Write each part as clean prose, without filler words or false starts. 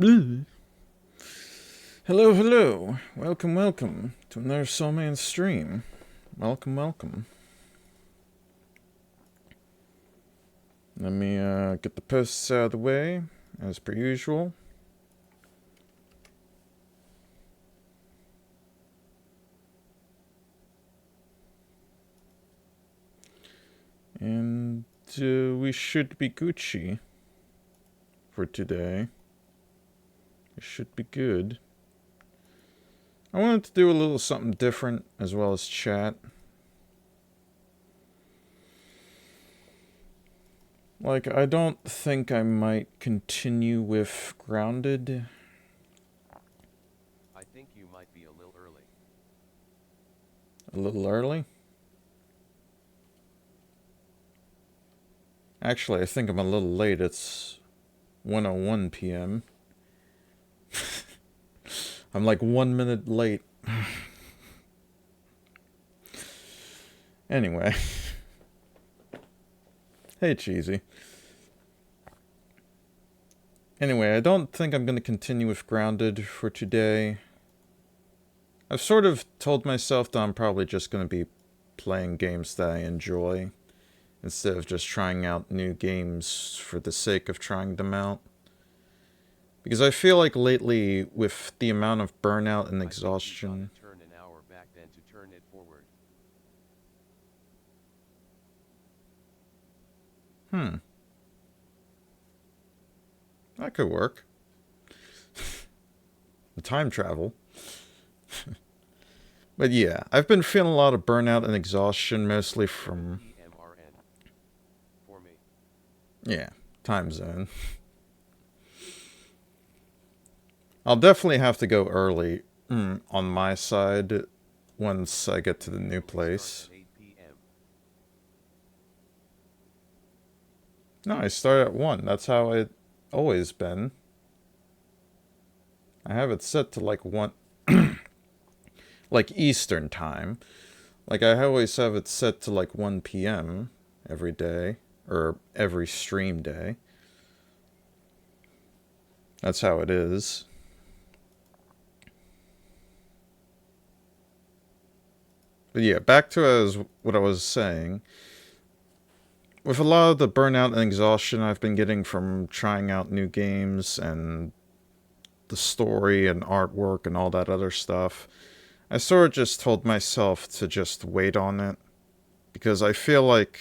Hello, hello. Welcome, welcome to another TheSoulman stream. Welcome, welcome. Let me get the posts out of the way, as per usual. And we should be Gucci for today. It should be good. I wanted to do a little something different as well as chat. Like, I don't think I might continue with Grounded. I think you might be a little early. A little early? Actually, I think I'm a little late. It's 1:01 p.m. I'm like 1 minute late. Anyway. Hey, Cheesy. Anyway, I don't think I'm going to continue with Grounded for today. I've sort of told myself that I'm probably just going to be playing games that I enjoy, instead of just trying out new games for the sake of trying them out. Because I feel like lately, with the amount of burnout and exhaustion... Turn an hour back then to turn it forward. That could work. The time travel. But yeah, I've been feeling a lot of burnout and exhaustion, mostly from... For me. Yeah, time zone. I'll definitely have to go early on my side once I get to the new place. No, I start at 1. That's how it's always been. I have it set to like 1... like Eastern time. Like, I always have it set to like 1 p.m. every day. Or every stream day. That's how it is. But yeah, back to what I was saying. With a lot of the burnout and exhaustion I've been getting from trying out new games and the story and artwork and all that other stuff, I sort of just told myself to just wait on it. Because I feel like,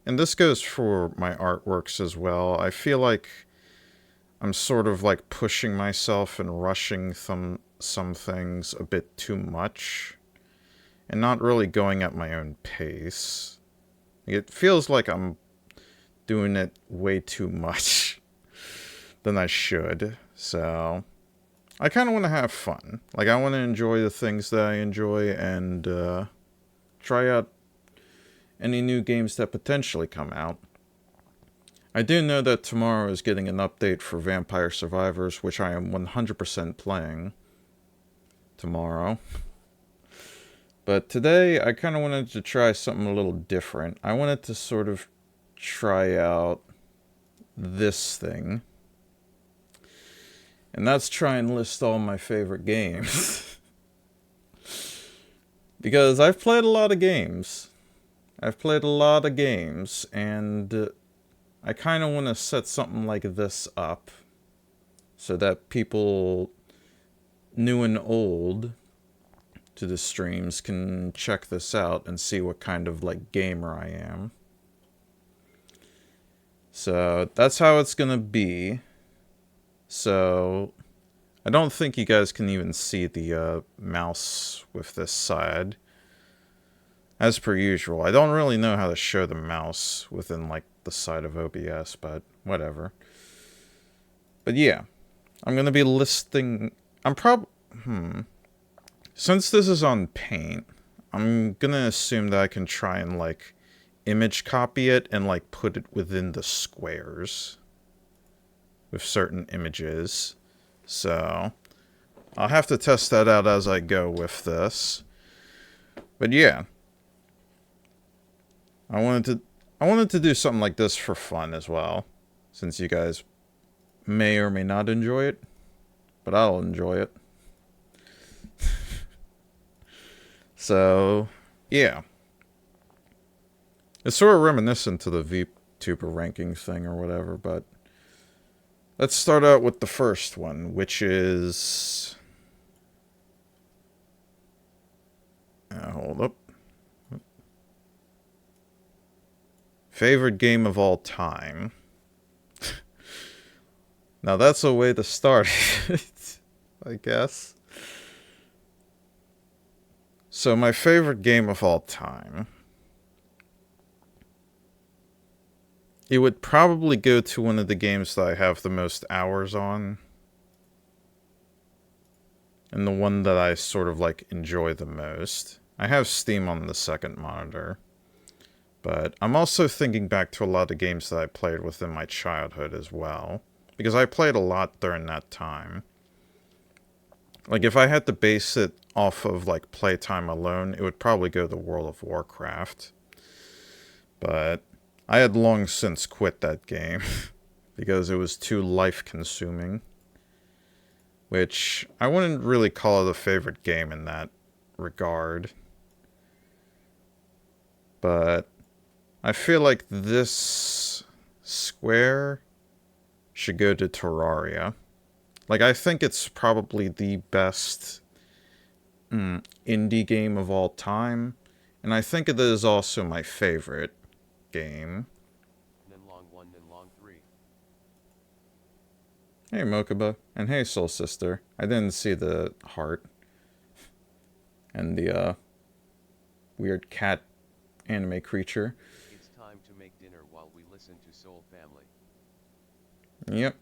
and this goes for my artworks as well, I feel like I'm sort of like pushing myself and rushing some things a bit too much. And not really going at my own pace. It feels like I'm doing it way too much than I should. So, I kind of want to have fun. Like, I want to enjoy the things that I enjoy and try out any new games that potentially come out. I do know that tomorrow is getting an update for Vampire Survivors, which I am 100% playing tomorrow. But today, I kind of wanted to try something a little different. I wanted to sort of try out this thing. And that's try and list all my favorite games. Because I've played a lot of games. And I kind of want to set something like this up. So that people, new and old, to the streams can check this out and see what kind of like gamer I am. So that's how it's gonna be. So I don't think you guys can even see the mouse with this side. As per usual, I don't really know how to show the mouse within like the side of OBS, but whatever. But yeah, I'm gonna be listing. Since this is on Paint, I'm gonna assume that I can try and, like, image copy it and, like, put it within the squares with certain images. So, I'll have to test that out as I go with this. But yeah. I wanted to do something like this for fun as well, since you guys may or may not enjoy it. but I'll enjoy it. So, yeah. It's sort of reminiscent to the VTuber ranking thing or whatever, but let's start out with the first one, which is... hold up. Favorite game of all time. Now that's a way to start it, I guess. So my favorite game of all time. It would probably go to one of the games that I have the most hours on. And the one that I sort of like enjoy the most. I have Steam on the second monitor. But I'm also thinking back to a lot of games that I played within my childhood as well. Because I played a lot during that time. Like, if I had to base it off of, like, playtime alone, it would probably go to World of Warcraft. But I had long since quit that game. Because it was too life-consuming. Which, I wouldn't really call it a favorite game in that regard. But I feel like this square should go to Terraria. Like, I think it's probably the best indie game of all time. And I think it is also my favorite game. Ninlong 1, Ninlong 3. Hey, Mokuba. And hey, Soul Sister. I didn't see the heart. And the, weird cat anime creature. It's time to make dinner while we listen to Soul Family. Yep.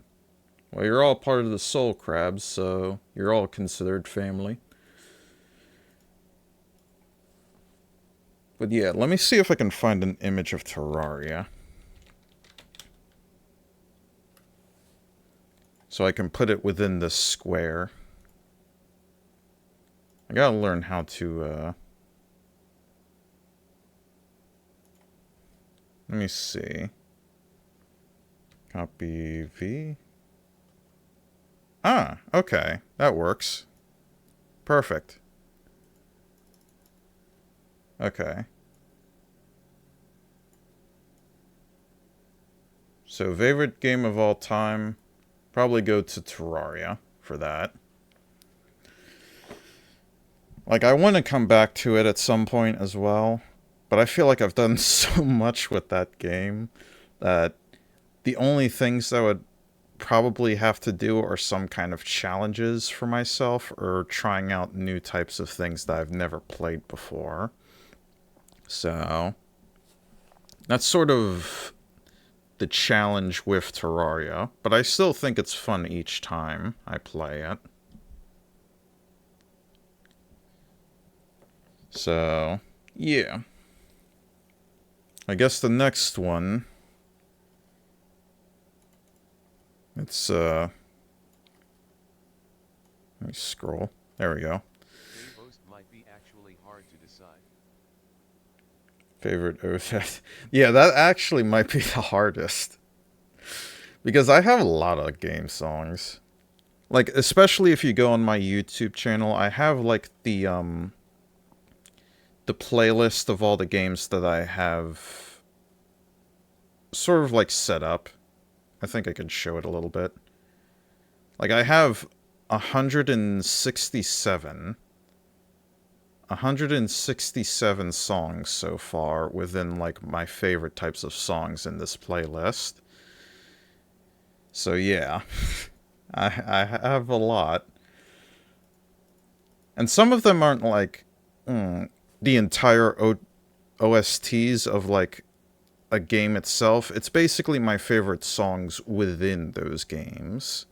Well, you're all part of the Soul Crabs, so you're all considered family. But yeah, let me see if I can find an image of Terraria. So I can put it within this square. I gotta learn how to, let me see. Copy V. Ah, okay. That works. Perfect. Okay. So, favorite game of all time, probably go to Terraria for that. Like, I want to come back to it at some point as well, but I feel like I've done so much with that game that the only things that I would probably have to do are some kind of challenges for myself or trying out new types of things that I've never played before. So, that's sort of the challenge with Terraria, but I still think it's fun each time I play it. So, yeah. I guess the next one, it's, let me scroll. There we go. Boast might be actually hard to decide. Favorite OSS. Yeah, that actually might be the hardest. Because I have a lot of game songs. Like, especially if you go on my YouTube channel, I have, like, the playlist of all the games that I have sort of, like, set up. I think I can show it a little bit. Like, I have 167 songs so far within, like, my favorite types of songs in this playlist. So, yeah. I have a lot. And some of them aren't, like, the entire OSTs of, like, a game itself. It's basically my favorite songs within those games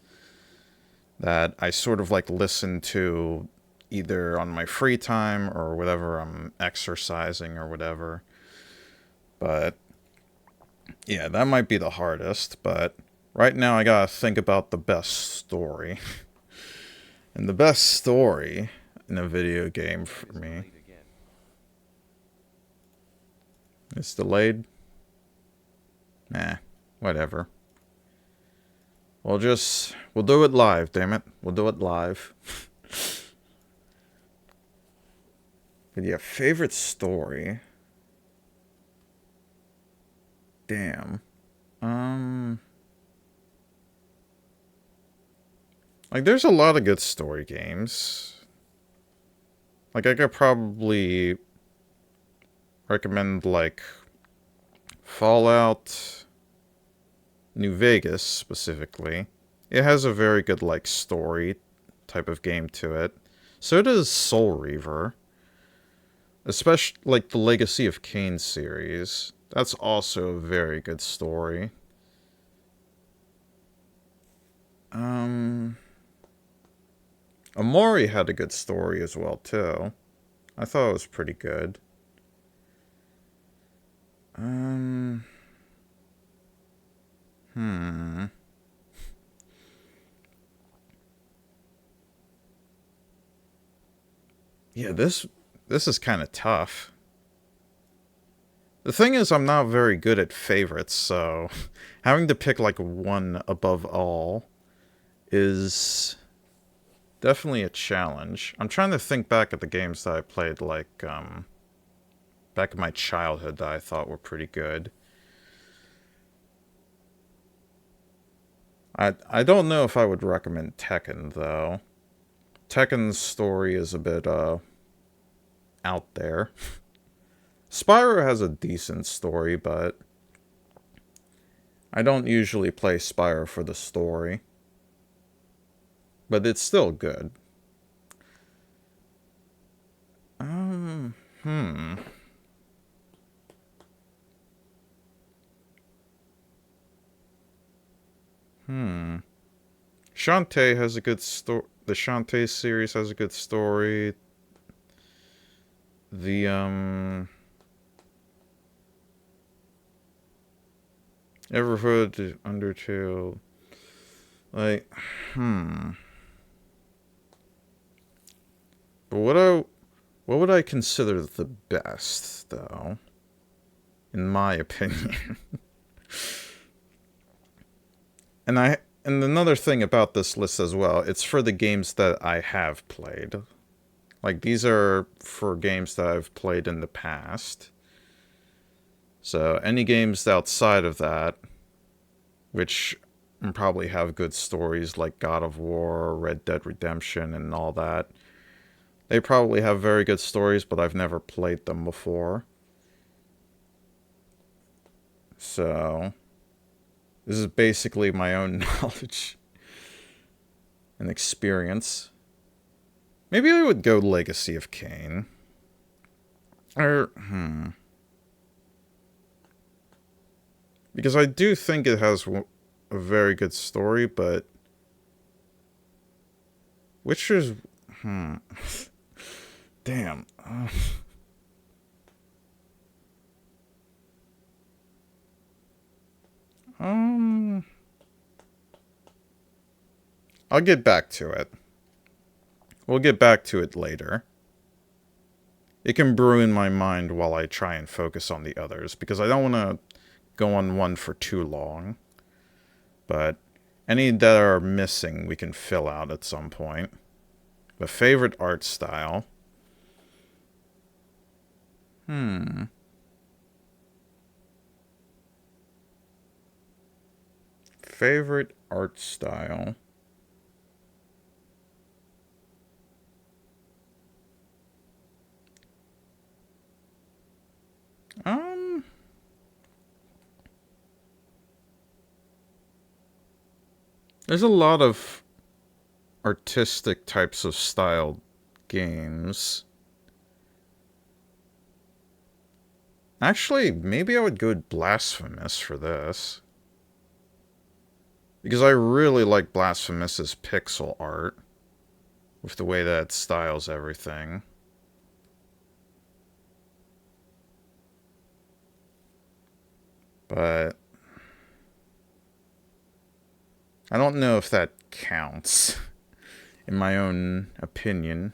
that I sort of, like, listen to either on my free time or whatever I'm exercising or whatever. But, yeah, that might be the hardest, but right now I gotta think about the best story. And the best story in a video game for me. It's delayed? Nah, whatever. We'll do it live, damn it. We'll do it live. But yeah, favorite story. Damn. Like, there's a lot of good story games. Like, I could probably recommend, like, Fallout New Vegas, specifically. It has a very good, like, story type of game to it. So does Soul Reaver. Especially, like, the Legacy of Kain series. That's also a very good story. Amori had a good story as well, too. I thought it was pretty good. Yeah, this is kind of tough. The thing is, I'm not very good at favorites, so having to pick like one above all is definitely a challenge. I'm trying to think back at the games that I played, like, back in my childhood that I thought were pretty good. I don't know if I would recommend Tekken, though. Tekken's story is a bit, out there. Spyro has a decent story, but I don't usually play Spyro for the story. But it's still good. Hmm. Shantae has a good story. The Shantae series has a good story. The, Everhood, Undertale. Like, But what would I consider the best, though? In my opinion. And another thing about this list as well, it's for the games that I have played. Like, these are for games that I've played in the past. So, any games outside of that, which probably have good stories like God of War, Red Dead Redemption, and all that, they probably have very good stories, but I've never played them before. So, this is basically my own knowledge and experience. Maybe I would go Legacy of Kain. Or, Because I do think it has a very good story, but which is, damn. I'll get back to it. We'll get back to it later. It can brew in my mind while I try and focus on the others, because I don't want to go on one for too long. But any that are missing, we can fill out at some point. But favorite art style. Favorite art style. There's a lot of artistic types of style games. Actually, maybe I would go Blasphemous for this. Because I really like Blasphemous's pixel art. With the way that it styles everything. But I don't know if that counts. In my own opinion.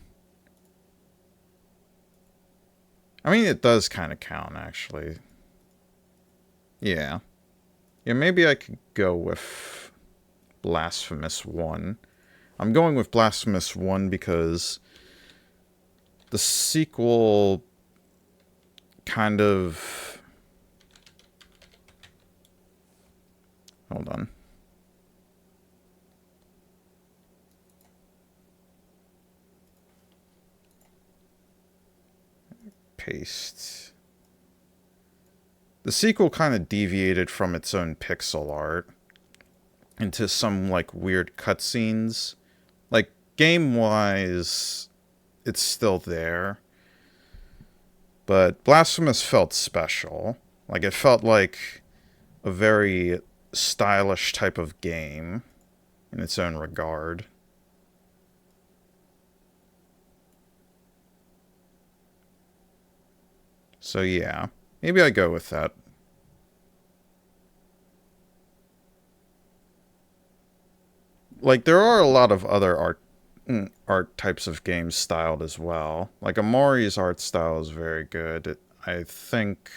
I mean, it does kind of count, actually. Yeah. Yeah, maybe I could go with Blasphemous 1. I'm going with Blasphemous 1 because the sequel kind of... Hold on. Paste. The sequel kind of deviated from its own pixel art into some, like, weird cutscenes. Like, game-wise, it's still there. But Blasphemous felt special. Like, it felt like a very stylish type of game in its own regard. So yeah, maybe I go with that. Like, there are a lot of other art types of games styled as well. Like, Amori's art style is very good. I think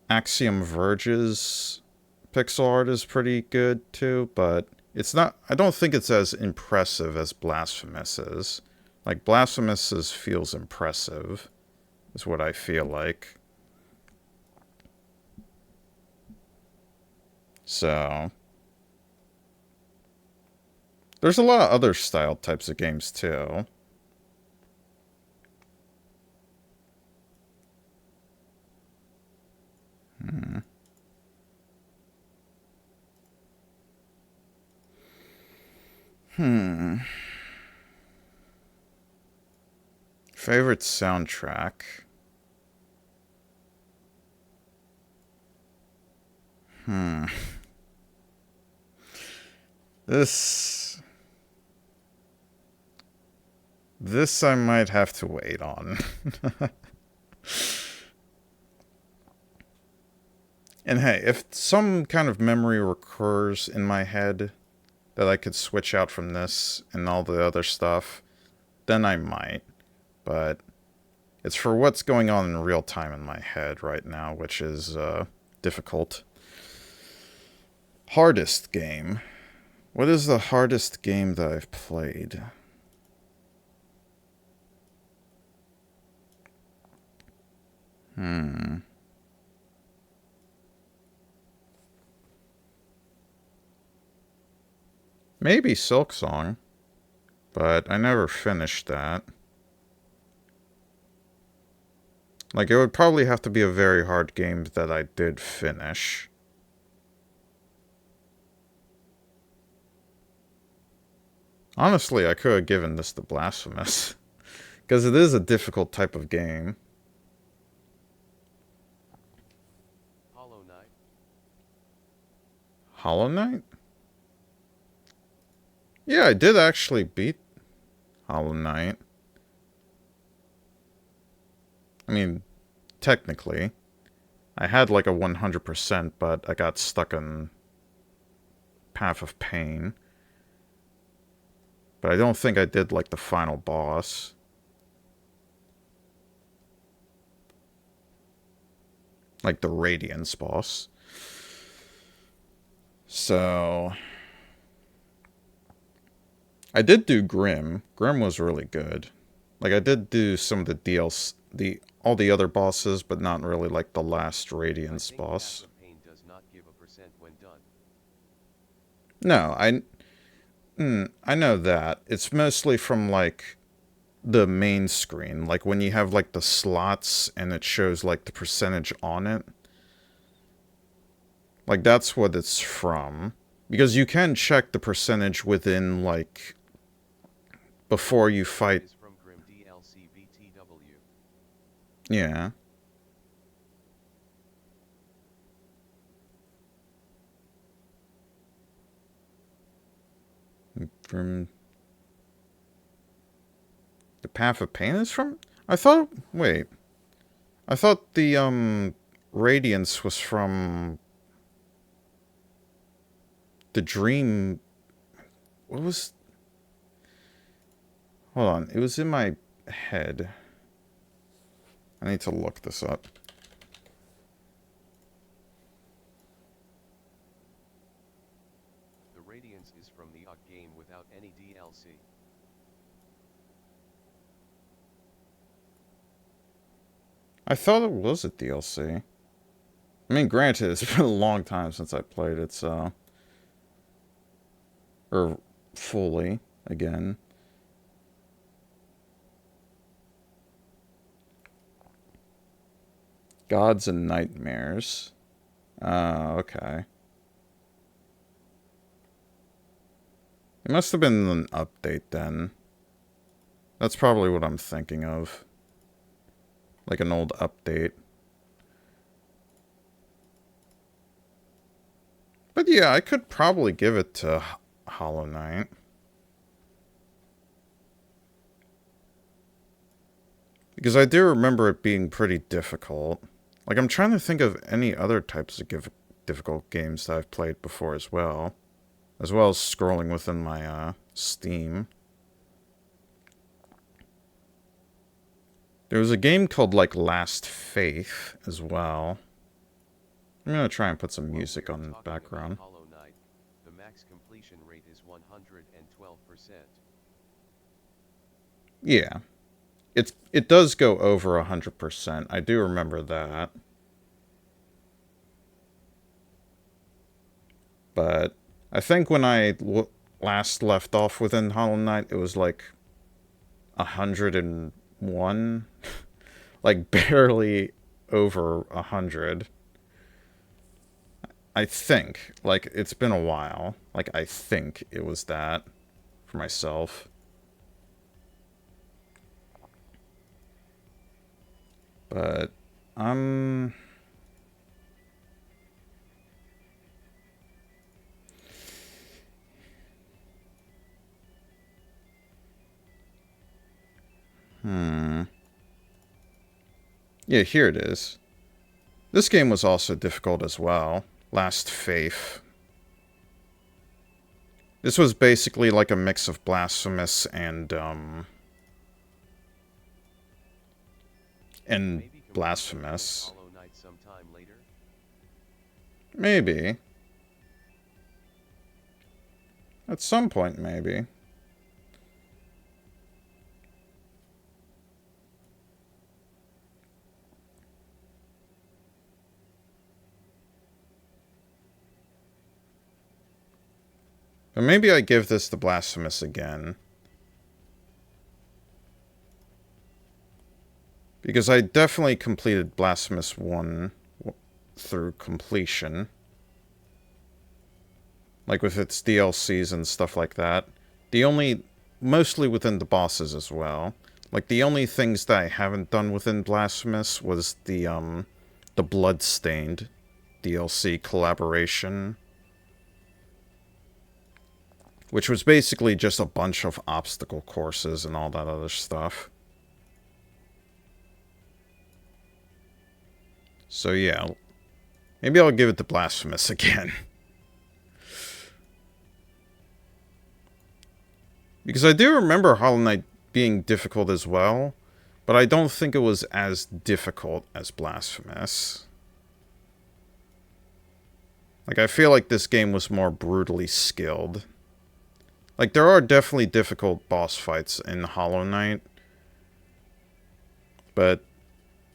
Axiom Verge's pixel art is pretty good too, but it's not... I don't think it's as impressive as Blasphemous is. Like, Blasphemous feels impressive, is what I feel like. So... there's a lot of other style types of games, too. Favorite soundtrack? This I might have to wait on. And hey, if some kind of memory recurs in my head that I could switch out from this and all the other stuff, then I might. But it's for what's going on in real time in my head right now, which is difficult. Hardest game. What is the hardest game that I've played? Maybe Silksong, but I never finished that. Like, it would probably have to be a very hard game that I did finish. Honestly, I could have given this to Blasphemous, because it is a difficult type of game. Hollow Knight. Hollow Knight? Yeah, I did actually beat Hollow Knight. I mean, technically. I had like a 100%, but I got stuck in Path of Pain. But I don't think I did like the final boss. Like the Radiance boss. So... I did do Grim. Grim was really good. Like, I did do some of the DLC, all the other bosses, but not really like the last Radiance boss. Path of Pain does not give a percent when done. No, I know that. It's mostly from like the main screen, like when you have like the slots and it shows like the percentage on it. Like, that's what it's from. Because you can check the percentage within like before you fight. Is from Grim DLC BTW. Yeah. From the Path of Pain is from? I thought, wait. I thought the Radiance was from the Dream. What was... Hold on, it was in my head. I need to look this up. Radiance is from the OG game without any DLC. I thought it was a DLC. I mean, granted, it's been a long time since I played it, so... Or fully, again. Gods and Nightmares. Okay. It must have been an update then. That's probably what I'm thinking of. Like an old update. But yeah, I could probably give it to Hollow Knight. Because I do remember it being pretty difficult. Like, I'm trying to think of any other types of difficult games that I've played before as well. As well as scrolling within my, Steam. There was a game called, like, Last Faith as well. I'm gonna try and put some music on the background. Hollow Knight, the max completion rate is 112%. Yeah. It does go over 100%. I do remember that. But I think when I last left off within Hollow Knight, it was like 101. Like barely over 100. I think. Like, it's been a while. Like, I think it was that for myself. But, yeah, here it is. This game was also difficult as well. Last Faith. This was basically like a mix of Blasphemous and Maybe Blasphemous. Hollow Knight sometime later? Maybe. At some point, maybe. But maybe I give this to Blasphemous again. Because I definitely completed Blasphemous 1 through completion. Like with its DLCs and stuff like that. Mostly within the bosses as well. Like the only things that I haven't done within Blasphemous was the Bloodstained DLC collaboration. Which was basically just a bunch of obstacle courses and all that other stuff. So yeah, maybe I'll give it to Blasphemous again. Because I do remember Hollow Knight being difficult as well, but I don't think it was as difficult as Blasphemous. Like, I feel like this game was more brutally skilled. Like, there are definitely difficult boss fights in Hollow Knight, but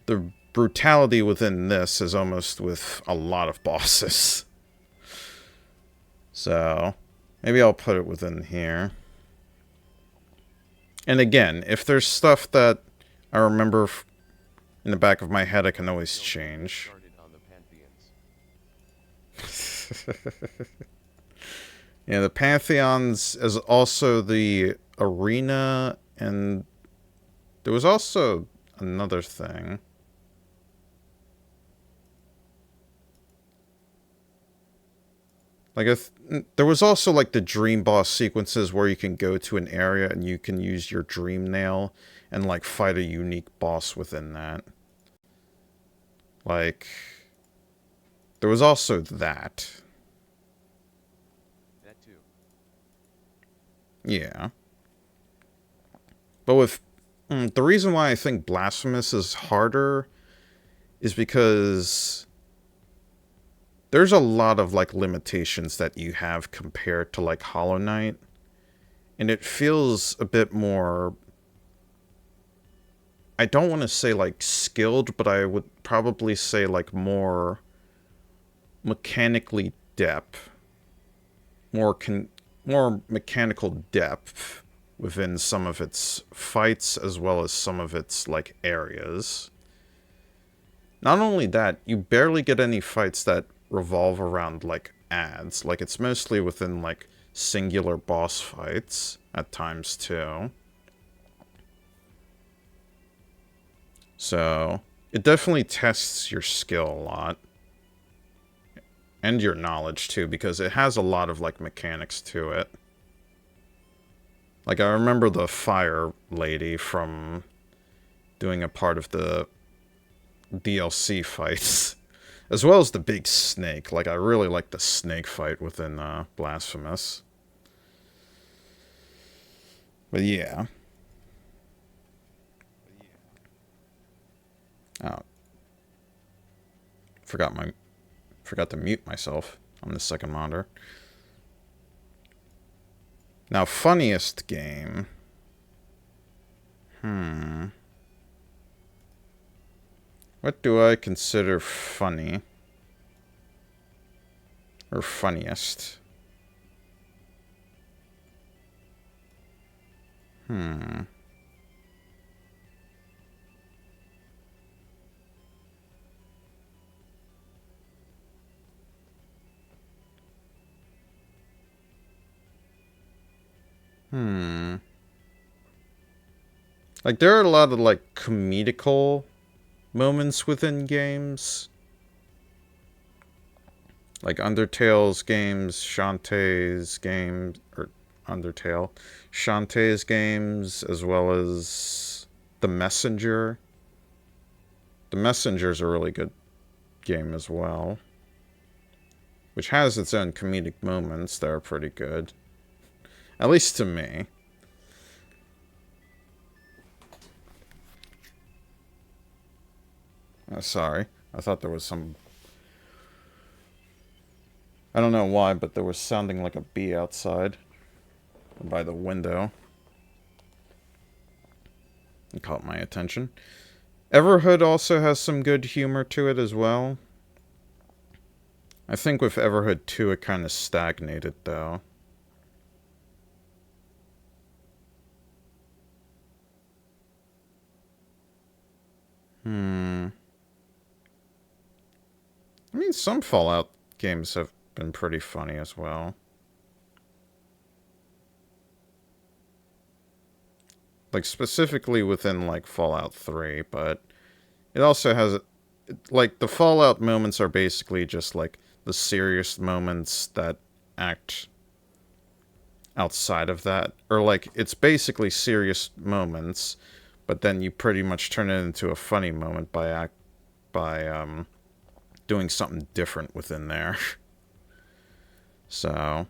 the brutality within this is almost with a lot of bosses. So, maybe I'll put it within here. And again, if there's stuff that I remember in the back of my head, I can always change. Yeah, the Pantheons is also the arena, and there was also another thing. Like, there was also, like, the dream boss sequences where you can go to an area and you can use your dream nail and, like, fight a unique boss within that. Like, there was also that. That too. Yeah. But with... the reason why I think Blasphemous is harder is because... there's a lot of like limitations that you have compared to like Hollow Knight, and it feels a bit more, I don't want to say like skilled, but I would probably say like more mechanically depth, more mechanical depth within some of its fights as well as some of its like areas. Not only that, you barely get any fights that revolve around like ads. Like it's mostly within like singular boss fights at times too. So it definitely tests your skill a lot. And your knowledge too, because it has a lot of like mechanics to it. Like I remember the fire lady from doing a part of the DLC fights. As well as the big snake. Like I really like the snake fight within Blasphemous. But yeah. Oh. Forgot to mute myself on the second monitor. Now, funniest game. What do I consider funny? Or funniest? Like, there are a lot of, like, comedical moments within games. Like Undertale's games, Shantae's games, or Undertale, Shantae's games, as well as The Messenger. The Messenger's a really good game as well, which has its own comedic moments that are pretty good. At least to me. Oh, sorry. I thought there was some... I don't know why, but there was sounding like a bee outside. By the window. It caught my attention. Everhood also has some good humor to it as well. I think with Everhood 2 it kind of stagnated, though. I mean, some Fallout games have been pretty funny as well. Like, specifically within, like, Fallout 3, but it also has... Like, the Fallout moments are basically just, like, the serious moments that act outside of that. Or, like, it's basically serious moments, but then you pretty much turn it into a funny moment by doing something different within there. So,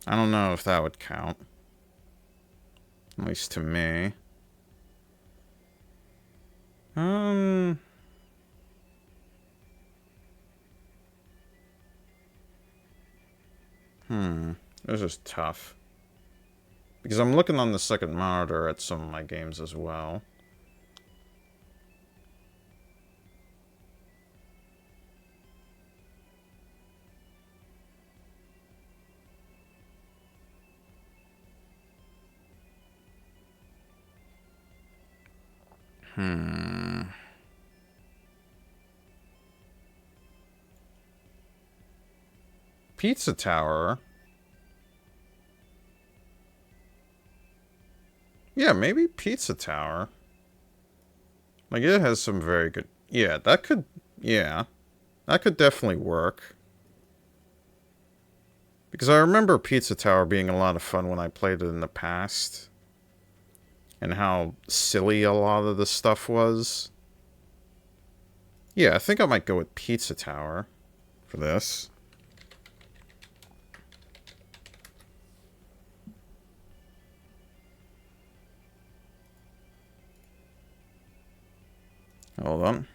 I don't know if that would count. At least to me. This is tough. Because I'm looking on the second monitor at some of my games as well. Pizza Tower. Yeah, maybe Pizza Tower. Like, it has some very good... Yeah, that could... Yeah. That could definitely work. Because I remember Pizza Tower being a lot of fun when I played it in the past. And how silly a lot of the stuff was. Yeah, I think I might go with Pizza Tower for this. Hold on.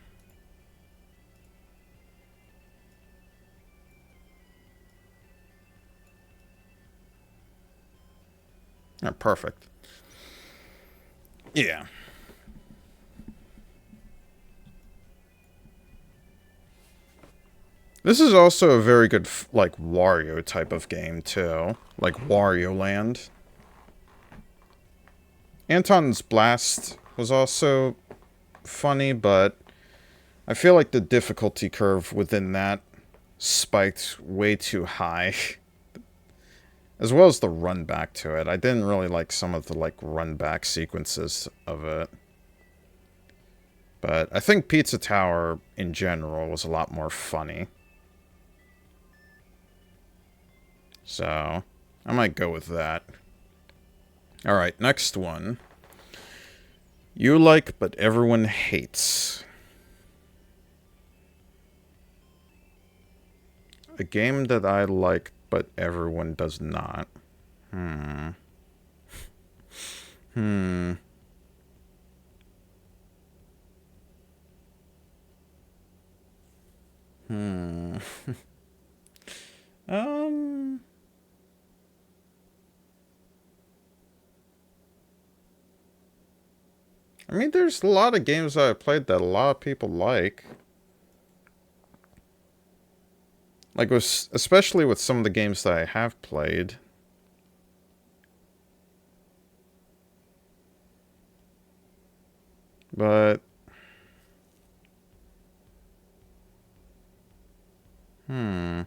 Yeah, perfect. Yeah. This is also a very good, like, Wario type of game, too. Like, Wario Land. Anton's Blast was also funny, but I feel like the difficulty curve within that spiked way too high. As well as the run back to it. I didn't really like some of the, like, run back sequences of it. But I think Pizza Tower, in general, was a lot more funny. So, I might go with that. Alright, next one. You like, but everyone hates. A game that I like, but everyone does not. Hmm. Hmm. Hmm. um... I mean, there's a lot of games that I've played that a lot of people like. Like, especially with some of the games that I have played. But... Hmm.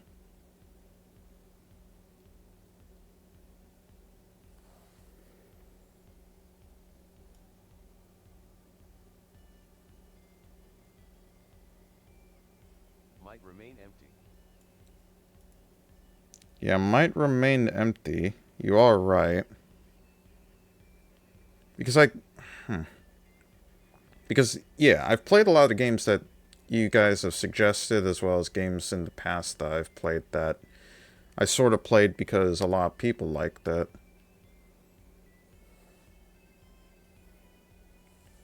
Might remain empty. Yeah, might remain empty. You are right. Because Because, yeah, I've played a lot of games that you guys have suggested, as well as games in the past that I've played that I sort of played because a lot of people liked it.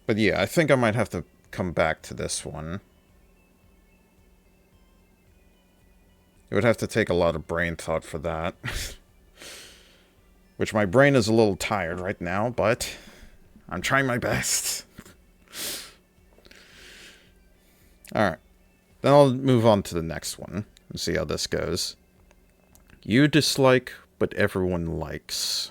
But yeah, I think I might have to come back to this one. It would have to take a lot of brain thought for that. Which my brain is a little tired right now, but I'm trying my best. Alright. Then I'll move on to the next one and see how this goes. You dislike, but everyone likes.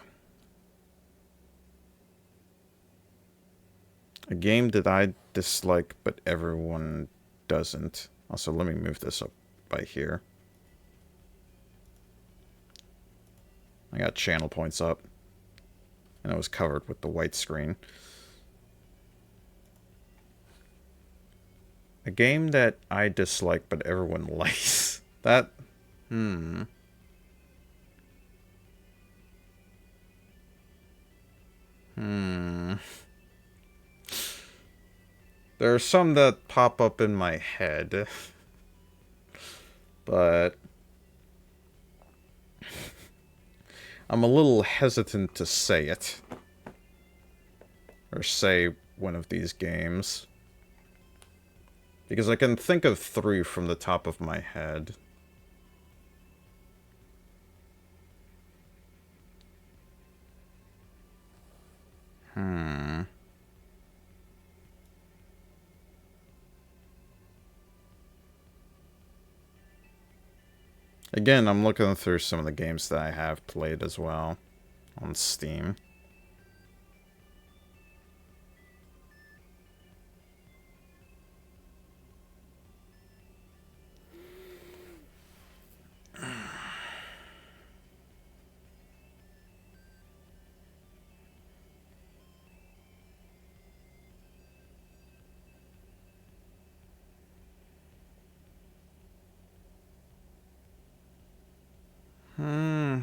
A game that I dislike, but everyone doesn't. Also, let me move this up by here. I got channel points up. And it was covered with the white screen. A game that I dislike, but everyone likes. That... Hmm. Hmm. There are some that pop up in my head. But... I'm a little hesitant to say it. Or say one of these games. Because I can think of 3 from the top of my head. Hmm. Again, I'm looking through some of the games that I have played as well on Steam. Hmm.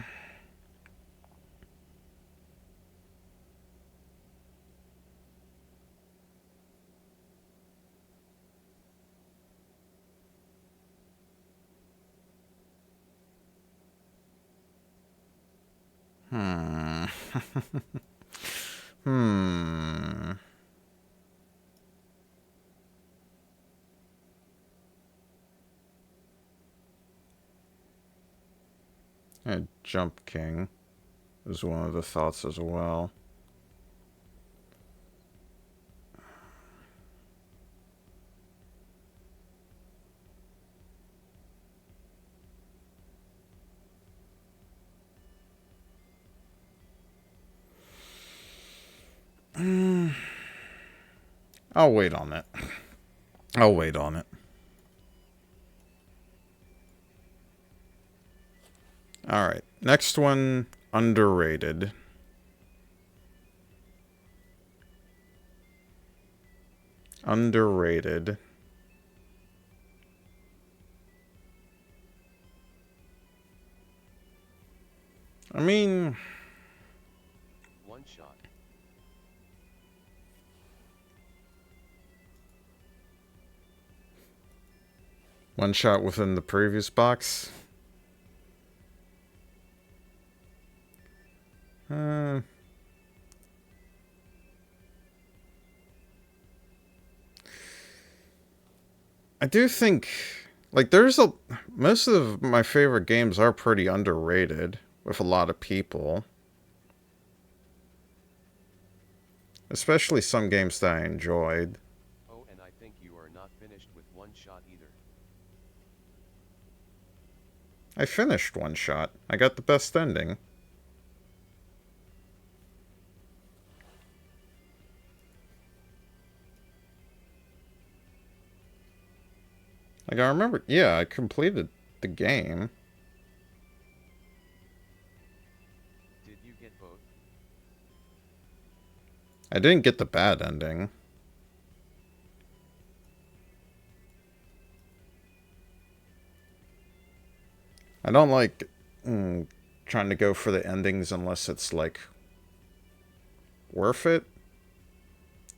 Hmm. Hmm. Jump King. is one of the thoughts as well. I'll wait on it. I'll wait on it. Alright, next one, underrated. Underrated. I mean... One shot. One shot within the previous box. I do think, like, most of my favorite games are pretty underrated with a lot of people. Especially some games that I enjoyed. Oh, and I think you are not finished with one shot either. I finished one shot. I got the best ending. Like, I remember, yeah, I completed the game. Did you get both? I didn't get the bad ending. I don't like trying to go for the endings unless it's, like, worth it,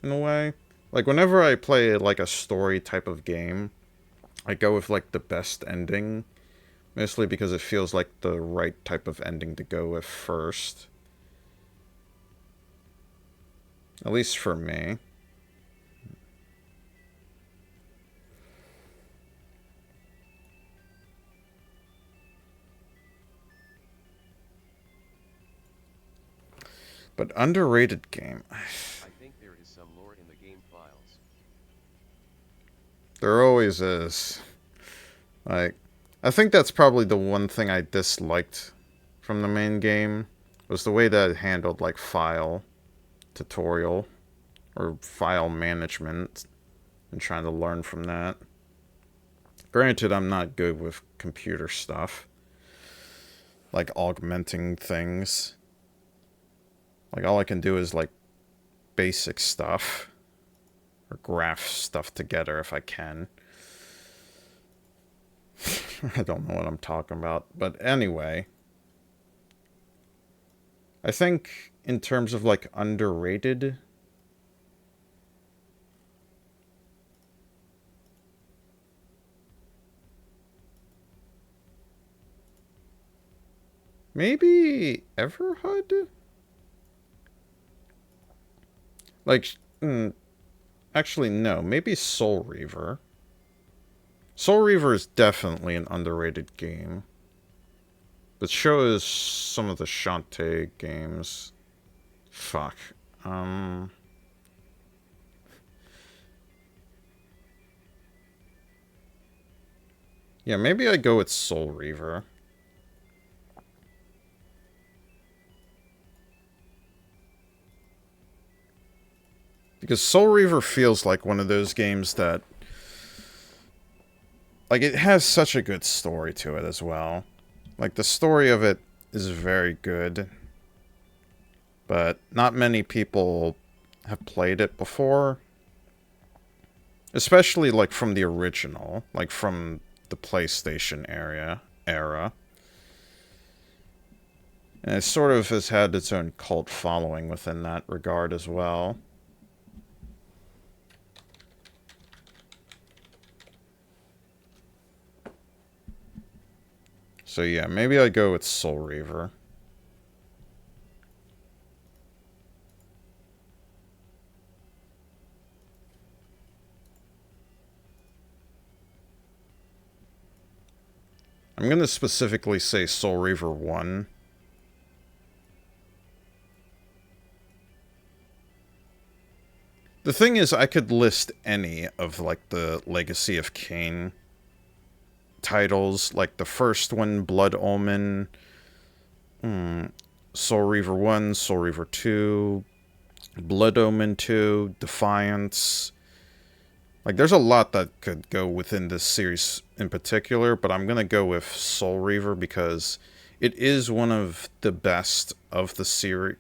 in a way. Like, whenever I play, like, a story type of game, I go with, like, the best ending. Mostly because it feels like the right type of ending to go with first. At least for me. But underrated game. I think there is some lore in the game files. There always is. Like, I think that's probably the one thing I disliked from the main game, was the way that it handled, like, file tutorial, or file management, and trying to learn from that. Granted, I'm not good with computer stuff, like augmenting things. Like, all I can do is, like, basic stuff, or graph stuff together if I can. I don't know what I'm talking about. But anyway, I think in terms of, like, underrated, maybe Everhood? Like, actually, no. Maybe Soul Reaver. Soul Reaver is definitely an underrated game. But so is some of the Shantae games. Fuck. Yeah, maybe I go with Soul Reaver. Because Soul Reaver feels like one of those games that... Like, it has such a good story to it as well. Like, the story of it is very good. But not many people have played it before. Especially, like, from the original. Like, from the PlayStation era. And it sort of has had its own cult following within that regard as well. So yeah, maybe I go with Soul Reaver. I'm going to specifically say Soul Reaver 1. The thing is, I could list any of, like, the Legacy of Kain titles. Like, the first one, Blood Omen, Soul Reaver 1, Soul Reaver 2, Blood Omen 2, Defiance. Like, there's a lot that could go within this series in particular, but I'm gonna go with Soul Reaver because it is one of the best of the series.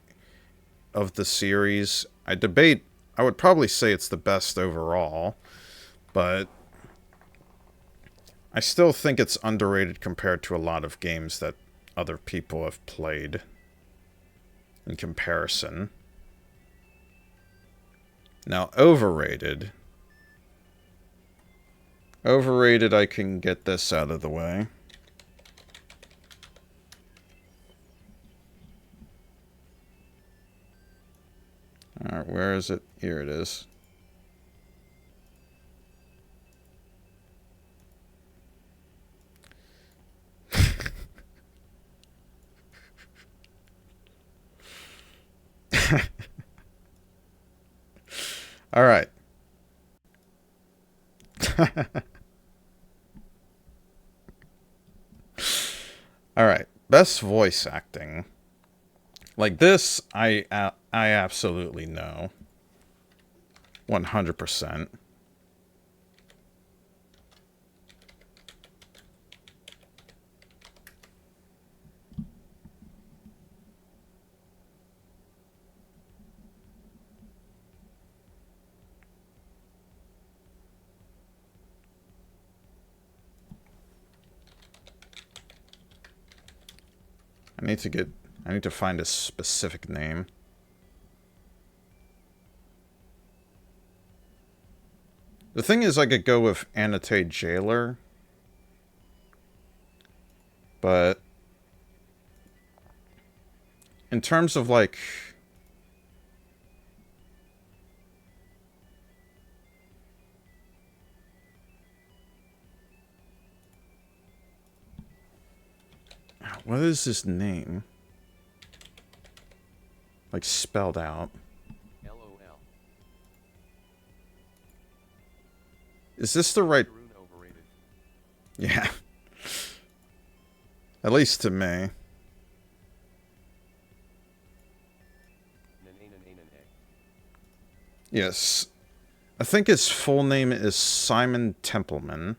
I would probably say it's the best overall, but I still think it's underrated compared to a lot of games that other people have played in comparison. Now, overrated. Overrated, I can get this out of the way. Alright, where is it? Here it is. Alright. Alright. Best voice acting. Like this, I absolutely know. 100%. I need to find a specific name. The thing is, I could go with Annotate Jailer, but in terms of, like, what is his name? Like, spelled out. LOL. Is this the right... Overrated. Yeah. At least to me. Yes. I think his full name is Simon Templeman.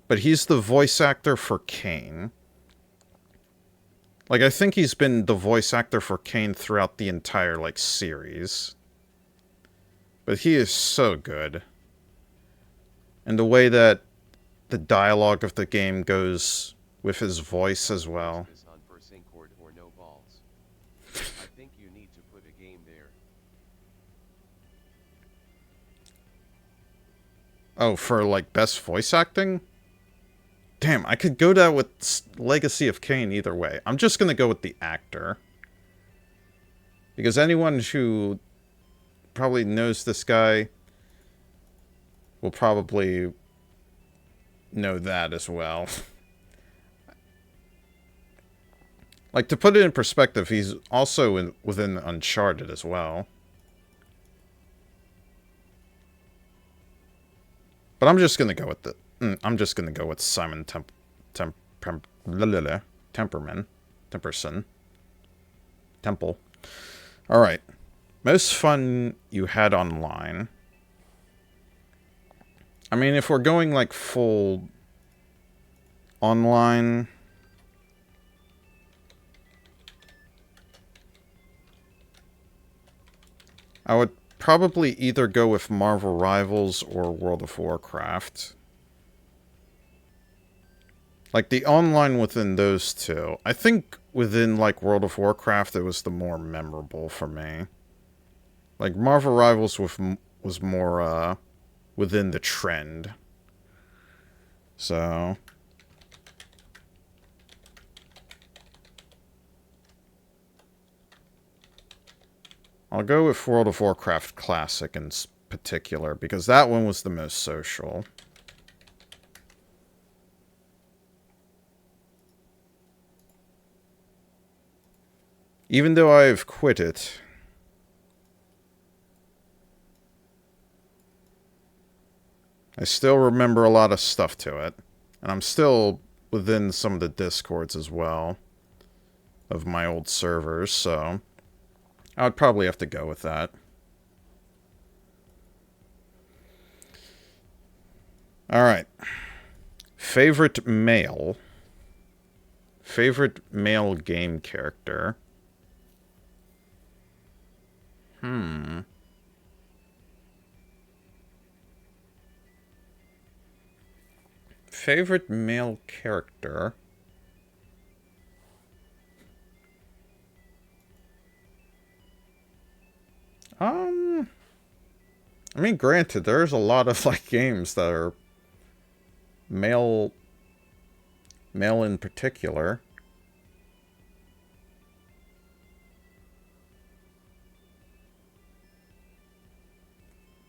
But he's the voice actor for Kain. Like, I think he's been the voice actor for Kain throughout the entire, like, series. But he is so good. And the way that the dialogue of the game goes with his voice as well. I think you need to put a game there. Oh, for, like, best voice acting? Damn, I could go down with Legacy of Kain either way. I'm just gonna go with the actor. Because anyone who probably knows this guy will probably know that as well. Like, to put it in perspective, he's also within Uncharted as well. But I'm just gonna go with Simon Temple. Alright. Most fun you had online. I mean, if we're going, like, full online... I would probably either go with Marvel Rivals or World of Warcraft. Like, the online within those two. I think within, like, World of Warcraft, it was the more memorable for me. Like, Marvel Rivals was more, within the trend. So... I'll go with World of Warcraft Classic in particular, because that one was the most social. Even though I've quit it, I still remember a lot of stuff to it. And I'm still within some of the discords as well of my old servers, so I would probably have to go with that. Alright. Favorite male. Favorite male game character. Favorite male character. I mean, granted, there's a lot of, like, games that are male in particular.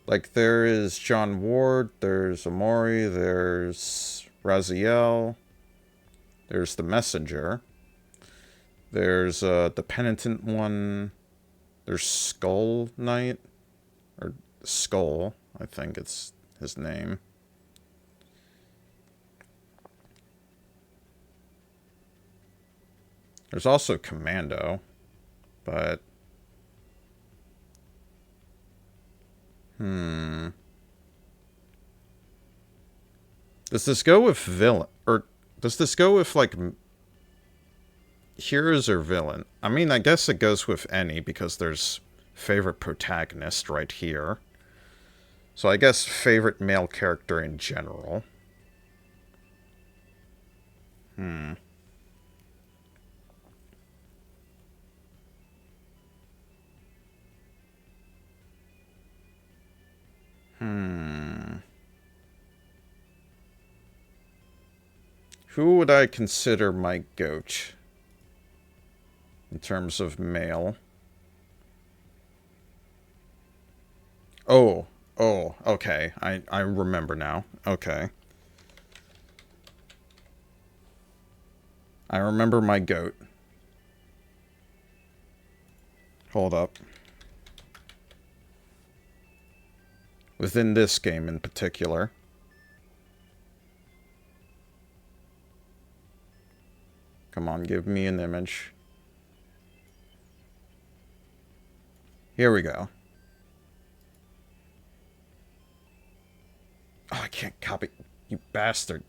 Like, there is John Ward, there's Amori, there's Raziel, there's the Messenger, there's the Penitent one, there's Skull Knight, or Skull, I think it's his name. There's also Commando, but... Does this go with villain? Or does this go with, like, heroes or villain? I mean, I guess it goes with any, because there's favorite protagonist right here. So I guess favorite male character in general. Who would I consider my goat in terms of male? Oh, okay. I remember now. Okay. I remember my goat. Hold up. Within this game in particular. Come on, give me an image. Here we go. Oh, I can't copy. You bastard.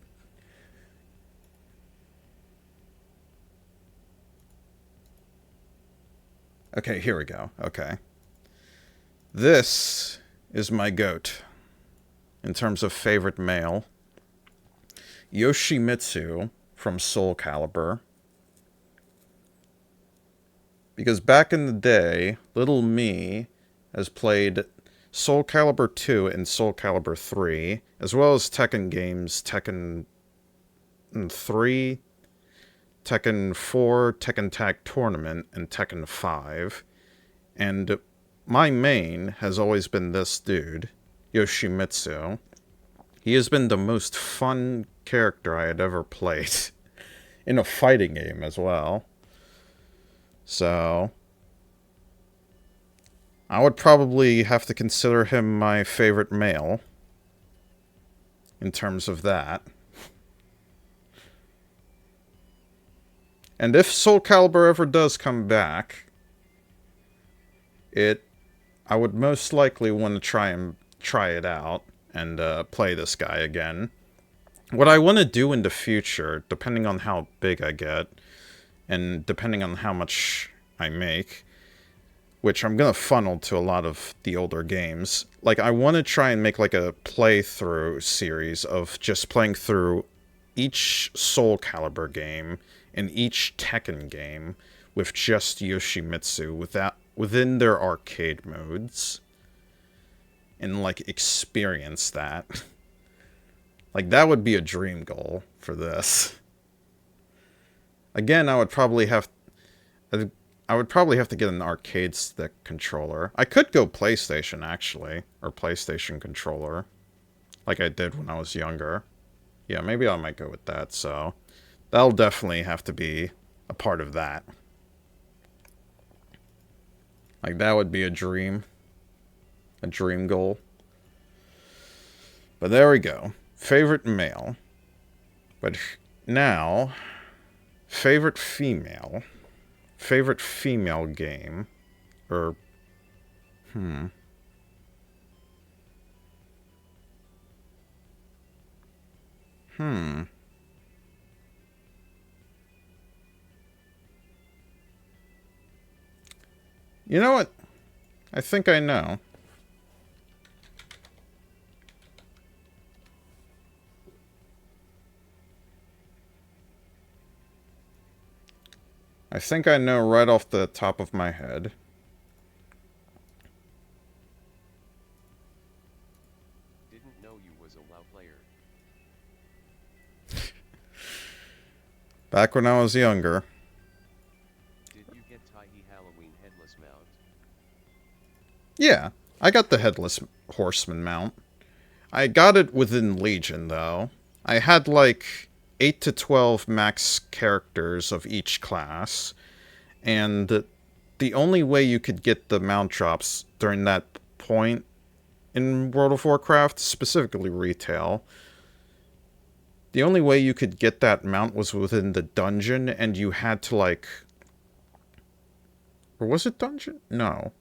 Okay, here we go. Okay. This is my goat. In terms of favorite male. Yoshimitsu from Soul Calibur. Because back in the day, little me has played Soul Calibur 2 and Soul Calibur 3, as well as Tekken games, Tekken 3, Tekken 4, Tekken Tag Tournament, and Tekken 5. And my main has always been this dude, Yoshimitsu. He has been the most fun character I had ever played. In a fighting game as well. So I would probably have to consider him my favorite male. In terms of that. And if Soul Calibur ever does come back, I would most likely want to try it out and play this guy again. What I want to do in the future, depending on how big I get, and depending on how much I make, which I'm going to funnel to a lot of the older games, like, I want to try and make, like, a playthrough series of just playing through each Soul Calibur game and each Tekken game with just Yoshimitsu within their arcade modes. And, like, experience that. Like, that would be a dream goal for this. Again, I would probably have to get an arcade stick controller. I could go PlayStation, actually. Or PlayStation controller. Like I did when I was younger. Yeah, maybe I might go with that, so... That'll definitely have to be a part of that. Like, that would be a dream. A dream goal. But there we go. Favorite male. But now, favorite female. Favorite female game. Or, hmm. Hmm. You know what? I think I know. I think I know right off the top of my head. Didn't know you was a WoW player. Back when I was younger. Did you get Taihi Halloween headless mount? Yeah, I got the Headless Horseman mount. I got it within Legion, though. I had like 8 to 12 max characters of each class, and the only way you could get the mount drops during that point in World of Warcraft, specifically retail, the only way you could get that mount was within the dungeon, and you had to like... Or was it dungeon? No.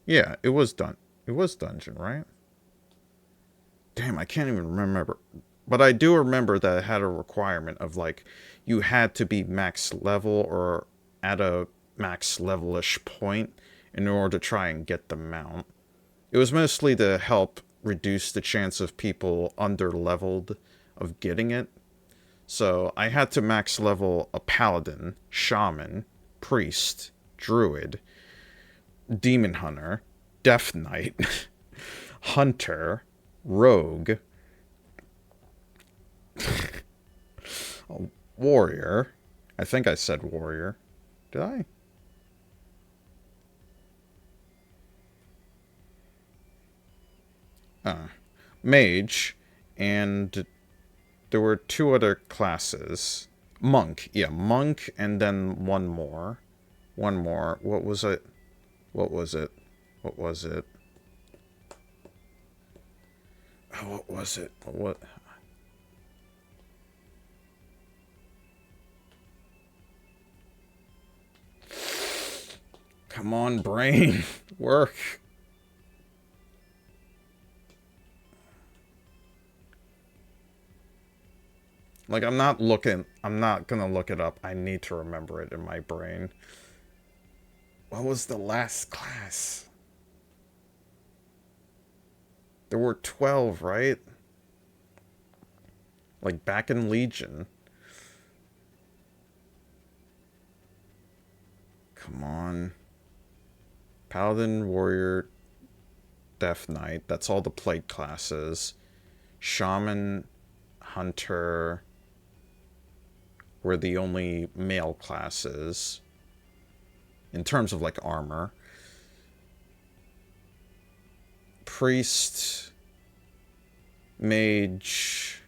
Yeah, it was It was dungeon, right? Damn, I can't even remember. But I do remember that it had a requirement of, like, you had to be max level or at a max level-ish point in order to try and get the mount. It was mostly to help reduce the chance of people under-leveled of getting it. So I had to max level a paladin, shaman, priest, druid, demon hunter, death knight, hunter, rogue, warrior. I think I said warrior. Did I? Mage, and there were two other classes. Monk. Yeah, monk, and then one more. One more. What was it? What was it? What was it? Oh, what was it? What? Come on, brain. Work. Like, I'm not gonna look it up. I need to remember it in my brain. What was the last class? There were 12, right? Like, back in Legion. Come on. Paladin, Warrior, Death Knight. That's all the plate classes. Shaman, Hunter were the only male classes. In terms of, like, armor. Priest, Mage...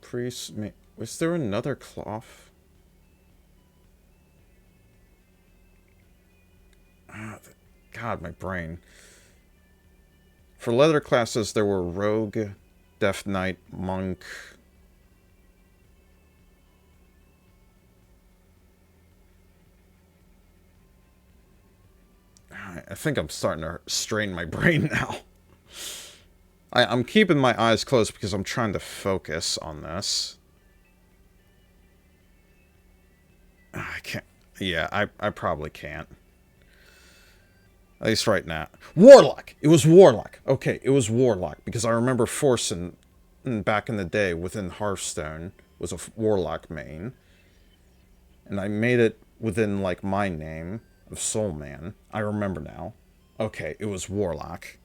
Priest... Was there another cloth? God, my brain. For leather classes, there were Rogue, Death Knight, Monk... I think I'm starting to strain my brain now. I'm keeping my eyes closed because I'm trying to focus on this. I can't... Yeah, I probably can't. At least right now. Warlock! It was Warlock. Okay, it was Warlock. Because I remember Forsen, back in the day, within Hearthstone, was a Warlock main. And I made it within, like, my name of TheSoulman. I remember now. Okay, it was Warlock.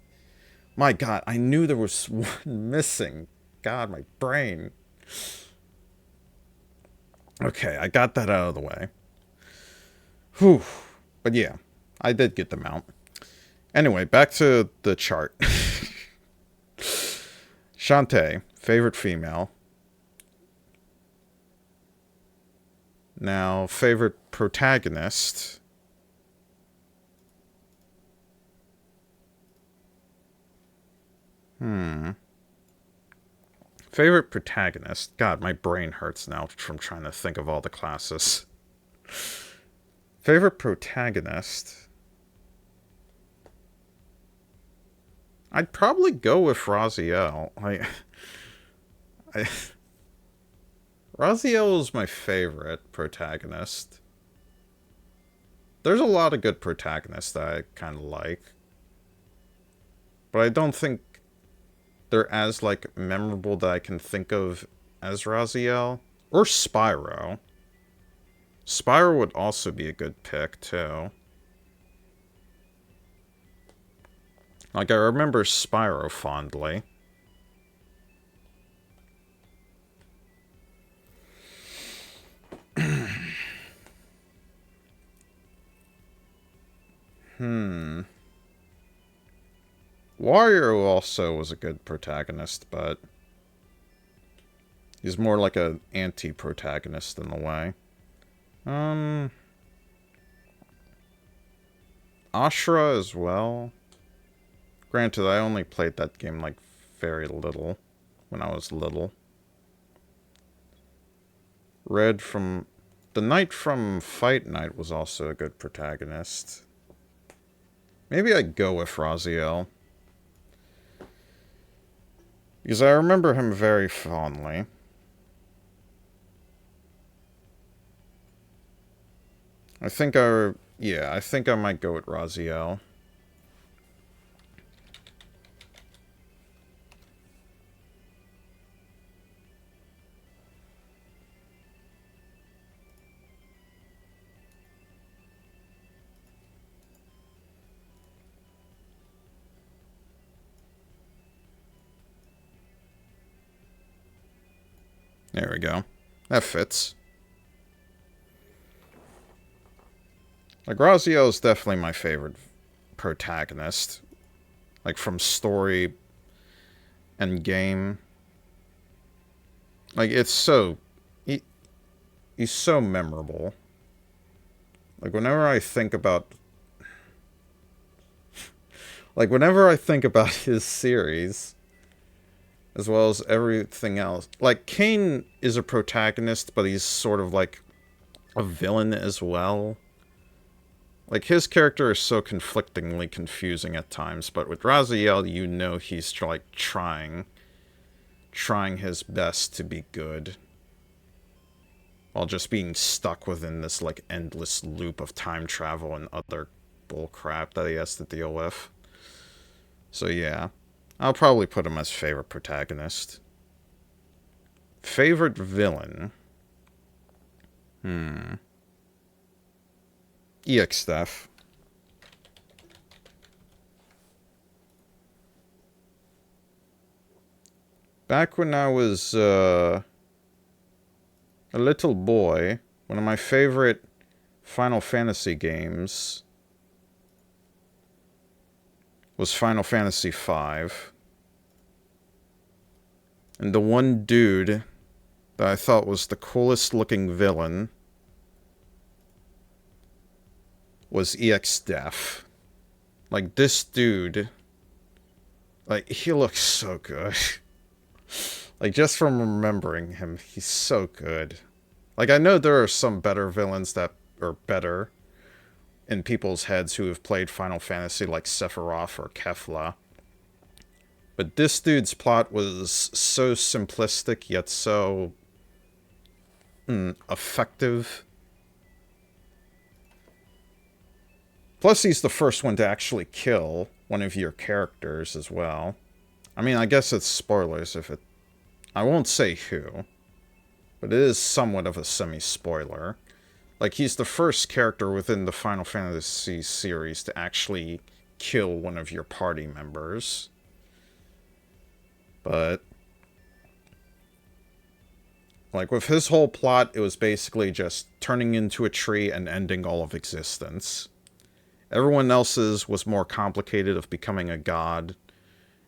My god, I knew there was one missing. God, my brain. Okay, I got that out of the way. Whew. But yeah, I did get the mount. Anyway, back to the chart. Shantae, favorite female. Now, favorite protagonist. Hmm. Favorite protagonist? God, my brain hurts now from trying to think of all the classes. Favorite protagonist? I'd probably go with Raziel. I Raziel is my favorite protagonist. There's a lot of good protagonists that I kind of like, but I don't think they're as like memorable that I can think of as Raziel or Spyro. Spyro would also be a good pick too. Like I remember Spyro fondly. Wario also was a good protagonist, but he's more like an anti-protagonist in a way. Ashra as well. Granted, I only played that game like very little when I was little. Red from... The Knight from Fight Night was also a good protagonist. Maybe I'd go with Raziel. Because I remember him very fondly. I think I might go with Raziel. There we go. That fits. Like, Raziel is definitely my favorite protagonist. Like, from story and game. Like, it's so... He's so memorable. Like, whenever I think about... Like, whenever I think about his series, as well as everything else... Like, Cain is a protagonist, but he's sort of like a villain as well. Like, his character is so conflictingly confusing at times, but with Raziel, you know he's, like, trying his best to be good, while just being stuck within this, like, endless loop of time travel and other bullcrap that he has to deal with. So, yeah. I'll probably put him as favorite protagonist. Favorite villain? EX Steph. Back when I was a little boy, one of my favorite Final Fantasy games was Final Fantasy V. And the one dude that I thought was the coolest looking villain was EX Def. Like, this dude, like, he looks so good. Like, just from remembering him, he's so good. Like, I know there are some better villains that are better in people's heads who have played Final Fantasy, like Sephiroth or Kefla. But this dude's plot was so simplistic, yet so... effective. Plus, he's the first one to actually kill one of your characters as well. I mean, I guess it's spoilers if it... I won't say who, but it is somewhat of a semi-spoiler. Like, he's the first character within the Final Fantasy series to actually kill one of your party members. But... like, with his whole plot, it was basically just turning into a tree and ending all of existence. Everyone else's was more complicated, of becoming a god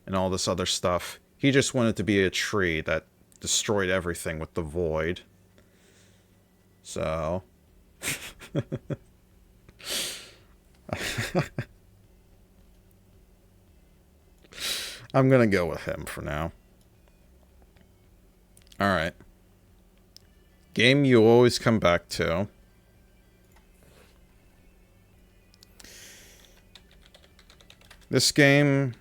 and all this other stuff. He just wanted to be a tree that destroyed everything with the void. So... I'm gonna go with him for now. Alright. Game you always come back to. This game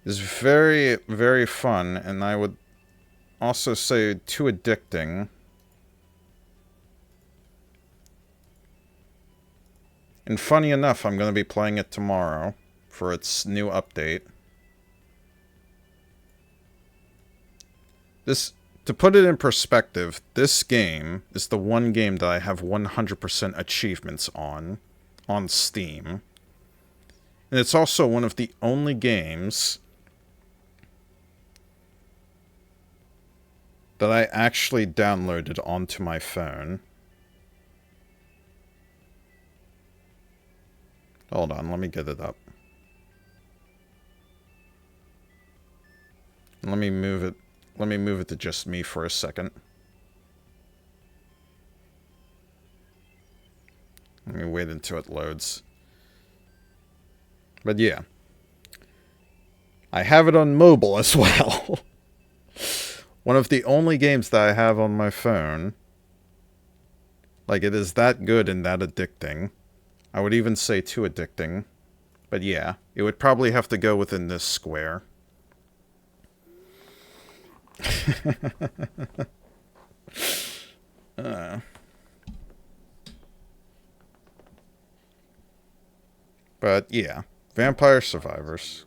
is very, very fun, and I would also say too addicting. And funny enough, I'm going to be playing it tomorrow for its new update. To put it in perspective, this game is the one game that I have 100% achievements on Steam. And it's also one of the only games that I actually downloaded onto my phone. Hold on, let me get it up. Let me move it to just me for a second. Let me wait until it loads. But yeah. I have it on mobile as well. One of the only games that I have on my phone. Like, it is that good and that addicting. I would even say too addicting. But yeah, it would probably have to go within this square. But yeah, Vampire Survivors.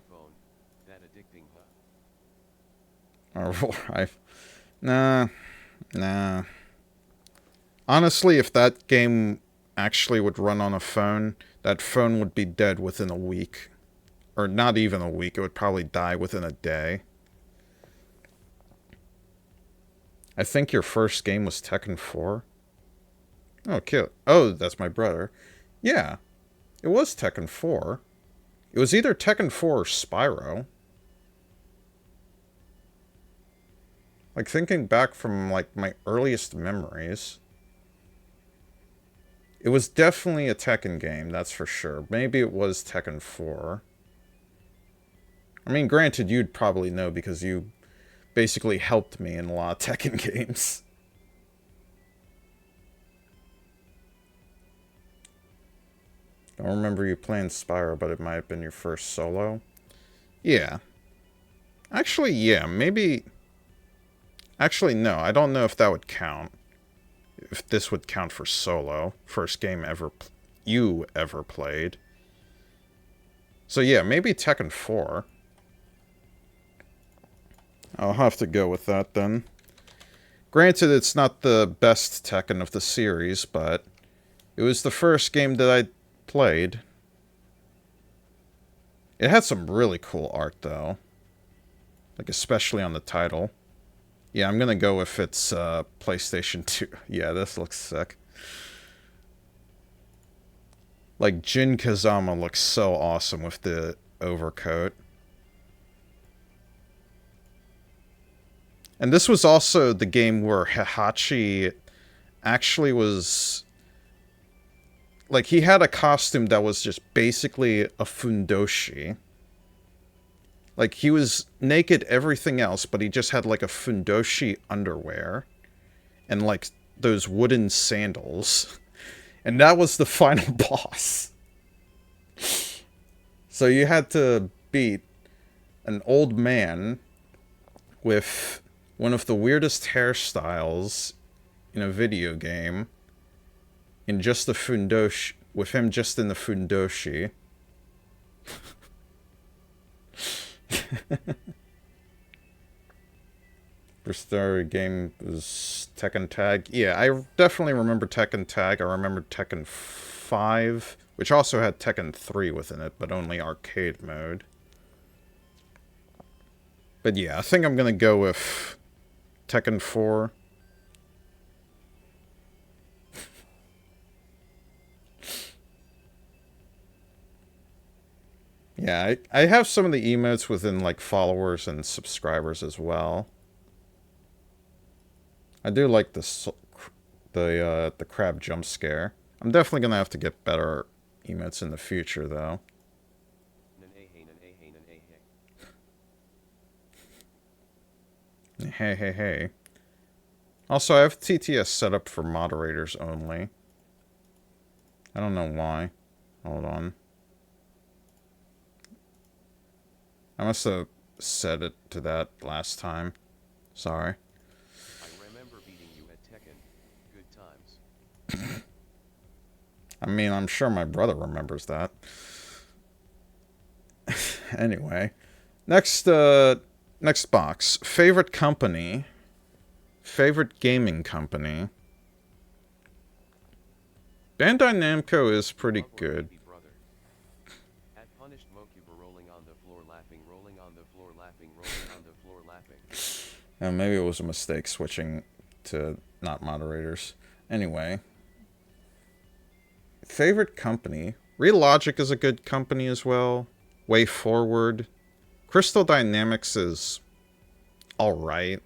Nah. Honestly, if that game actually would run on a phone, that phone would be dead within a week. Or not even a week, it would probably die within a day. I think your first game was Tekken 4. Oh, cute. Oh, that's my brother. Yeah, it was Tekken 4. It was either Tekken 4 or Spyro. Like, thinking back from, like, my earliest memories, it was definitely a Tekken game, that's for sure. Maybe it was Tekken 4. I mean, granted, you'd probably know because you basically helped me in a lot of Tekken games. Don't remember you playing Spyro, but it might have been your first solo. Yeah. Actually, yeah, maybe... Actually, no, I don't know if that would count. If this would count for solo. First game you ever played. So yeah, maybe Tekken 4. I'll have to go with that then. Granted, it's not the best Tekken of the series, but it was the first game that I played. It had some really cool art, though. Like, especially on the title. Yeah, I'm gonna go if it's PlayStation 2. Yeah, this looks sick. Like, Jin Kazama looks so awesome with the overcoat. And this was also the game where Heihachi actually was... Like, he had a costume that was just basically a fundoshi. Like, he was naked everything else, but he just had, like, a fundoshi underwear. And, like, those wooden sandals. And that was the final boss. So you had to beat an old man with one of the weirdest hairstyles in a video game. In just the fundoshi. With him just in the fundoshi. First story game was Tekken Tag. Yeah, I definitely remember Tekken Tag. I remember Tekken 5, which also had Tekken 3 within it, but only arcade mode. But yeah, I think I'm gonna go with Tekken 4. Yeah, I have some of the emotes within, like, followers and subscribers as well. I do like the crab jump scare. I'm definitely gonna have to get better emotes in the future, though. Hey, hey, hey. Also, I have TTS set up for moderators only. I don't know why. Hold on. I must have set it to that last time. Sorry. I remember beating you at Tekken. Good times. I mean, I'm sure my brother remembers that. Anyway. Next box. Favorite company. Favorite gaming company. Bandai Namco is pretty Love or good. baby brother. At punished Mokuba rolling on the floor laughing, rolling on the floor laughing, rolling on the floor laughing. And maybe it was a mistake switching to not moderators. Anyway. Favorite company. Relogic is a good company as well. Way Forward. Crystal Dynamics is alright.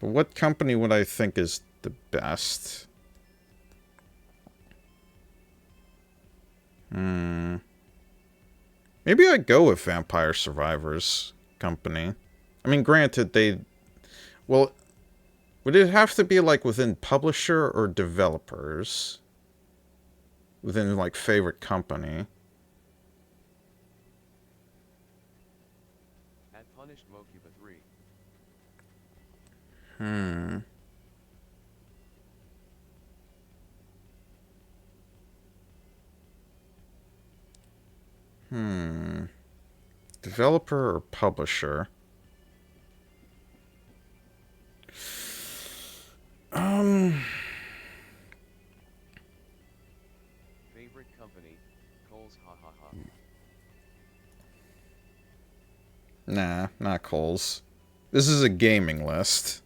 But what company would I think is the best? Maybe I'd go with Vampire Survivors company. I mean, granted, they... Well, would it have to be, like, within publisher or developers? Within, like, favorite company? At punished Mokuba 3. Developer or publisher? Favorite company, Coles ha ha ha. Nah, not Coles. This is a gaming list.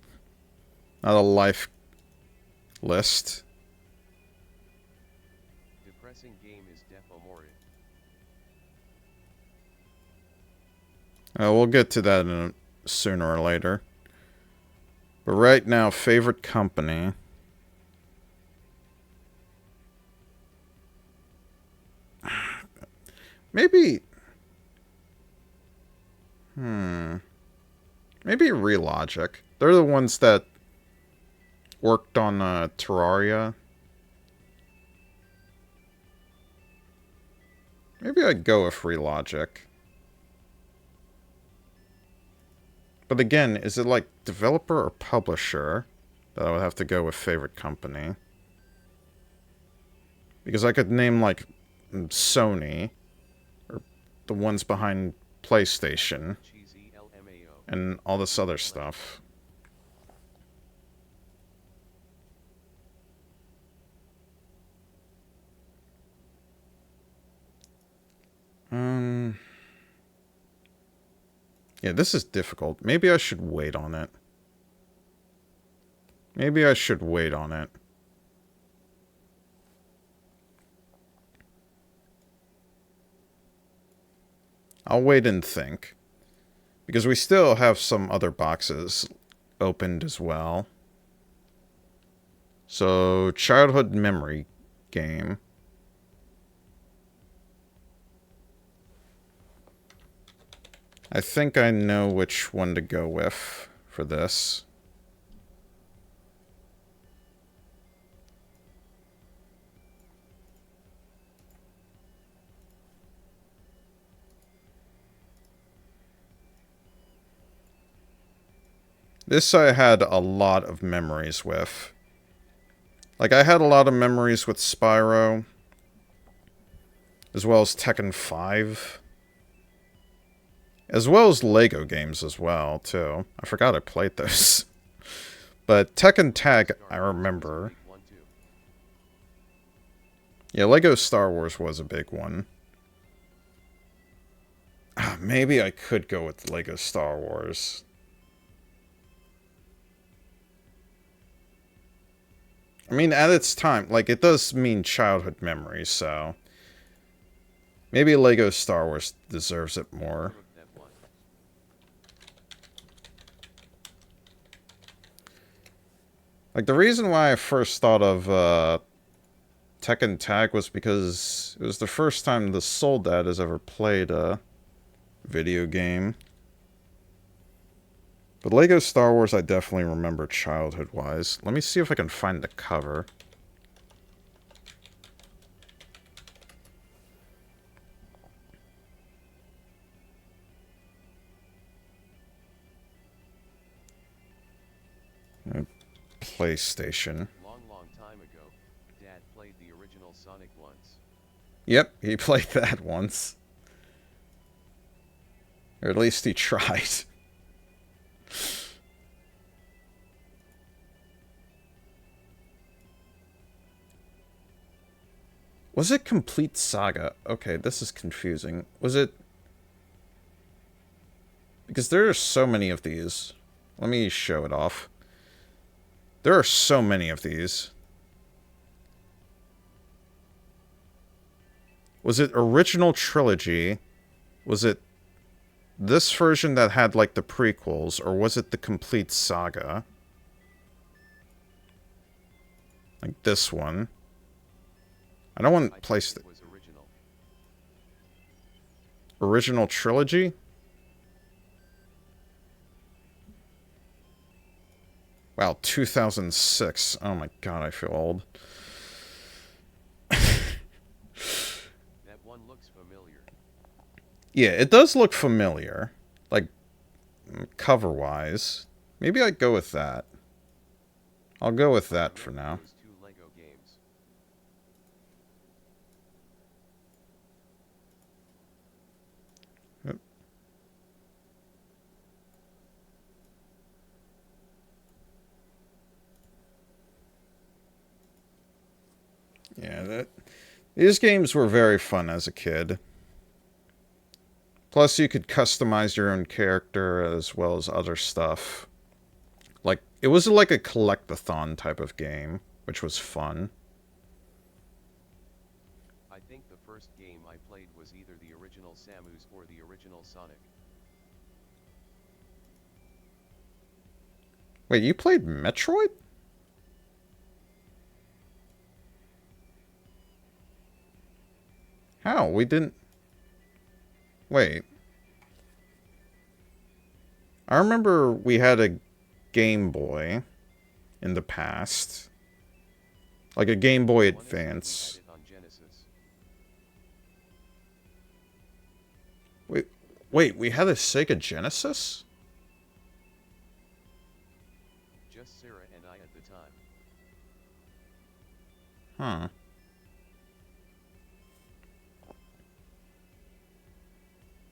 Not a life list. Depressing game is Defo Morid. We'll get to that sooner or later. But right now, favorite company. Maybe... Maybe Relogic. They're the ones that worked on Terraria. Maybe I'd go with Relogic. But again, is it like developer or publisher that I would have to go with favorite company? Because I could name like Sony, or the ones behind PlayStation, Cheesy LMAO. and all this other stuff. Yeah, this is difficult. Maybe I should wait on it. Maybe I should wait on it. I'll wait and think. Because we still have some other boxes opened as well. So, childhood memory game. I think I know which one to go with for this. This I had a lot of memories with. Like, I had a lot of memories with Spyro, as well as Tekken 5, as well as Lego games as well, too. I forgot I played those. But Tekken Tag, I remember. Yeah, Lego Star Wars was a big one. Maybe I could go with Lego Star Wars. I mean, at its time, like, it does mean childhood memories, so... Maybe Lego Star Wars deserves it more. Like, the reason why I first thought of, Tekken Tag was because it was the first time the Soul Dad has ever played a video game. But Lego Star Wars I definitely remember childhood-wise. Let me see if I can find the cover. PlayStation. Long time ago, Dad played the original Sonic once. Yep, he played that once. Or at least he tried. Was it Complete Saga? Okay, this is confusing. Was it... Because there are so many of these. Let me show it off. There are so many of these. Was it Original Trilogy? Was it this version that had, like, the prequels? Or was it the Complete Saga? Like this one. I don't want to place the original trilogy. Wow, 2006. Oh my god, I feel old. That one looks familiar. Yeah, it does look familiar. Like, cover-wise. Maybe I'd go with that. I'll go with that for now. Yeah, these games were very fun as a kid. Plus, you could customize your own character as well as other stuff. Like, it was like a collect-a-thon type of game, which was fun. I think the first game I played was either the original Samus or the original Sonic. Wait, you played Metroid? How? We didn't... Wait. I remember we had a Game Boy in the past. Like a Game Boy Advance. Wait, we had a Sega Genesis? Just Sarah and I at the time. Huh.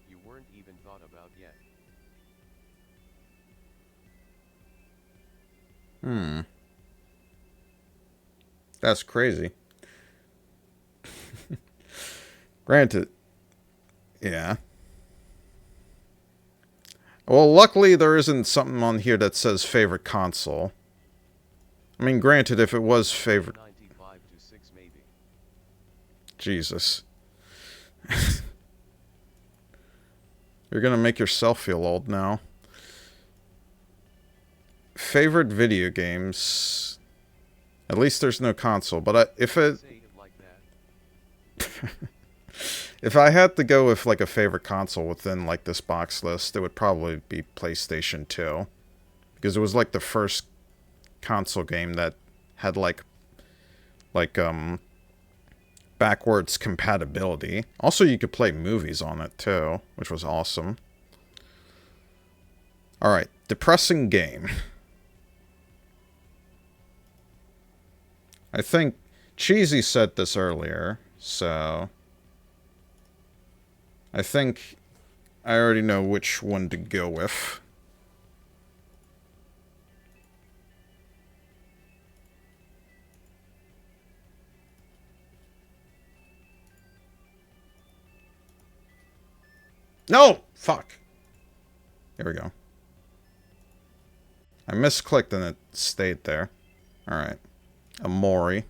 You weren't even thought about yet. That's crazy. Granted. Yeah. Well, luckily there isn't something on here that says favorite console. I mean, granted, if it was favorite... 95 to 6 maybe. Jesus. You're gonna make yourself feel old now. Favorite video games... At least there's no console, but if it... If I had to go with, like, a favorite console within, like, this box list, it would probably be PlayStation 2. Because it was, like, the first console game that had, like, backwards compatibility. Also, you could play movies on it, too, which was awesome. Alright, depressing game. I think Cheesy said this earlier, so... I think I already know which one to go with. No! Fuck. Here we go. I misclicked and it stayed there. Alright. Amori.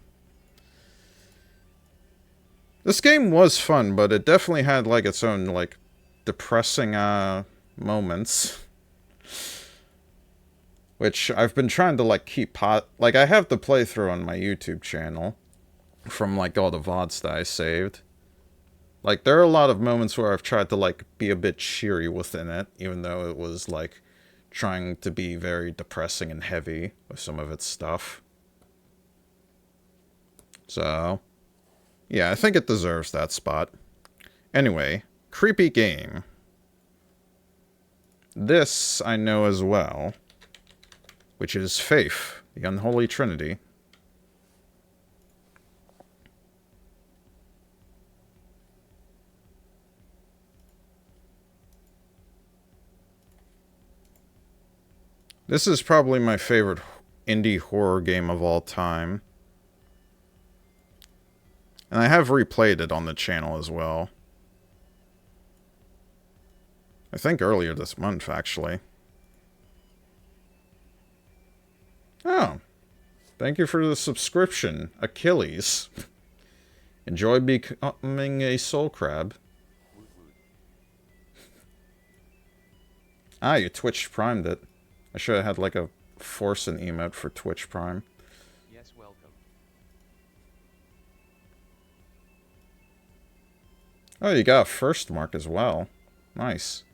This game was fun, but it definitely had, like, its own, like, depressing, moments. Which I've been trying to, like, keep like, I have the playthrough on my YouTube channel. from like all the VODs that I saved. Like, there are a lot of moments where I've tried to like be a bit cheery within it, even though it was like trying to be very depressing and heavy with some of its stuff. So, yeah, I think it deserves that spot. Anyway, creepy game. This I know as well, which is Faith, the Unholy Trinity. This is probably my favorite indie horror game of all time. And I have replayed it on the channel as well. I think earlier this month, actually. Oh. Thank you for the subscription, Achilles. Enjoy becoming a soul crab. Woot woot. Ah, you Twitch primed it. I should have had like a force and emote for Twitch Prime. Yes, welcome. Oh, you got a first mark as well. Nice.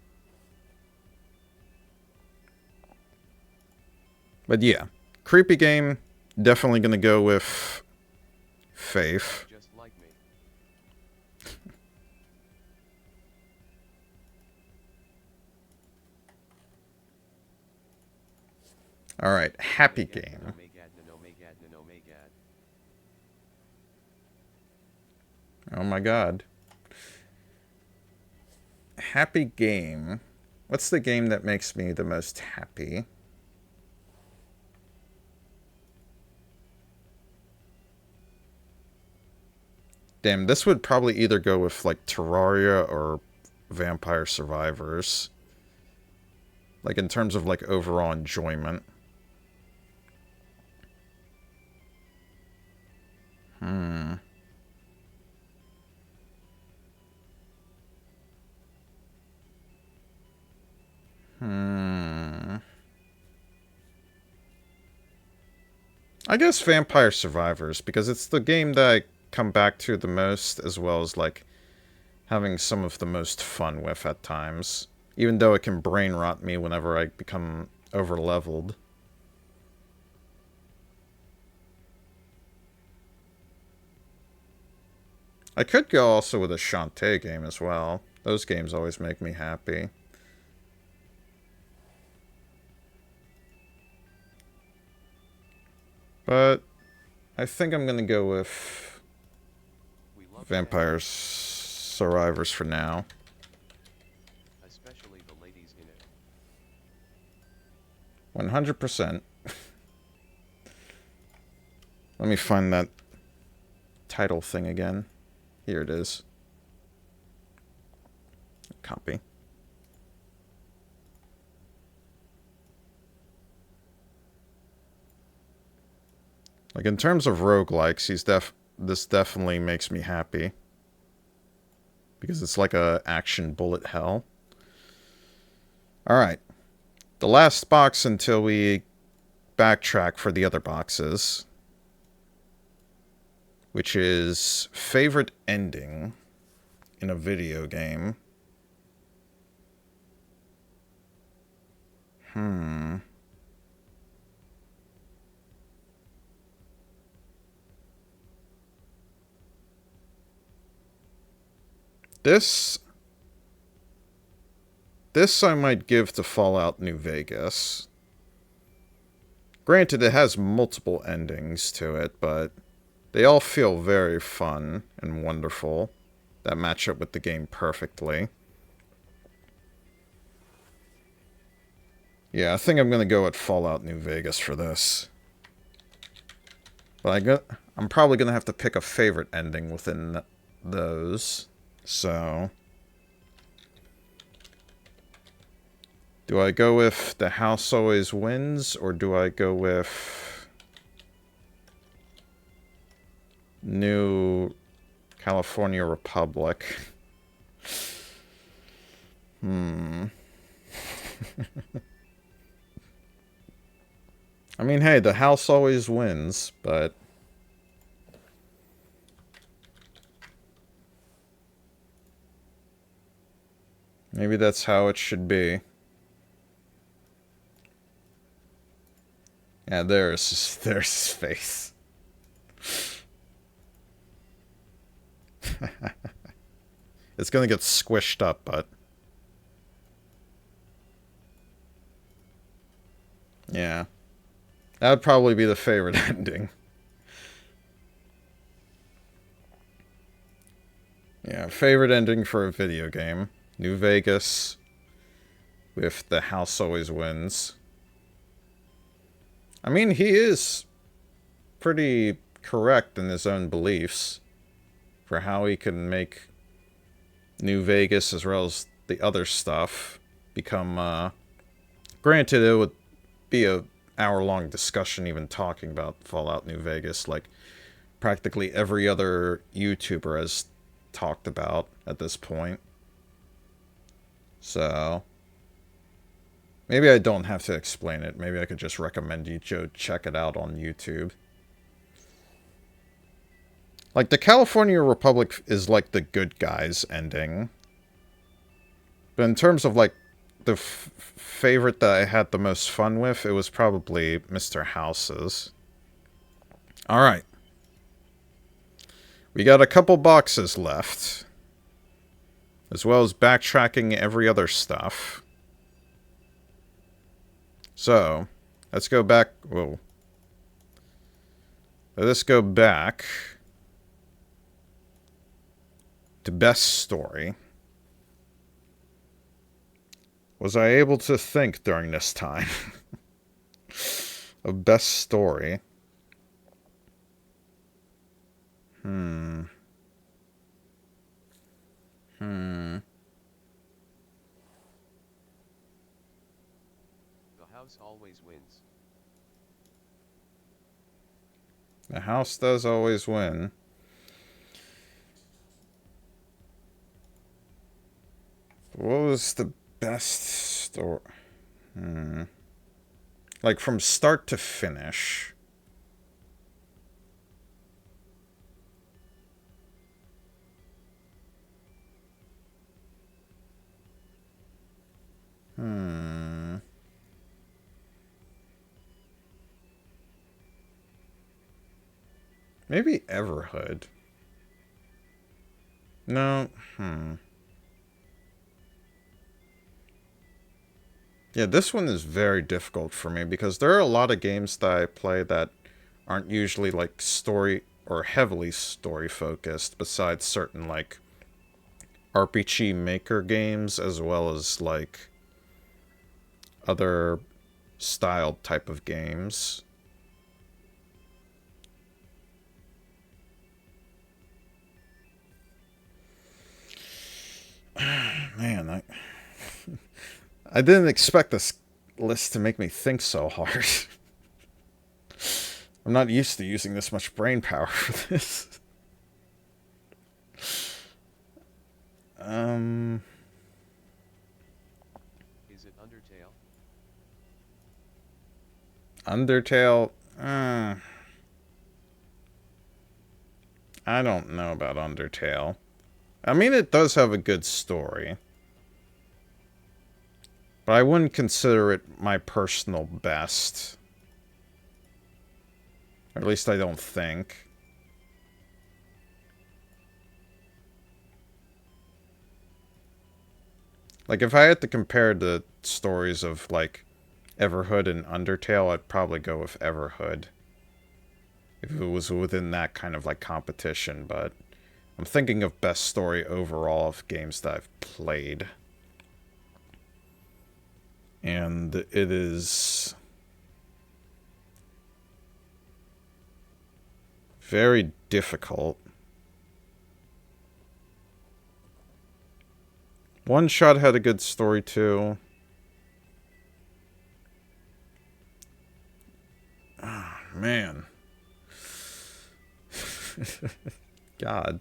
But yeah, creepy game. Definitely gonna go with Faith. Just like me. Alright, happy game. Oh my god. Happy game. What's the game that makes me the most happy? Damn, this would probably either go with like Terraria or Vampire Survivors. Like in terms of like overall enjoyment. I guess Vampire Survivors, because it's the game that I come back to the most, as well as like having some of the most fun with at times. Even though it can brain rot me whenever I become over-leveled. I could go also with a Shantae game as well. Those games always make me happy. But I think I'm gonna go with Vampire Survivors for now. Especially the ladies in it. 100%. Let me find that title thing again. Here it is. Copy. Like, in terms of roguelikes, this definitely makes me happy. Because it's like a action bullet hell. Alright. The last box until we backtrack for the other boxes. Which is favorite ending in a video game. This I might give to Fallout New Vegas. Granted, it has multiple endings to it, but they all feel very fun and wonderful that match up with the game perfectly. Yeah, I think I'm gonna go with Fallout New Vegas for this. But I'm probably gonna have to pick a favorite ending within those. So, do I go with The House Always Wins, or do I go with New California Republic? I mean, hey, The House always wins, but Maybe that's how it should be. Yeah, there's his face. It's gonna get squished up, but... yeah. That would probably be the favorite ending. Yeah, favorite ending for a video game. New Vegas with the house always wins. I mean, he is pretty correct in his own beliefs for how he can make New Vegas as well as the other stuff become, granted, it would be a hour-long discussion even talking about Fallout New Vegas, like practically every other YouTuber has talked about at this point. So, maybe I don't have to explain it. Maybe I could just recommend you go check it out on YouTube. Like, the California Republic is like the good guys ending. But in terms of, like, the favorite that I had the most fun with, it was probably Mr. House's. Alright. We got a couple boxes left. As well as backtracking every other stuff. So, let's go back... whoa. Let's go back... to best story. Was I able to think during this time of best story? The house always wins. The house does always win. What was the best story? Like, from start to finish. Maybe Everhood. No. Yeah, this one is very difficult for me because there are a lot of games that I play that aren't usually, like, story or heavily story focused, besides certain, like, RPG Maker games, as well as, like, other styled type of games. Man, I didn't expect this list to make me think so hard. I'm not used to using this much brain power for this. Is it Undertale? Undertale? I don't know about Undertale. I mean, it does have a good story. But I wouldn't consider it my personal best. Or at least I don't think. Like, if I had to compare the stories of, like, Everhood and Undertale, I'd probably go with Everhood. If it was within that kind of, like, competition, but... I'm thinking of best story overall of games that I've played. And it is... very difficult. One Shot had a good story, too. Oh, man. God.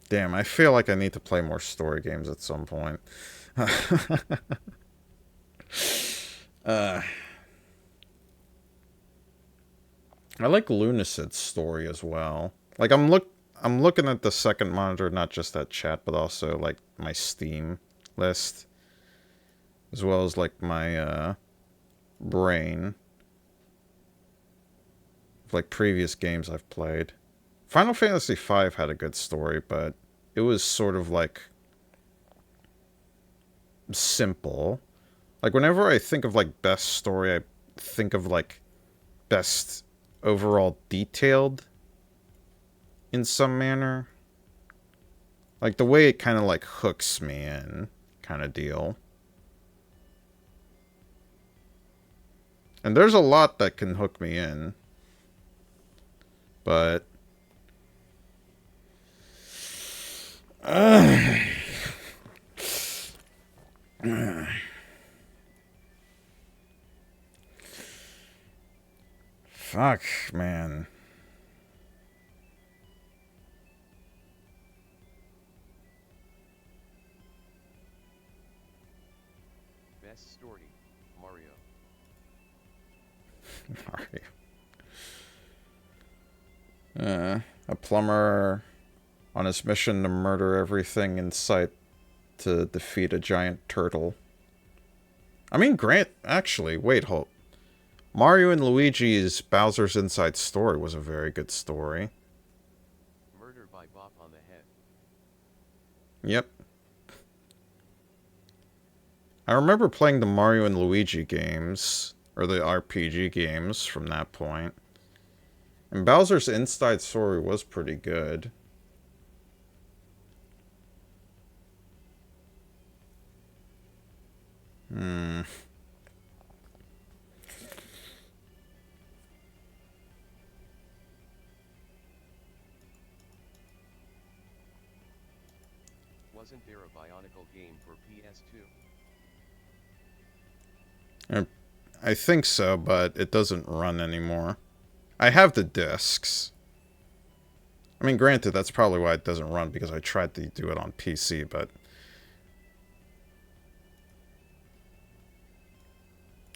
Damn, I feel like I need to play more story games at some point. uh, I like Lunacid's story as well. Like I'm looking at the second monitor, not just at chat, but also like my Steam list, as well as like my brain, like previous games I've played. Final Fantasy V had a good story, but it was sort of like simple. Like whenever I think of like best story, I think of like best overall detailed in some manner. Like the way it kind of like hooks me in kind of deal. And there's a lot that can hook me in. But fuck, man. Best story, Mario. A plumber on his mission to murder everything in sight to defeat a giant turtle. I mean, actually, wait, hold. Mario and Luigi's Bowser's Inside Story was a very good story. Murder by bop on the head. Yep. I remember playing the Mario and Luigi games, or the RPG games from that point. And Bowser's Inside Story was pretty good. Wasn't there a Bionicle game for PS2? I think so, but it doesn't run anymore. I have the discs. I mean, granted, that's probably why it doesn't run, because I tried to do it on PC, but...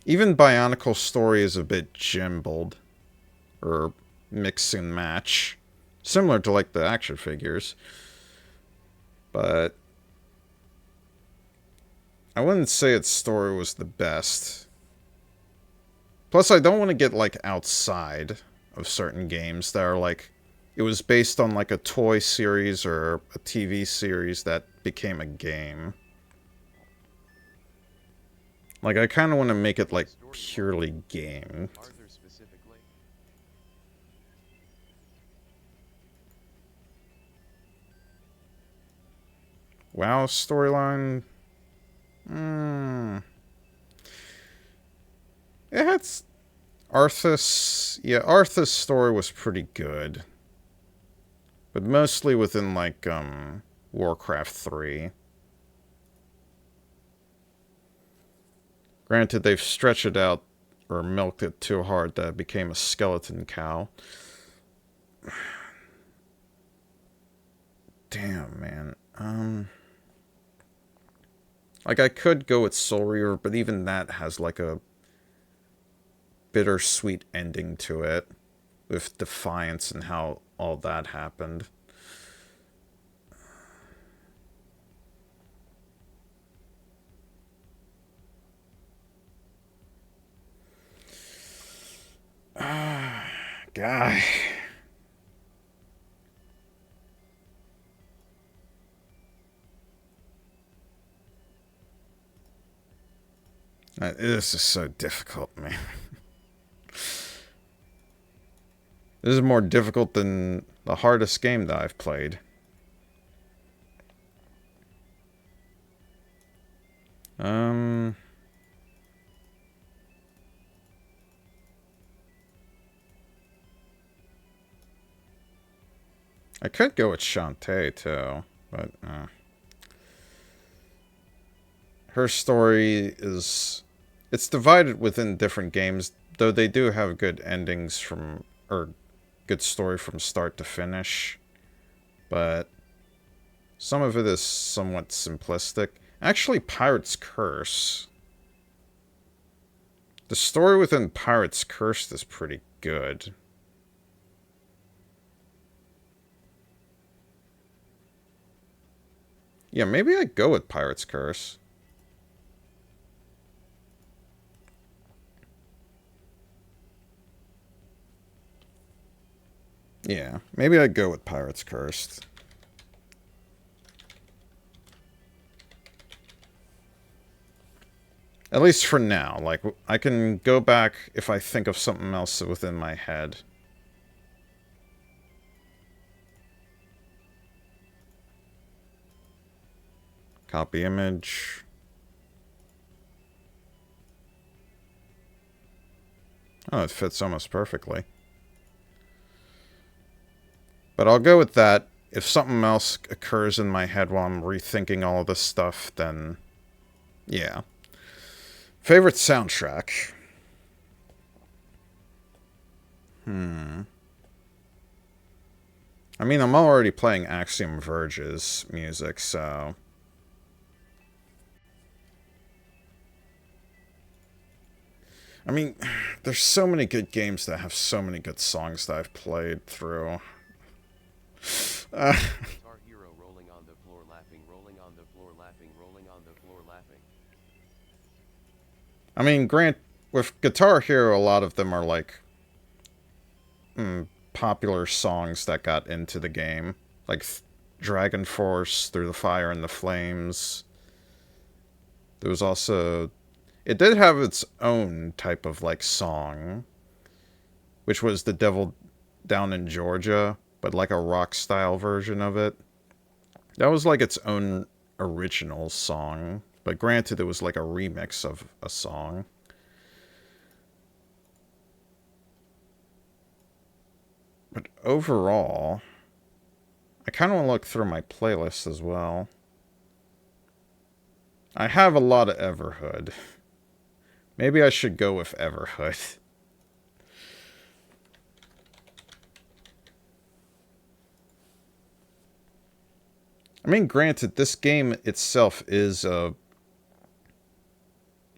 Even Bionicle Story is a bit jimbled. Or mix and match. Similar to, like, the action figures. But... I wouldn't say its story was the best. Plus, I don't want to get, like, outside of certain games that are, like... It was based on, like, a toy series or a TV series that became a game. Like, I kind of want to make it, like, purely game. Arthur specifically. WoW storyline... It had... Arthas... Yeah, Arthas' story was pretty good. But mostly within, like, Warcraft 3. Granted, they've stretched it out or milked it too hard that it became a skeleton cow. Damn, man. Like, I could go with Soul Reaver, but even that has, like, a bittersweet ending to it. With Defiance and how all that happened. Guy. This is so difficult, man. This is more difficult than the hardest game that I've played. I could go with Shantae, too, but, her story is... It's divided within different games, though they do have good endings from... Or good story from start to finish. But Some of it is somewhat simplistic. Actually, Pirate's Curse. The story within Pirate's Curse is pretty good. Yeah, maybe I'd go with Pirate's Curse. Yeah, maybe I'd go with Pirate's Curse. At least for now. Like, I can go back if I think of something else within my head. Copy image. Oh, it fits almost perfectly. But I'll go with that. If something else occurs in my head while I'm rethinking all of this stuff, then yeah. Favorite soundtrack? I mean, I'm already playing Axiom Verge's music, so... I mean, there's so many good games that have so many good songs that I've played through. Guitar Hero rolling on the floor laughing, rolling on the floor laughing, rolling on the floor laughing. I mean, with Guitar Hero, a lot of them are like popular songs that got into the game, like Dragon Force, Through the Fire and the Flames. There was also, it did have its own type of like song, which was The Devil Down in Georgia, but like a rock style version of it. That was like its own original song, but granted, it was like a remix of a song. But overall, I kind of want to look through my playlist as well. I have a lot of Everhood. Maybe I should go with Everhood. I mean, granted, this game itself is a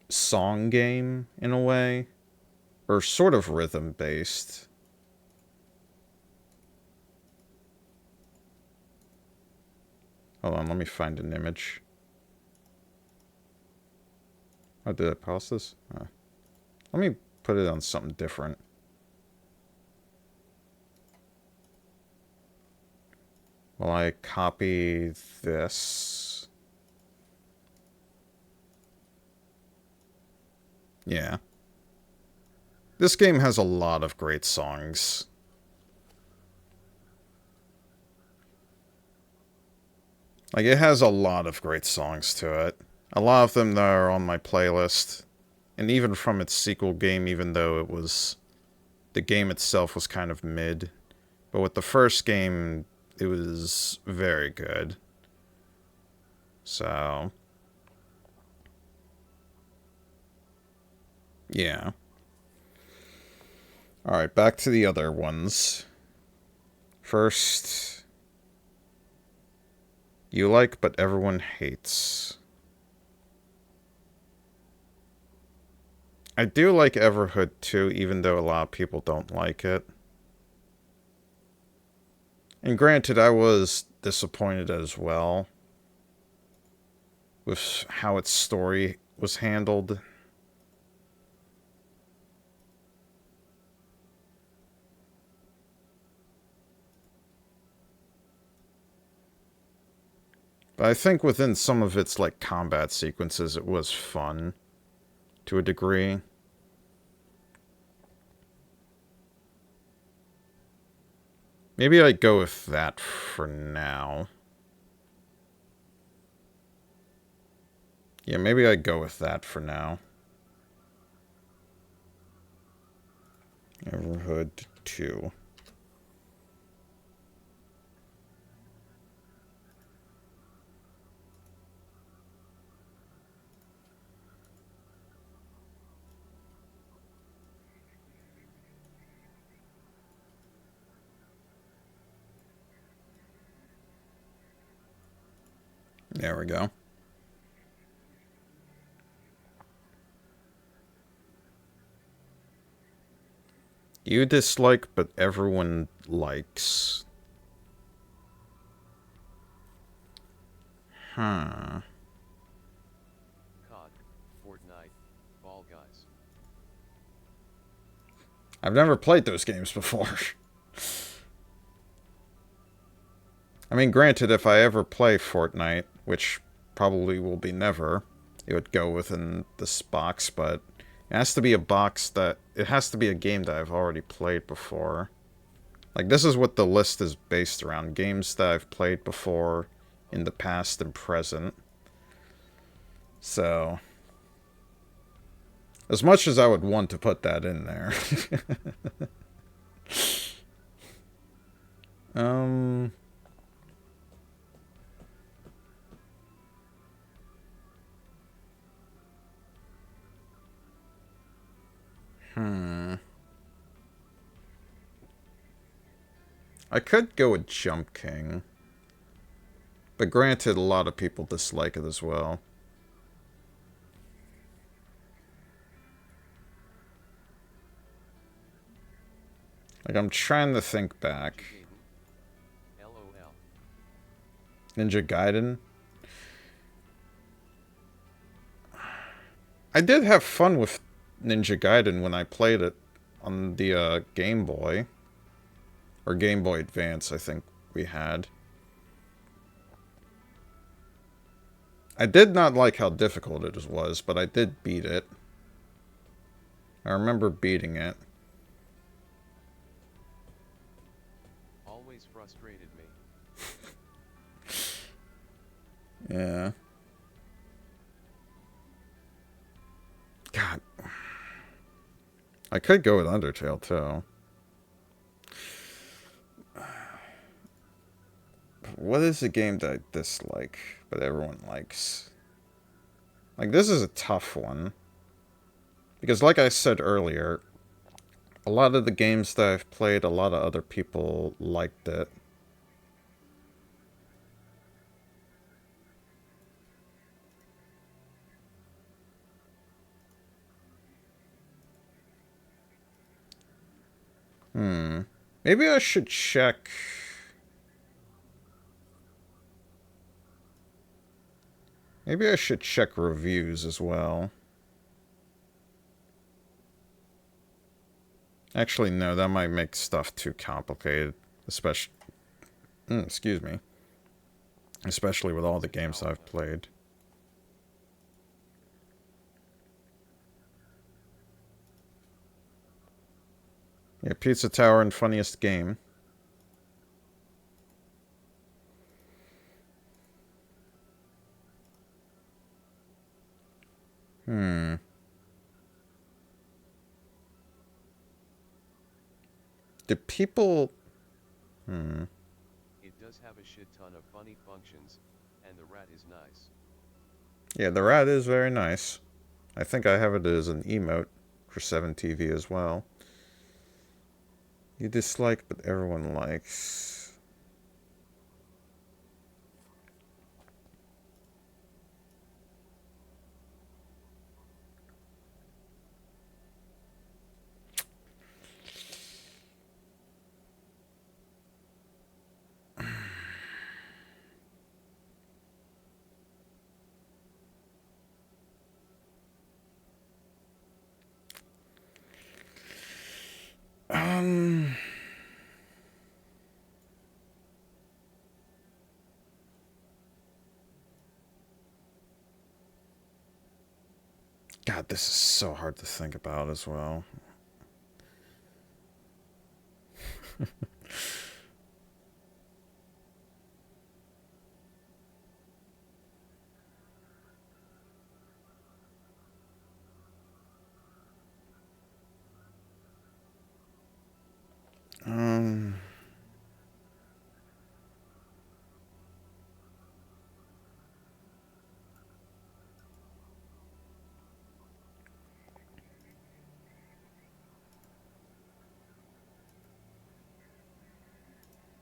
song game, in a way. Or sort of rhythm-based. Hold on, let me find an image. Oh, did I pause this? Let me put it on something different. Will I copy this? Yeah. This game has a lot of great songs. Like, it has a lot of great songs to it. A lot of them that are on my playlist. And even from its sequel game, even though it was... the game itself was kind of mid. But with the first game, it was very good. So... yeah. Alright, back to the other ones. First... You like, but everyone hates. I do like Everhood too, even though a lot of people don't like it. And granted, I was disappointed as well with how its story was handled. But I think within some of its like combat sequences, it was fun to a degree. Maybe I'd go with that for now. Yeah, maybe I'd go with that for now. Everhood 2. There we go. You dislike, but everyone likes. Huh. COD, Fortnite, Fall Guys. I've never played those games before. I mean, granted, if I ever play Fortnite, which probably will be never, it would go within this box, but it has to be a box that... It has to be a game that I've already played before. Like, this is what the list is based around. Games that I've played before in the past and present. So... As much as I would want to put that in there. um... I could go with Jump King. But granted, a lot of people dislike it as well. Like, I'm trying to think back. LOL. Ninja Gaiden? I did have fun with Ninja Gaiden when I played it on the Game Boy. Or Game Boy Advance, I think we had. I did not like how difficult it was, but I did beat it. I remember beating it. Always frustrated me. Yeah. God. I could go with Undertale, too. What is a game that I dislike, but everyone likes? Like, this is a tough one. Because like I said earlier, a lot of the games that I've played, a lot of other people liked it. Maybe I should check... Maybe I should check reviews as well. Actually, no, that might make stuff too complicated. Especially... excuse me. Especially with all the games I've played. Yeah, Pizza Tower and funniest game. Do people... It does have a shit ton of funny functions, and the rat is nice. Yeah, the rat is very nice. I think I have it as an emote for 7TV as well. You dislike, but everyone likes. God, this is so hard to think about as well.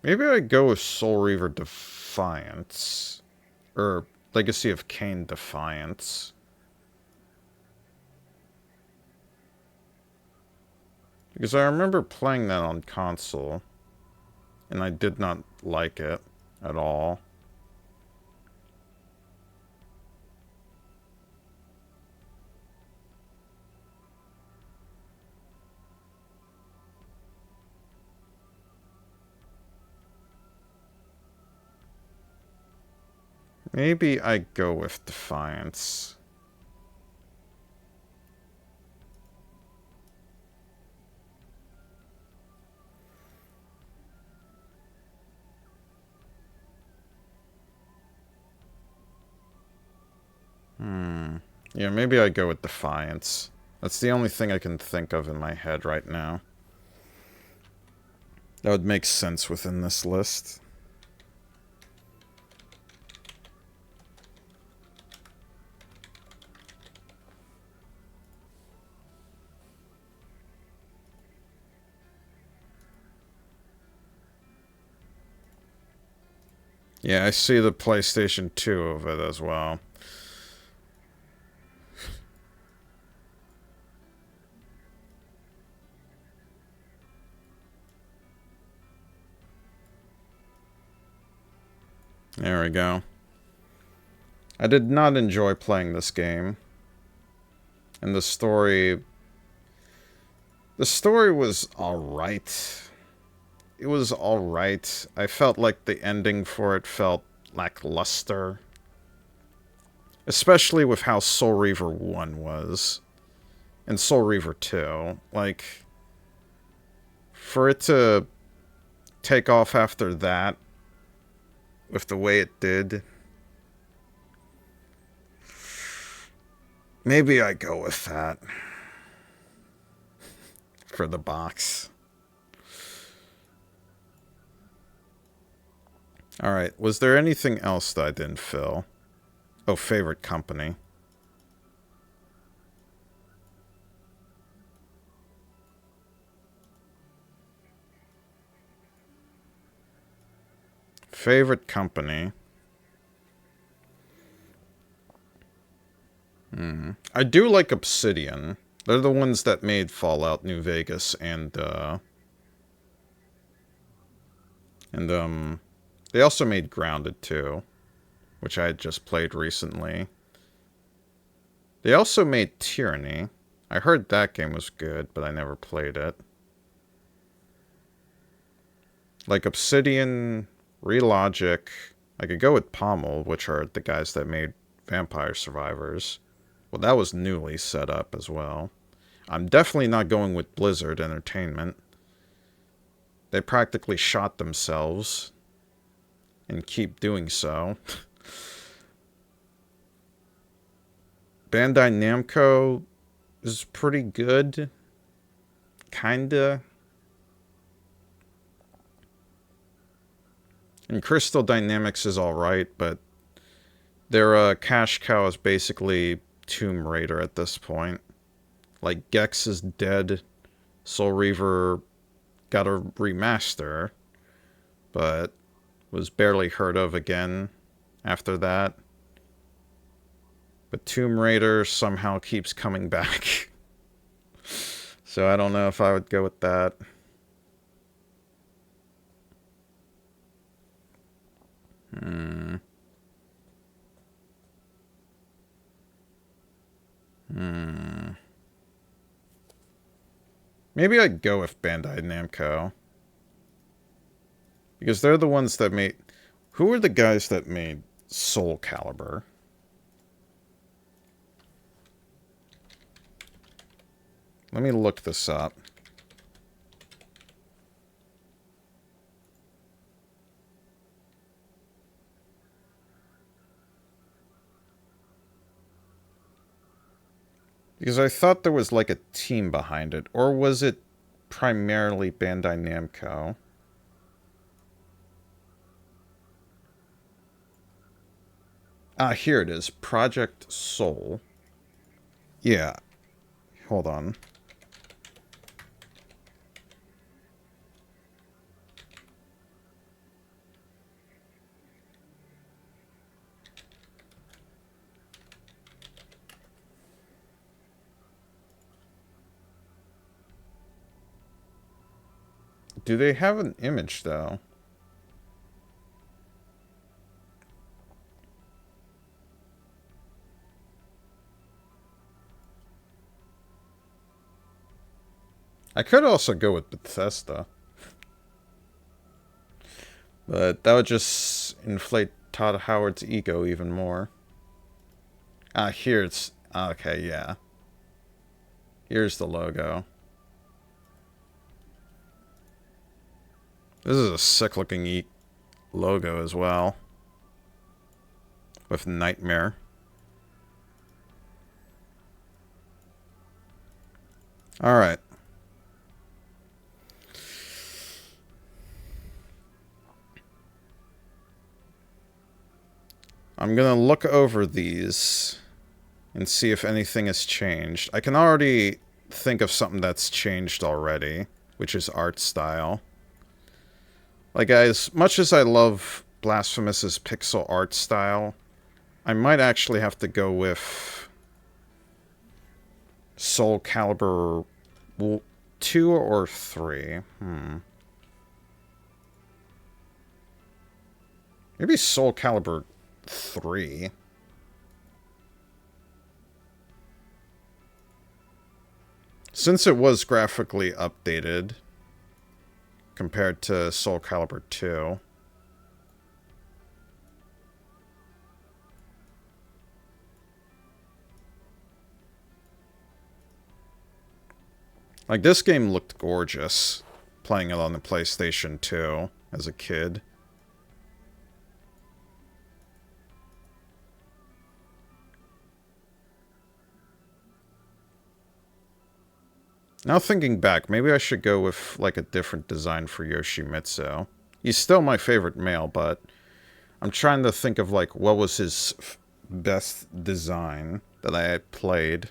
Maybe I'd go with Soul Reaver Defiance. Or Legacy of Kain Defiance. Because I remember playing that on console, and I did not like it at all. Maybe I go with Defiance. Yeah, maybe I go with Defiance. That's the only thing I can think of in my head right now. That would make sense within this list. Yeah, I see the PlayStation 2 of it as well. There we go. I did not enjoy playing this game. And the story... The story was alright. It was alright. I felt like the ending for it felt lackluster. Especially with how Soul Reaver 1 was. And Soul Reaver 2. Like, for it to take off after that, with the way it did, maybe I go with that. For the box. Alright, was there anything else that I didn't fill? Oh, favorite company. Favorite company. I do like Obsidian. They're the ones that made Fallout New Vegas and they also made Grounded too, which I had just played recently. They also made Tyranny. I heard that game was good, but I never played it. Like Obsidian, Relogic. I could go with Pommel, which are the guys that made Vampire Survivors. Well, that was newly set up as well. I'm definitely not going with Blizzard Entertainment. They practically shot themselves. And keep doing so. Bandai Namco is pretty good. Kinda. And Crystal Dynamics is alright, but their cash cow is basically Tomb Raider at this point. Like, Gex is dead. Soul Reaver got a remaster, but was barely heard of again after that. But Tomb Raider somehow keeps coming back. So I don't know if I would go with that. Maybe I'd go with Bandai Namco. Because they're the ones that made... Who are the guys that made Soul Calibur? Let me look this up. Because I thought there was like a team behind it. Or was it primarily Bandai Namco? Ah, here it is. Project Soul. Yeah. Hold on. Do they have an image, though? I could also go with Bethesda. But that would just inflate Todd Howard's ego even more. Ah, here it's... Okay, yeah. Here's the logo. This is a sick-looking logo as well. With Nightmare. Alright. I'm gonna look over these and see if anything has changed. I can already think of something that's changed already, which is art style. Like, as much as I love Blasphemous's pixel art style, I might actually have to go with Soul Calibur 2 or 3. Maybe Soul Calibur 3. Since it was graphically updated compared to Soul Calibur 2. Like, this game looked gorgeous playing it on the PlayStation 2 as a kid. Now thinking back, maybe I should go with, like, a different design for Yoshimitsu. He's still my favorite male, but I'm trying to think of, like, what was his best design that I had played.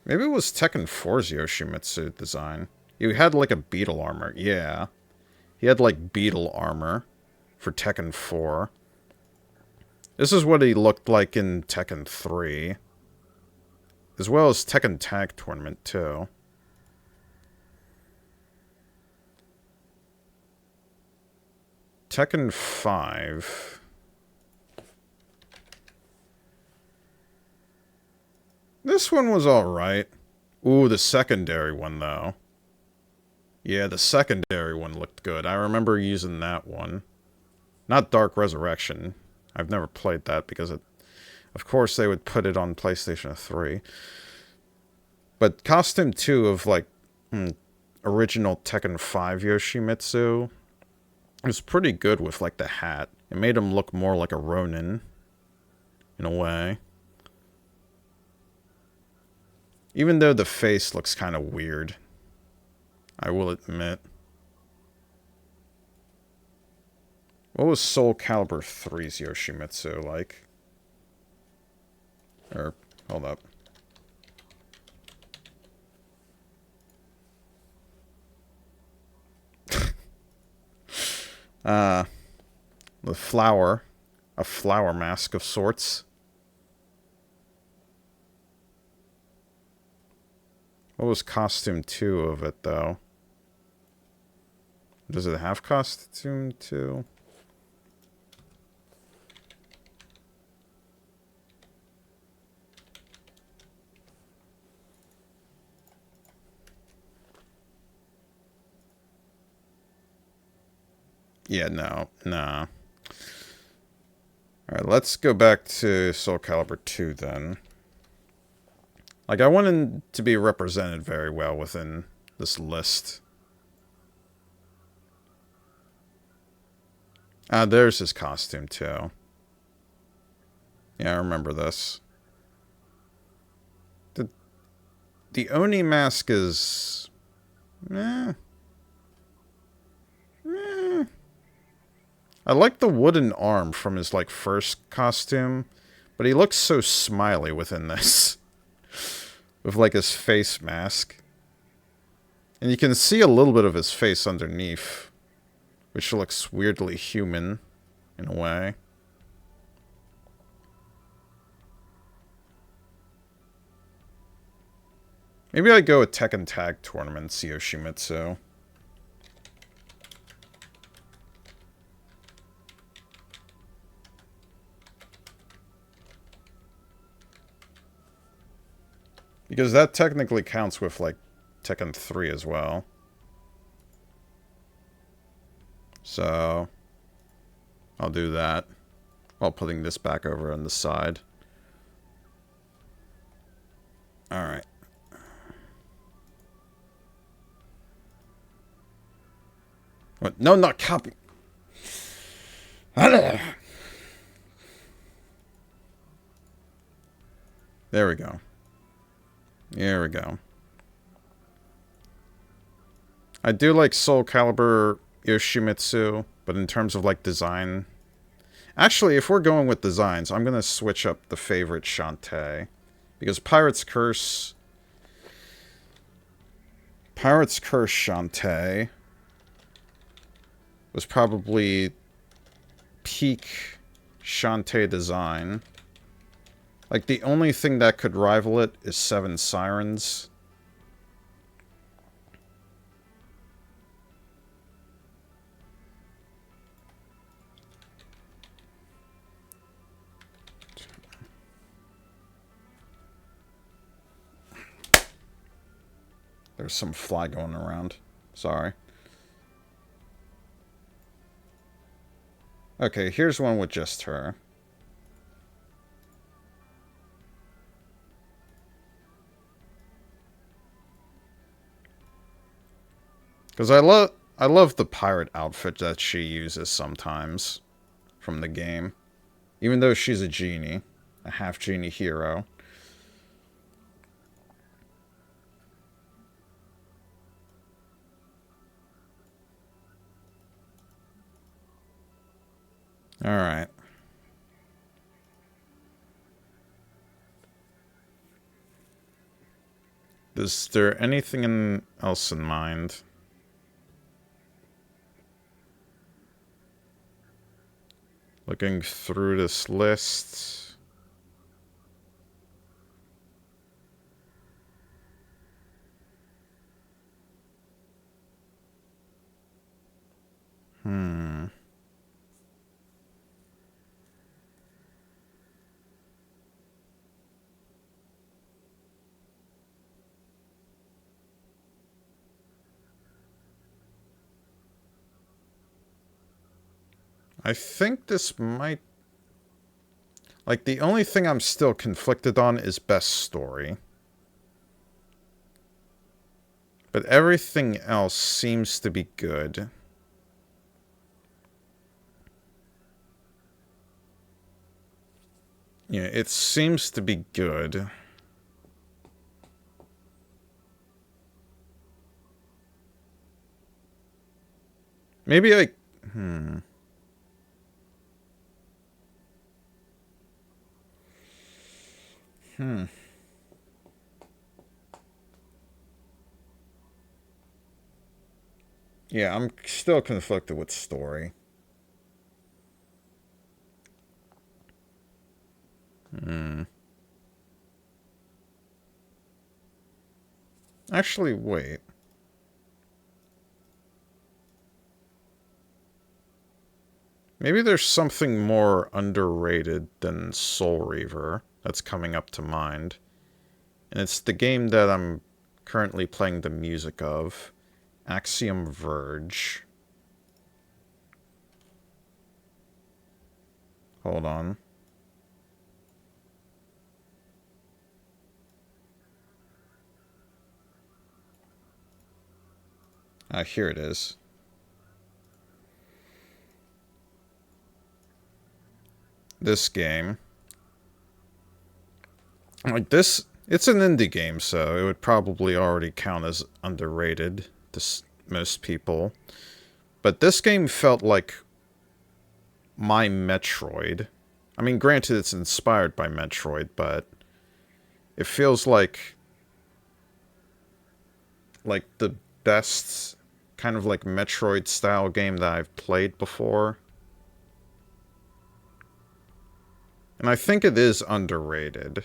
Maybe it was Tekken 4's Yoshimitsu design. He had, like, a beetle armor. Yeah. He had, like, beetle armor for Tekken 4. This is what he looked like in Tekken 3. As well as Tekken Tag Tournament, too. Tekken 5. This one was alright. Ooh, the secondary one, though. Yeah, the secondary one looked good. I remember using that one. Not Dark Resurrection. I've never played that because, of course, they would put it on PlayStation 3. But Costume 2 of, like, original Tekken 5 Yoshimitsu was pretty good with, like, the hat. It made him look more like a Ronin, in a way. Even though the face looks kind of weird, I will admit. What was Soul Calibur 3's Yoshimitsu like? Or, hold up. The flower. A flower mask of sorts. What was costume 2 of it, though? Does it have costume 2? Yeah, no. Nah. Alright, let's go back to Soul Calibur 2, then. Like, I wanted to be represented very well within this list. Ah, there's his costume, too. Yeah, I remember this. The Oni mask is... Eh. Eh. I like the wooden arm from his, like, first costume, but he looks so smiley within this. With, like, his face mask. And you can see a little bit of his face underneath, which looks weirdly human, in a way. Maybe I go with Tekken Tag Tournaments, Yoshimitsu. Because that technically counts with, like, Tekken 3 as well. So, I'll do that. While putting this back over on the side. Alright. What? No, not copy. There we go. There we go. I do like Soul Calibur Yoshimitsu, but in terms of, like, design... Actually, if we're going with designs, I'm going to switch up the favorite Shantae. Because Pirate's Curse Shantae was probably peak Shantae design. Like, the only thing that could rival it is Seven Sirens. There's some fly going around. Sorry. Okay, here's one with just her. Because I love the pirate outfit that she uses sometimes from the game. Even though she's a genie. A half-genie hero. Alright. Is there anything else in mind? Looking through this list. I think this might... Like, the only thing I'm still conflicted on is best story. But everything else seems to be good. Yeah, it seems to be good. Maybe I... Yeah, I'm still conflicted with story. Actually, wait. Maybe there's something more underrated than Soul Reaver that's coming up to mind. And it's the game that I'm currently playing the music of. Axiom Verge. Hold on. Ah, here it is. This game. Like this, it's an indie game, so it would probably already count as underrated to most people. But this game felt like my Metroid. I mean, granted, it's inspired by Metroid, but it feels like the best kind of like Metroid style game that I've played before. And I think it is underrated.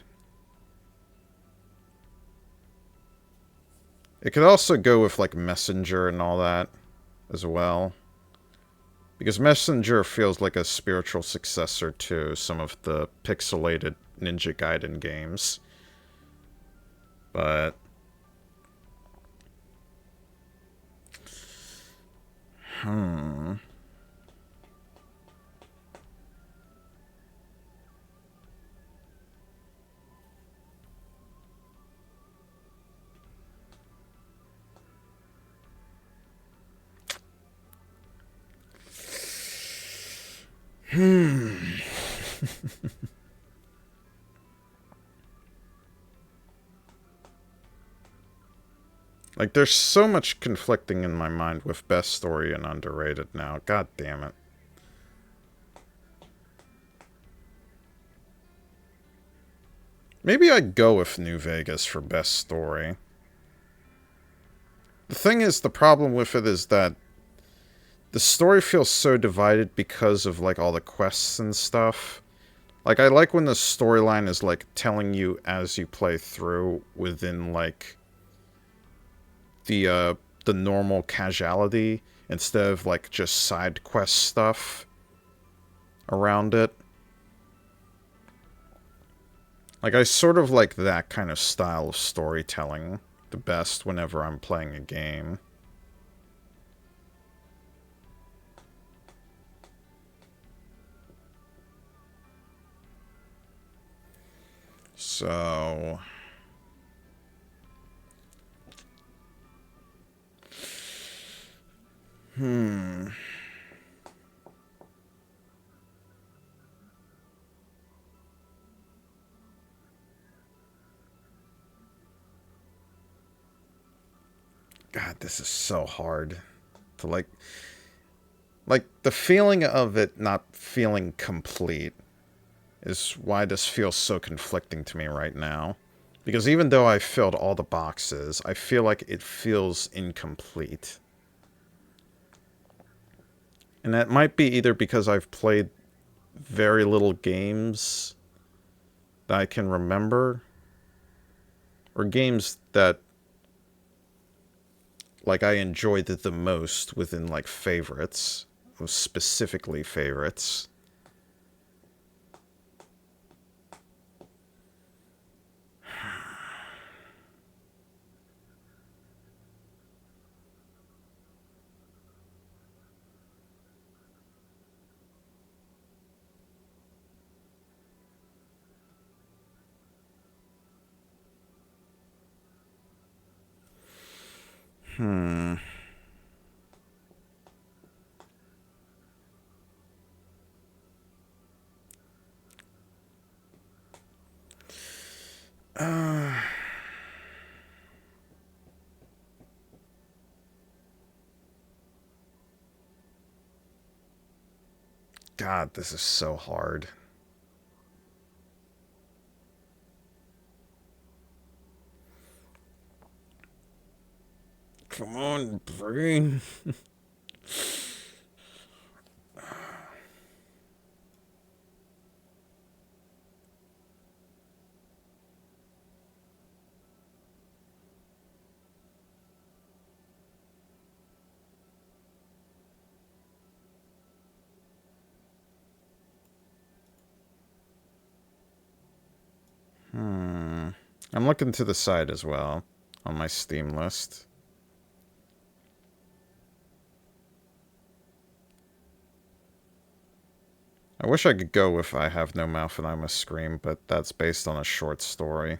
It could also go with, like, Messenger and all that as well. Because Messenger feels like a spiritual successor to some of the pixelated Ninja Gaiden games. But... Like, there's so much conflicting in my mind with best story and underrated now. God damn it. Maybe I'd go with New Vegas for best story. The thing is, the problem with it is that the story feels so divided because of, like, all the quests and stuff. Like, I like when the storyline is, like, telling you as you play through within, like, the normal casuality instead of, like, just side quest stuff around it. Like, I sort of like that kind of style of storytelling the best whenever I'm playing a game. So... God, this is so hard to, like... Like, the feeling of it not feeling complete is why this feels so conflicting to me right now. Because even though I filled all the boxes, I feel like it feels incomplete. And that might be either because I've played very little games that I can remember, or games that, like, I enjoyed it the most within, like, favorites, specifically favorites. God, this is so hard. Come on, brain. I'm looking to the side as well on my Steam list. I wish I could go with I Have No Mouth and I Must Scream, but that's based on a short story.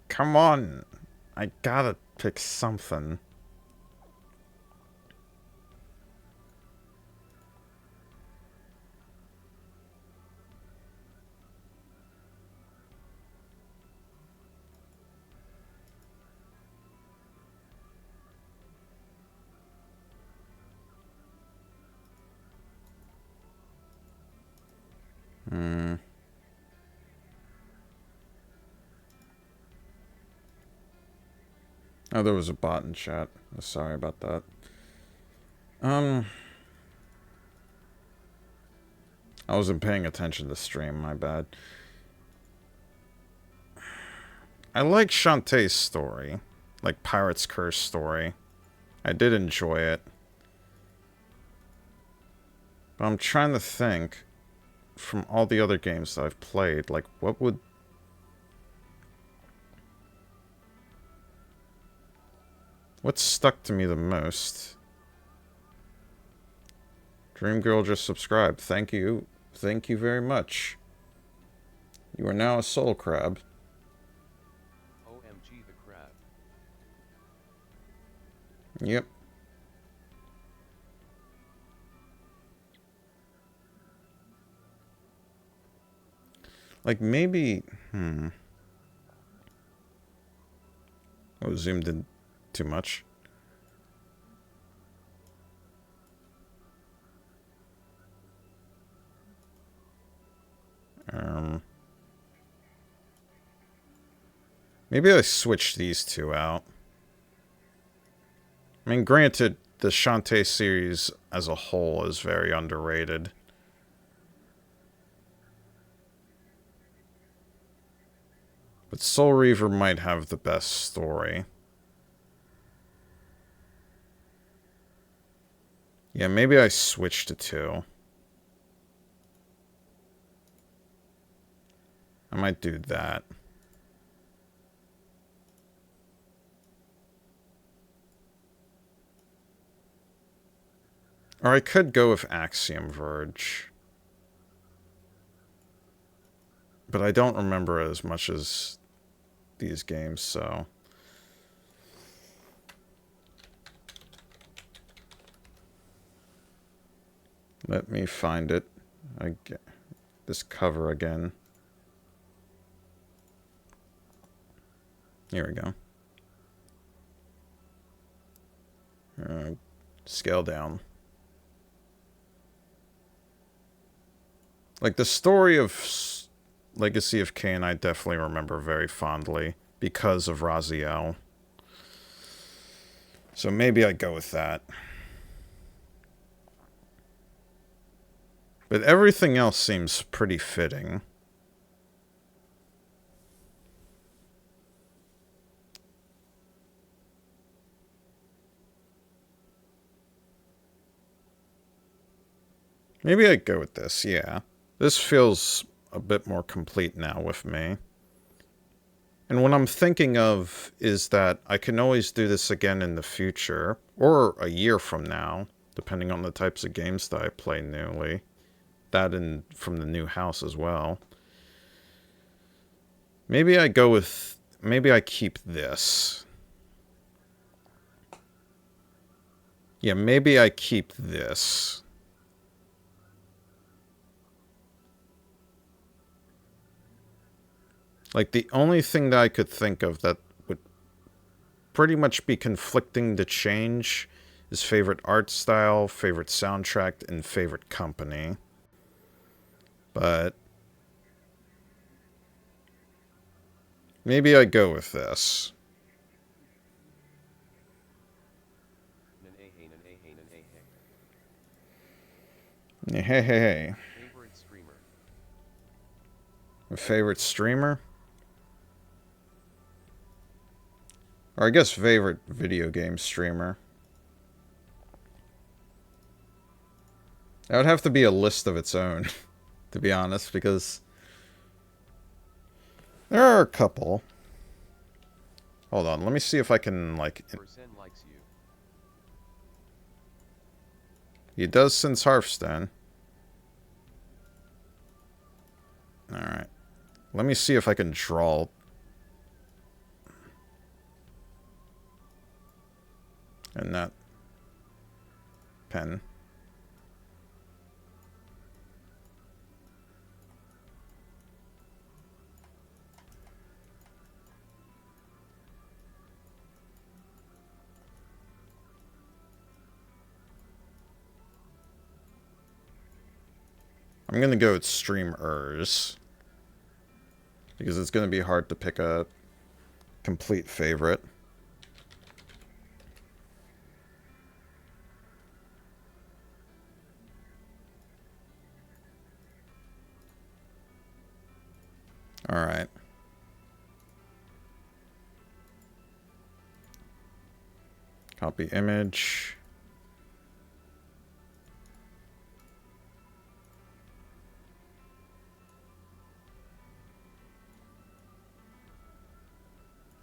Come on. I gotta pick something. Oh, there was a bot in chat. Sorry about that. I wasn't paying attention to the stream, my bad. I like Shantae's story. Like Pirate's Curse story. I did enjoy it. But I'm trying to think, from all the other games that I've played, like, what would... What stuck to me the most? Dream Girl just subscribed. Thank you. Thank you very much. You are now a soul crab. OMG the crab. Yep. Like, maybe... Oh, zoomed in too much. Maybe I switch these two out. I mean, granted, the Shantae series as a whole is very underrated. But Soul Reaver might have the best story. Yeah, maybe I switch to two. I might do that. Or I could go with Axiom Verge. But I don't remember as much as these games, so... Let me find it. I get this cover again. Here we go. Scale down. Like, the story of Legacy of Kain, I definitely remember very fondly because of Raziel. So maybe I go with that. But everything else seems pretty fitting. Maybe I go with this, yeah. This feels a bit more complete now with me. And what I'm thinking of is that I can always do this again in the future, or a year from now, depending on the types of games that I play newly. That and from the new house as well. Maybe I go with... Maybe I keep this. Yeah, maybe I keep this. Like, the only thing that I could think of that would pretty much be conflicting to change is favorite art style, favorite soundtrack, and favorite company. But maybe I go with this. Hey, hey, hey. Favorite streamer. Favorite streamer? Or I guess favorite video game streamer. That would have to be a list of its own, to be honest, because there are a couple. Hold on, let me see if I can, like... Percent likes you. He does since Hearthstone. Alright. Let me see if I can draw and that pen. I'm gonna go with streamers, because it's gonna be hard to pick a complete favorite. Alright. Copy image.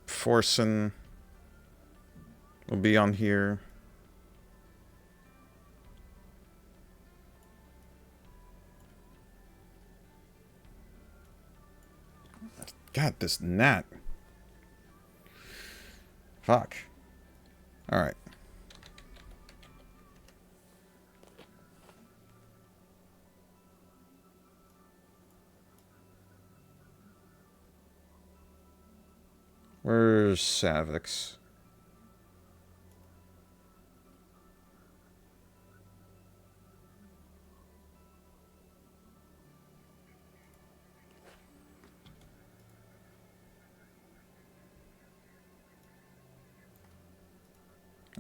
Forsen will be on here. God, this gnat. Fuck. Alright. Where's Savix?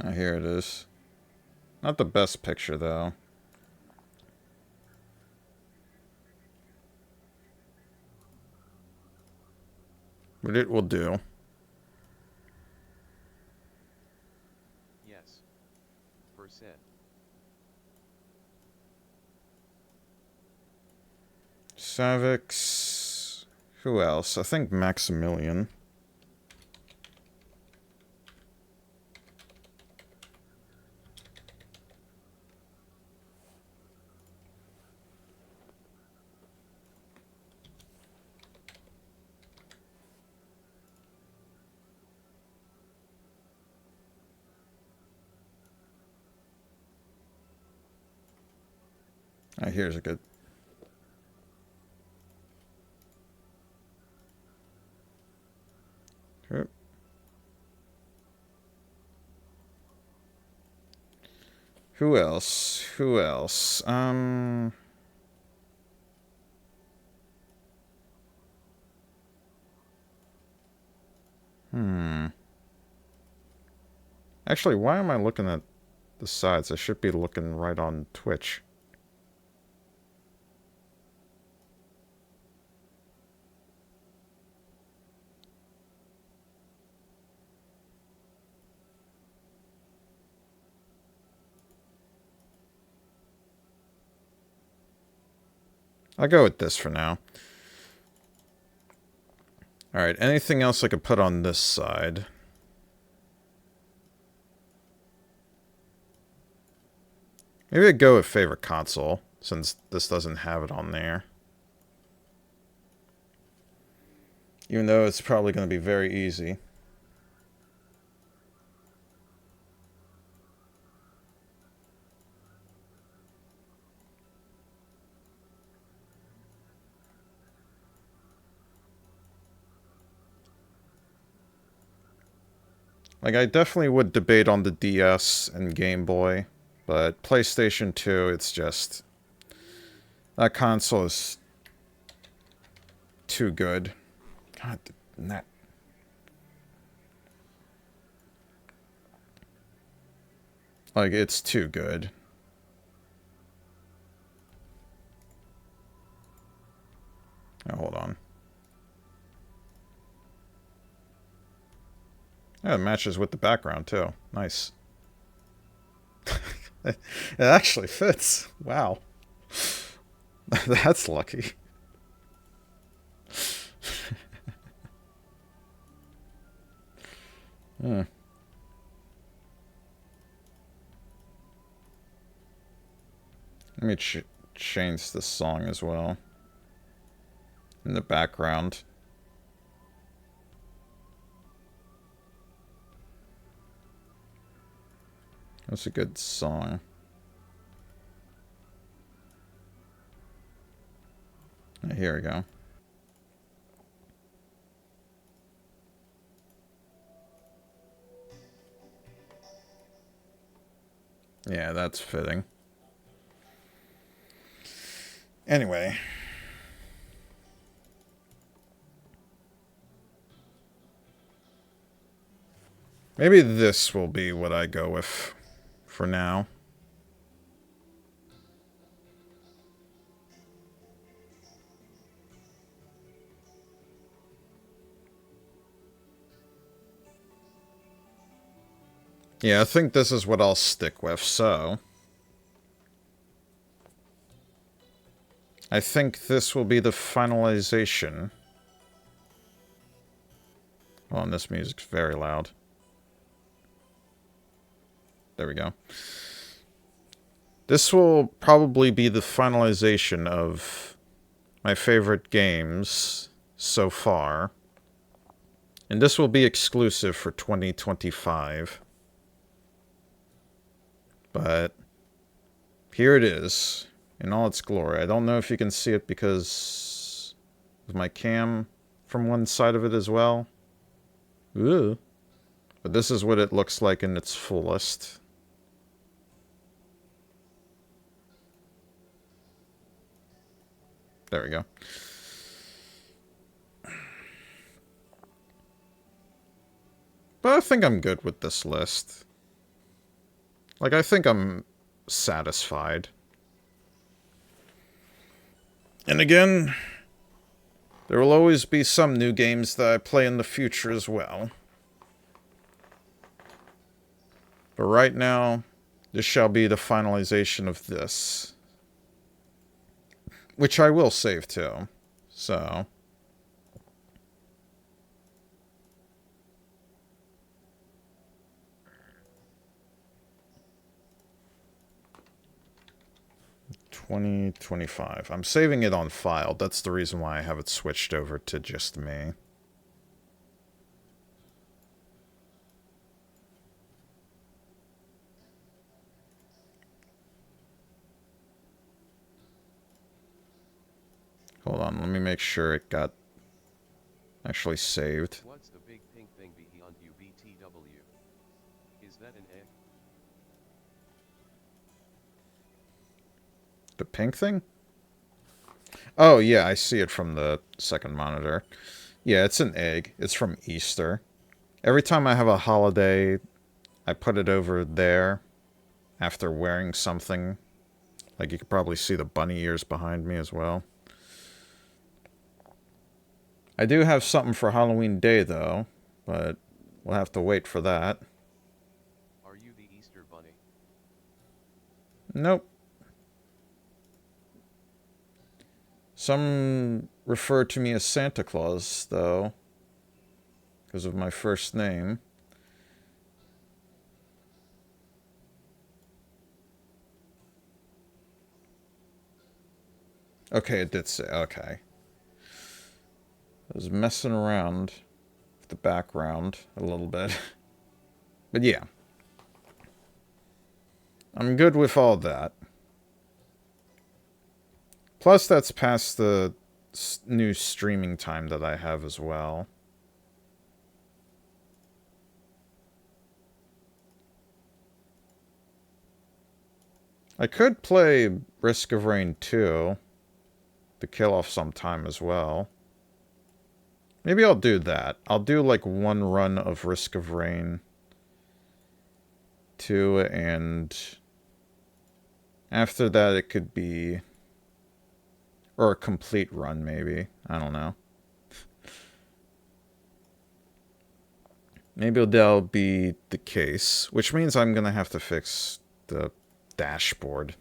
Ah, here it is. Not the best picture, though. But it will do. Yes. Percent. Savix. Who else? I think Maximilian. Ah, here's a good. Oop. Who else? Who else? Actually, why am I looking at the sides? I should be looking right on Twitch. I'll go with this for now. Alright, anything else I could put on this side? Maybe I'd go with favorite console, since this doesn't have it on there. Even though it's probably going to be very easy. Like, I definitely would debate on the DS and Game Boy, but PlayStation 2, it's just... that console is too good. God, that... like, it's too good. Oh, hold on. Yeah, it matches with the background, too. Nice. It actually fits. Wow. That's lucky. Let me change this song as well. In the background. That's a good song. Here we go. Yeah, that's fitting. Anyway. Maybe this will be what I go with for now. Yeah, I think this is what I'll stick with, so... I think this will be the finalization. Well, and this music's very loud. There we go. This will probably be the finalization of my favorite games so far. And this will be exclusive for 2025. But here it is in all its glory. I don't know if you can see it because of my cam from one side of it as well. Ooh. But this is what it looks like in its fullest. There we go. But I think I'm good with this list. Like, I think I'm satisfied. And again, there will always be some new games that I play in the future as well. But right now, this shall be the finalization of this. Which I will save too. So... $20.25. I'm saving it on file. That's the reason why I have it switched over to just me. Hold on, let me make sure it got actually saved. What's the big pink thing beyond UBTW? Is that an egg? The pink thing? Oh, yeah, I see it from the second monitor. Yeah, it's an egg. It's from Easter. Every time I have a holiday, I put it over there after wearing something. Like, you could probably see the bunny ears behind me as well. I do have something for Halloween Day, though, but we'll have to wait for that. Are you the Easter Bunny? Nope. Some refer to me as Santa Claus, though, because of my first name. Okay, it did say, okay. I was messing around with the background a little bit. But yeah. I'm good with all that. Plus, that's past the new streaming time that I have as well. I could play Risk of Rain 2 to kill off some time as well. Maybe I'll do that. I'll do like one run of Risk of Rain 2, and after that it could be... or a complete run, maybe. I don't know. Maybe that'll be the case, which means I'm going to have to fix the dashboard.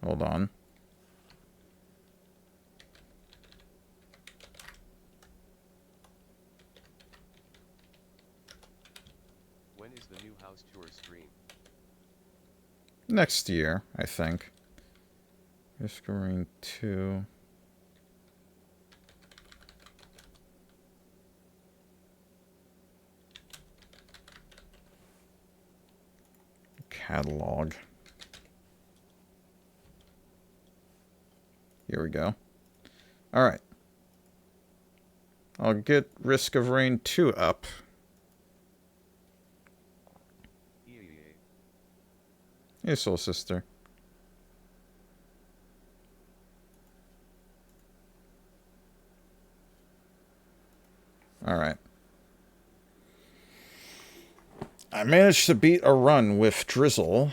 Hold on. When is the new house tour stream? Next year, I think. Risk of Rain 2. catalog. Here we go. Alright. I'll get Risk of Rain 2 up. Hey, Soul Sister. Alright. I managed to beat a run with Drizzle.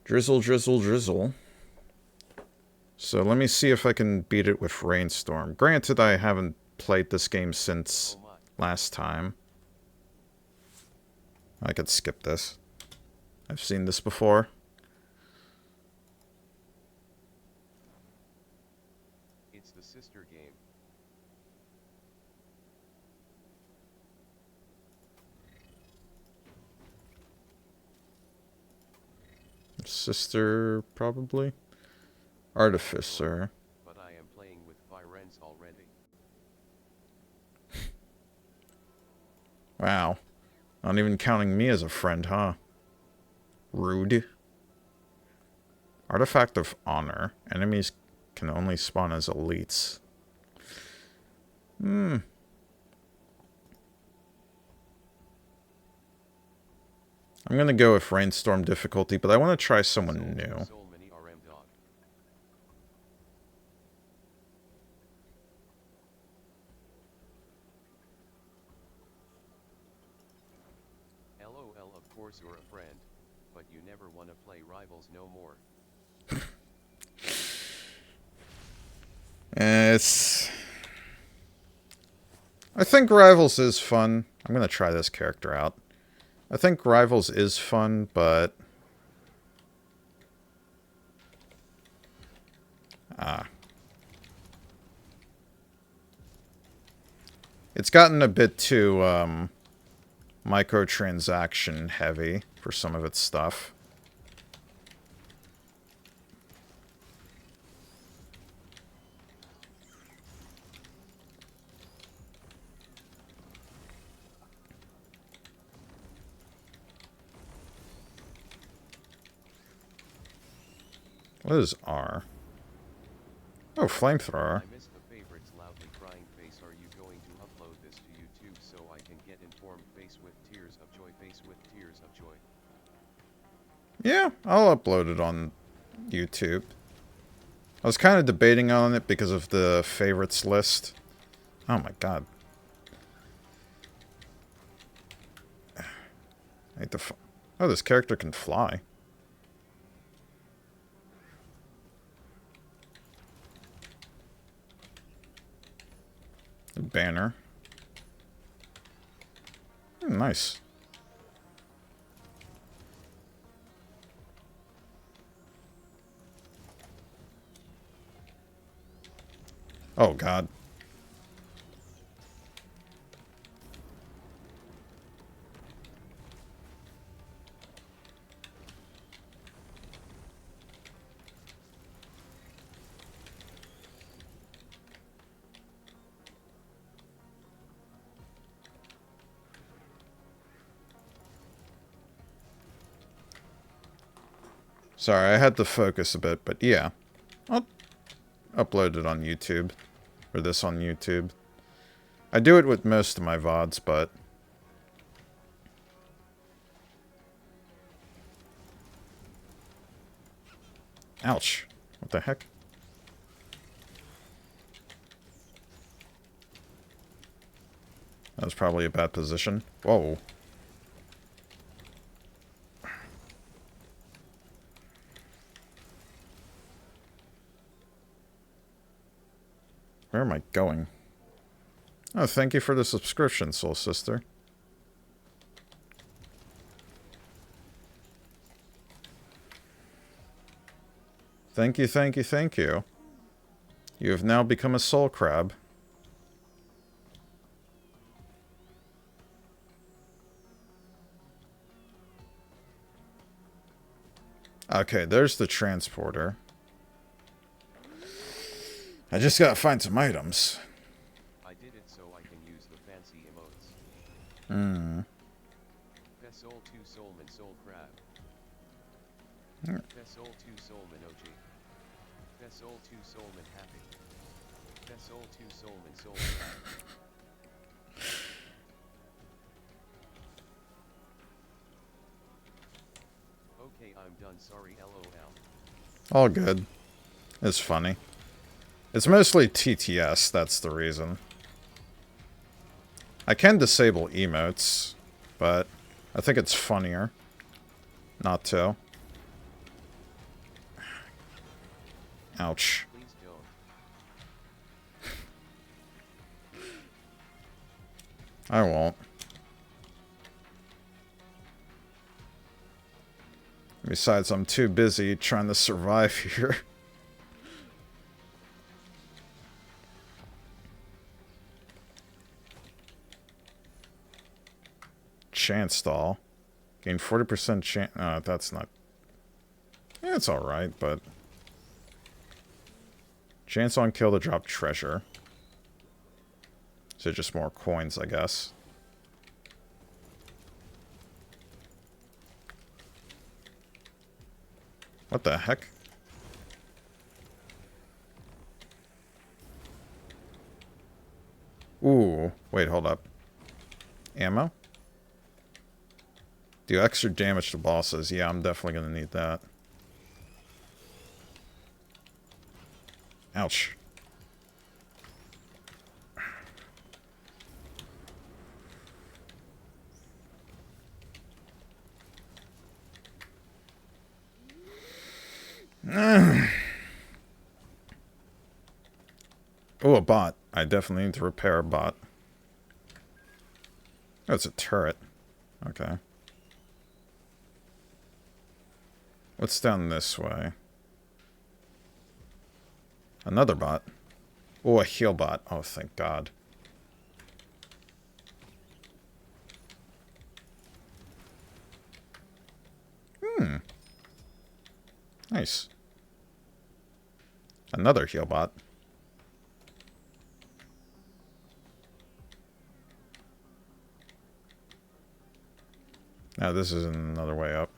Drizzle, drizzle, drizzle. So let me see if I can beat it with Rainstorm. Granted, I haven't played this game since last time. I could skip this. I've seen this before. It's the sister game. Sister, probably. Artificer. But I am playing with friends already. Wow. Not even counting me as a friend, huh? Rude. Artifact of Honor. Enemies can only spawn as elites. I'm gonna go with Rainstorm difficulty, but I want to try someone new. LOL, of course you're a friend, but you never want to play Rivals no more. I think Rivals is fun. I'm gonna try this character out. I think Rivals is fun, but... It's gotten a bit too, microtransaction heavy for some of its stuff. What is R? Oh, flamethrower. I missed the favorites loudly crying face. Are you going to upload this to YouTube so I can get informed face with tears of joy, face with tears of joy? Yeah, I'll upload it on YouTube. I was kind of debating on it because of the favorites list. Oh my god. I hate the oh, this character can fly. A banner. Nice. Oh god. Sorry, I had to focus a bit, but yeah. I'll upload it on YouTube. Or this on YouTube. I do it with most of my VODs, but... Ouch. What the heck? That was probably a bad position. Whoa. Where am I going? Oh, thank you for the subscription, Soul Sister. Thank you, thank you, thank you. You have now become a soul crab. Okay, there's the transporter. I just gotta find some items. I did it so I can use the fancy emotes. Hmm. TheSoul 2 Soulman Soul Crab. TheSoul 2 Soulman OG. TheSoul 2 Soulman happy. TheSoul 2 Soulman Soulman happy. Okay, I'm done. Sorry, lol. All good. It's funny. It's mostly TTS, that's the reason. I can disable emotes, but I think it's funnier not to. Ouch. Please don't. I won't. Besides, I'm too busy trying to survive here. Chance stall. Gain 40% chance. That's not... Yeah, it's alright, but... Chance on kill to drop treasure. So just more coins, I guess. What the heck? Ooh. Wait, hold up. Ammo? Do extra damage to bosses. Yeah, I'm definitely going to need that. Ouch. Oh, a bot. I definitely need to repair a bot. Oh, it's a turret. Okay. What's down this way? Another bot. Oh, a heal bot. Oh, thank God. Nice. Another heal bot. Now this is another way up.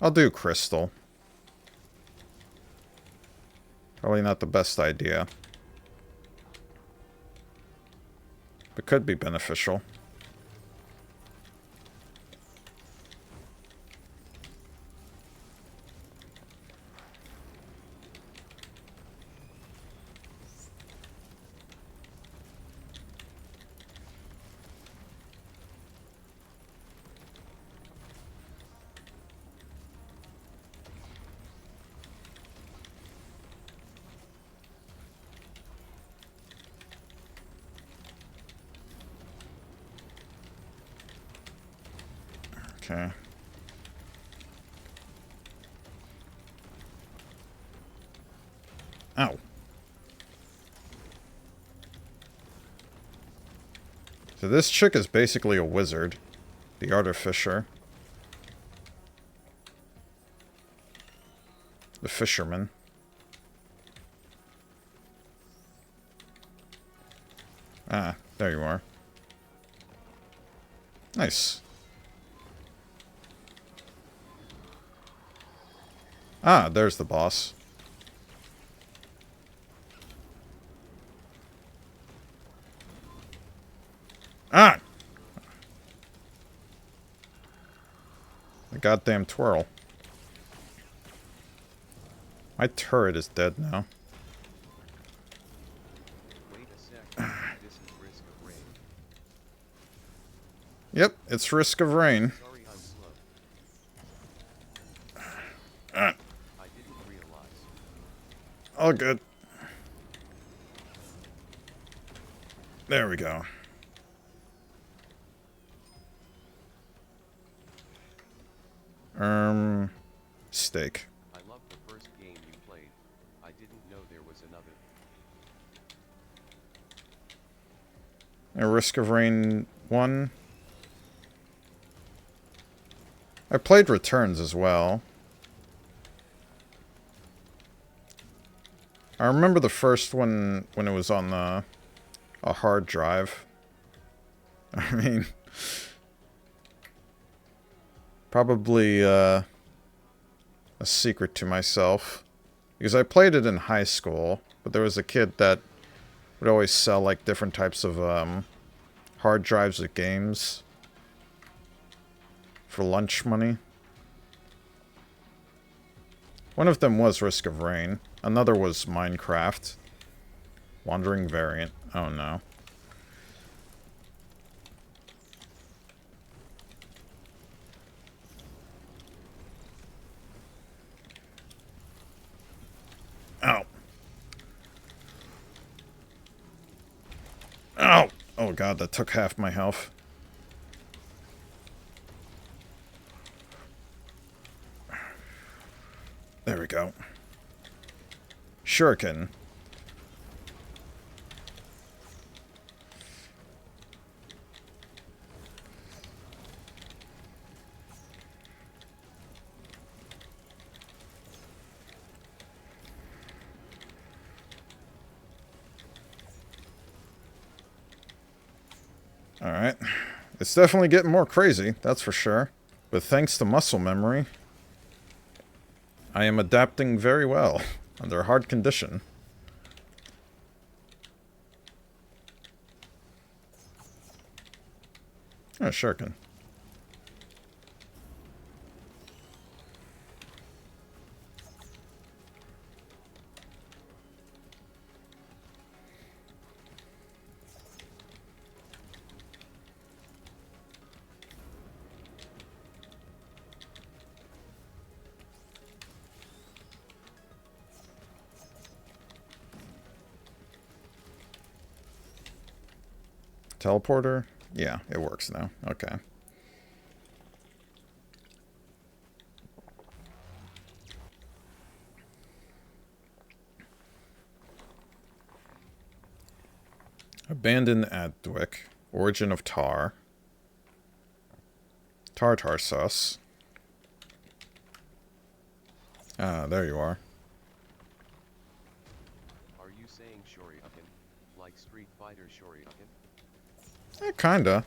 I'll do crystal. Probably not the best idea. But could be beneficial. Okay. Ow. So this chick is basically a wizard. The artificer. The fisherman. Ah, there you are. Nice. Ah, there's the boss. Ah! The goddamn twirl. My turret is dead now. Wait a sec. This is Risk of Rain. Yep, it's Risk of Rain. Sorry, I'm slow. Ah, I didn't realize. all good. There we go. Steak. I love the first game you played. I didn't know there was another. A Risk of Rain 1. I played Returns as well. I remember the first one when it was on a hard drive. I mean, probably a secret to myself. Because I played it in high school, but there was a kid that would always sell like different types of hard drives of games for lunch money. One of them was Risk of Rain. Another was Minecraft. Wandering Variant. Oh no. Ow. Ow! Oh god, that took half my health. There we go. Shuriken. Alright. It's definitely getting more crazy, that's for sure. But thanks to muscle memory, I am adapting very well under hard condition. Oh, Shuriken. Teleporter? Yeah, it works now. Okay. Abandoned Adwick. Origin of Tar. Tartar sauce. Ah, there you are. Are you saying Shoryuken? Like Street Fighter Shoryuken? Kinda.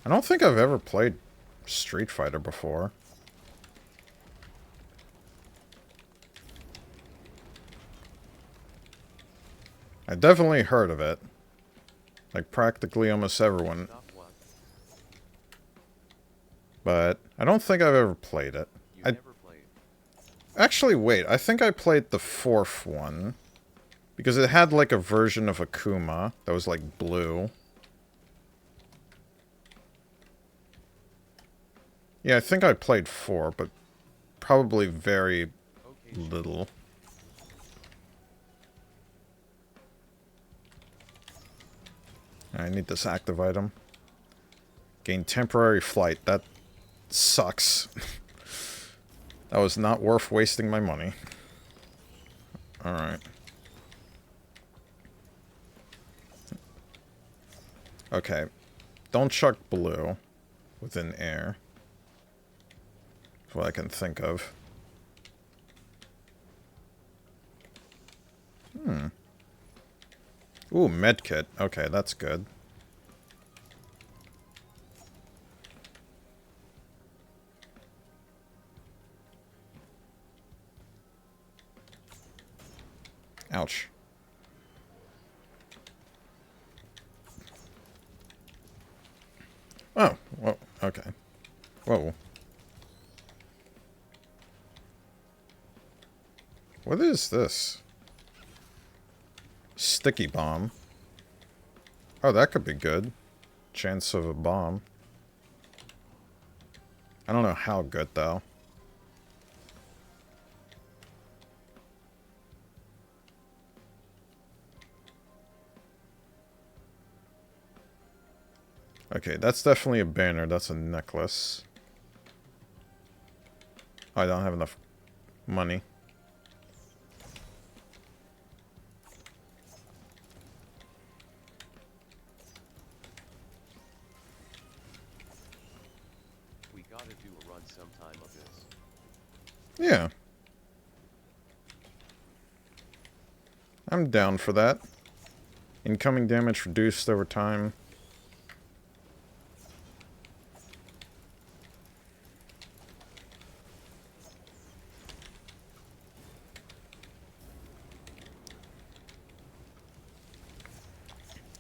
I don't think I've ever played Street Fighter before. I definitely heard of it. Like practically almost everyone. But I don't think I've ever played it. You never played. Actually, wait. I think I played the fourth one. Because it had like a version of Akuma that was like blue. Yeah, I think I played 4, but probably very little. I need this active item. Gain temporary flight. That sucks. That was not worth wasting my money. Alright. Okay. Don't chuck blue within air. That's what I can think of. Ooh, medkit. Okay, that's good. Ouch. Oh, whoa, okay. Whoa. What is this? Sticky bomb. Oh, that could be good. Chance of a bomb. I don't know how good, though. Okay, that's definitely a banner. That's a necklace. I don't have enough money. We gotta do a run sometime of this. Yeah. I'm down for that. Incoming damage reduced over time.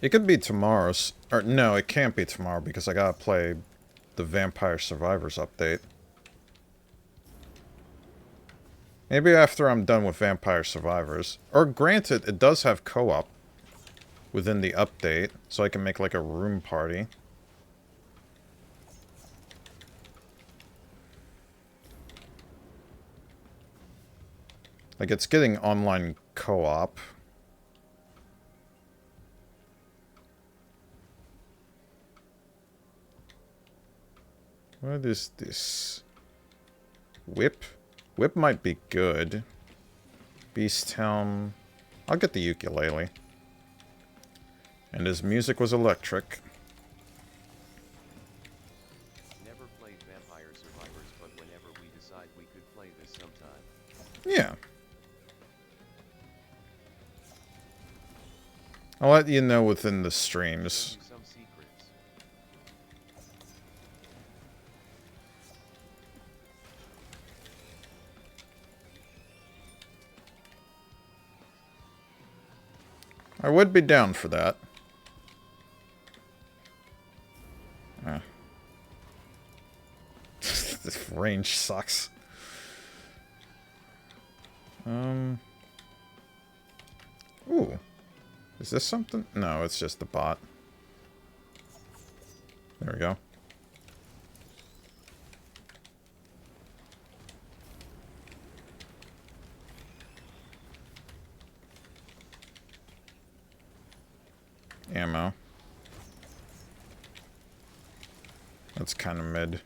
It could be tomorrow's. Or no, it can't be tomorrow because I gotta play the Vampire Survivors update. Maybe after I'm done with Vampire Survivors. Or granted, it does have co-op within the update, so I can make like a room party. Like, it's getting online co-op. What is this? Whip? Whip might be good. Beast Helm. I'll get the ukulele. And his music was electric. Never played Vampire Survivors, but whenever we decide we could play this sometime. Yeah. I'll let you know within the streams. Some secrets. I would be down for that. This range sucks. Ooh. Is this something? No, it's just the bot. There we go. Ammo. That's kind of mid.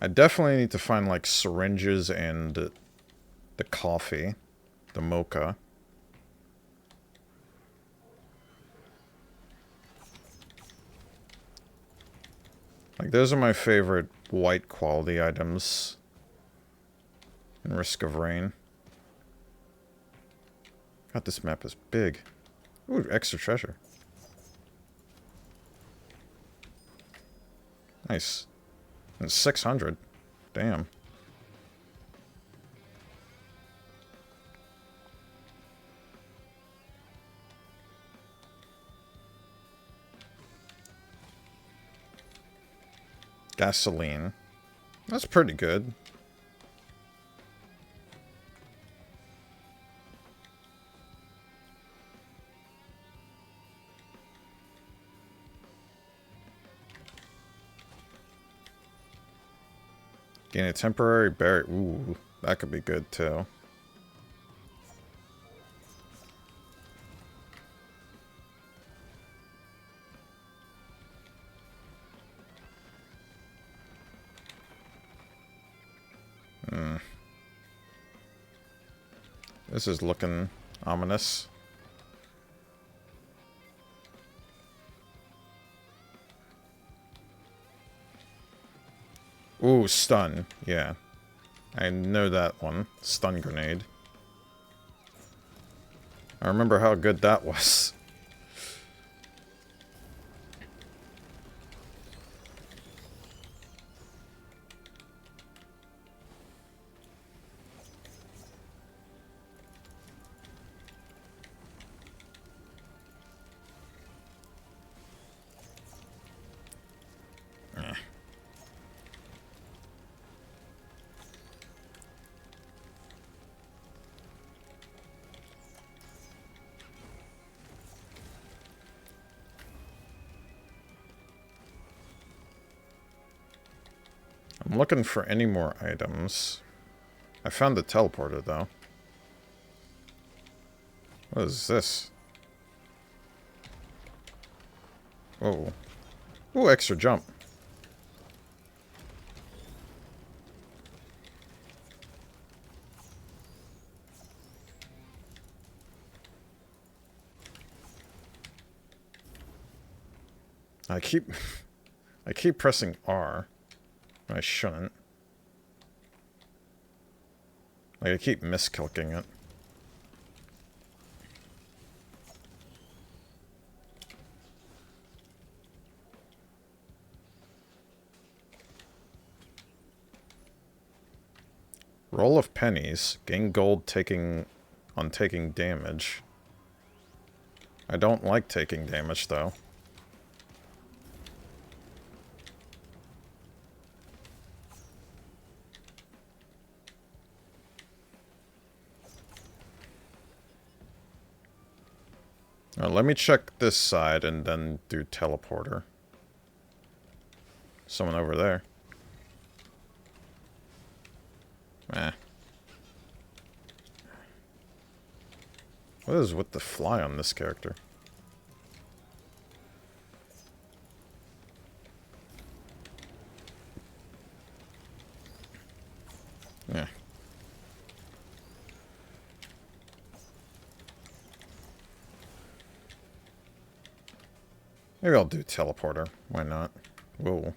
I definitely need to find, like, syringes and the coffee. The mocha. Like, those are my favorite white quality items in Risk of Rain. God, this map is big. Ooh, extra treasure. Nice. And 600. Damn. Gasoline. That's pretty good. Gain a temporary berry. Ooh, that could be good too. This is looking ominous. Ooh, stun. Yeah. I know that one. Stun grenade. I remember how good that was. I'm looking for any more items. I found the teleporter, though. What is this? Whoa. Ooh, extra jump. I I keep pressing R. I shouldn't. Like, I keep misclicking it. Roll of pennies. Gain gold on taking damage. I don't like taking damage, though. Let me check this side and then do teleporter. Someone over there. Eh. What is with the fly on this character? Yeah. Maybe I'll do teleporter. Why not? Whoa.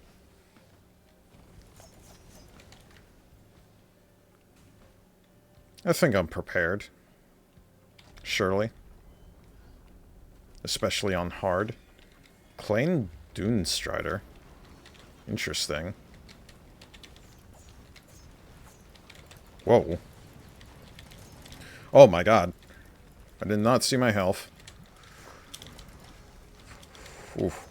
I think I'm prepared. Surely. Especially on hard. Plain Dune Strider. Interesting. Whoa. Oh my god. I did not see my health. Oof.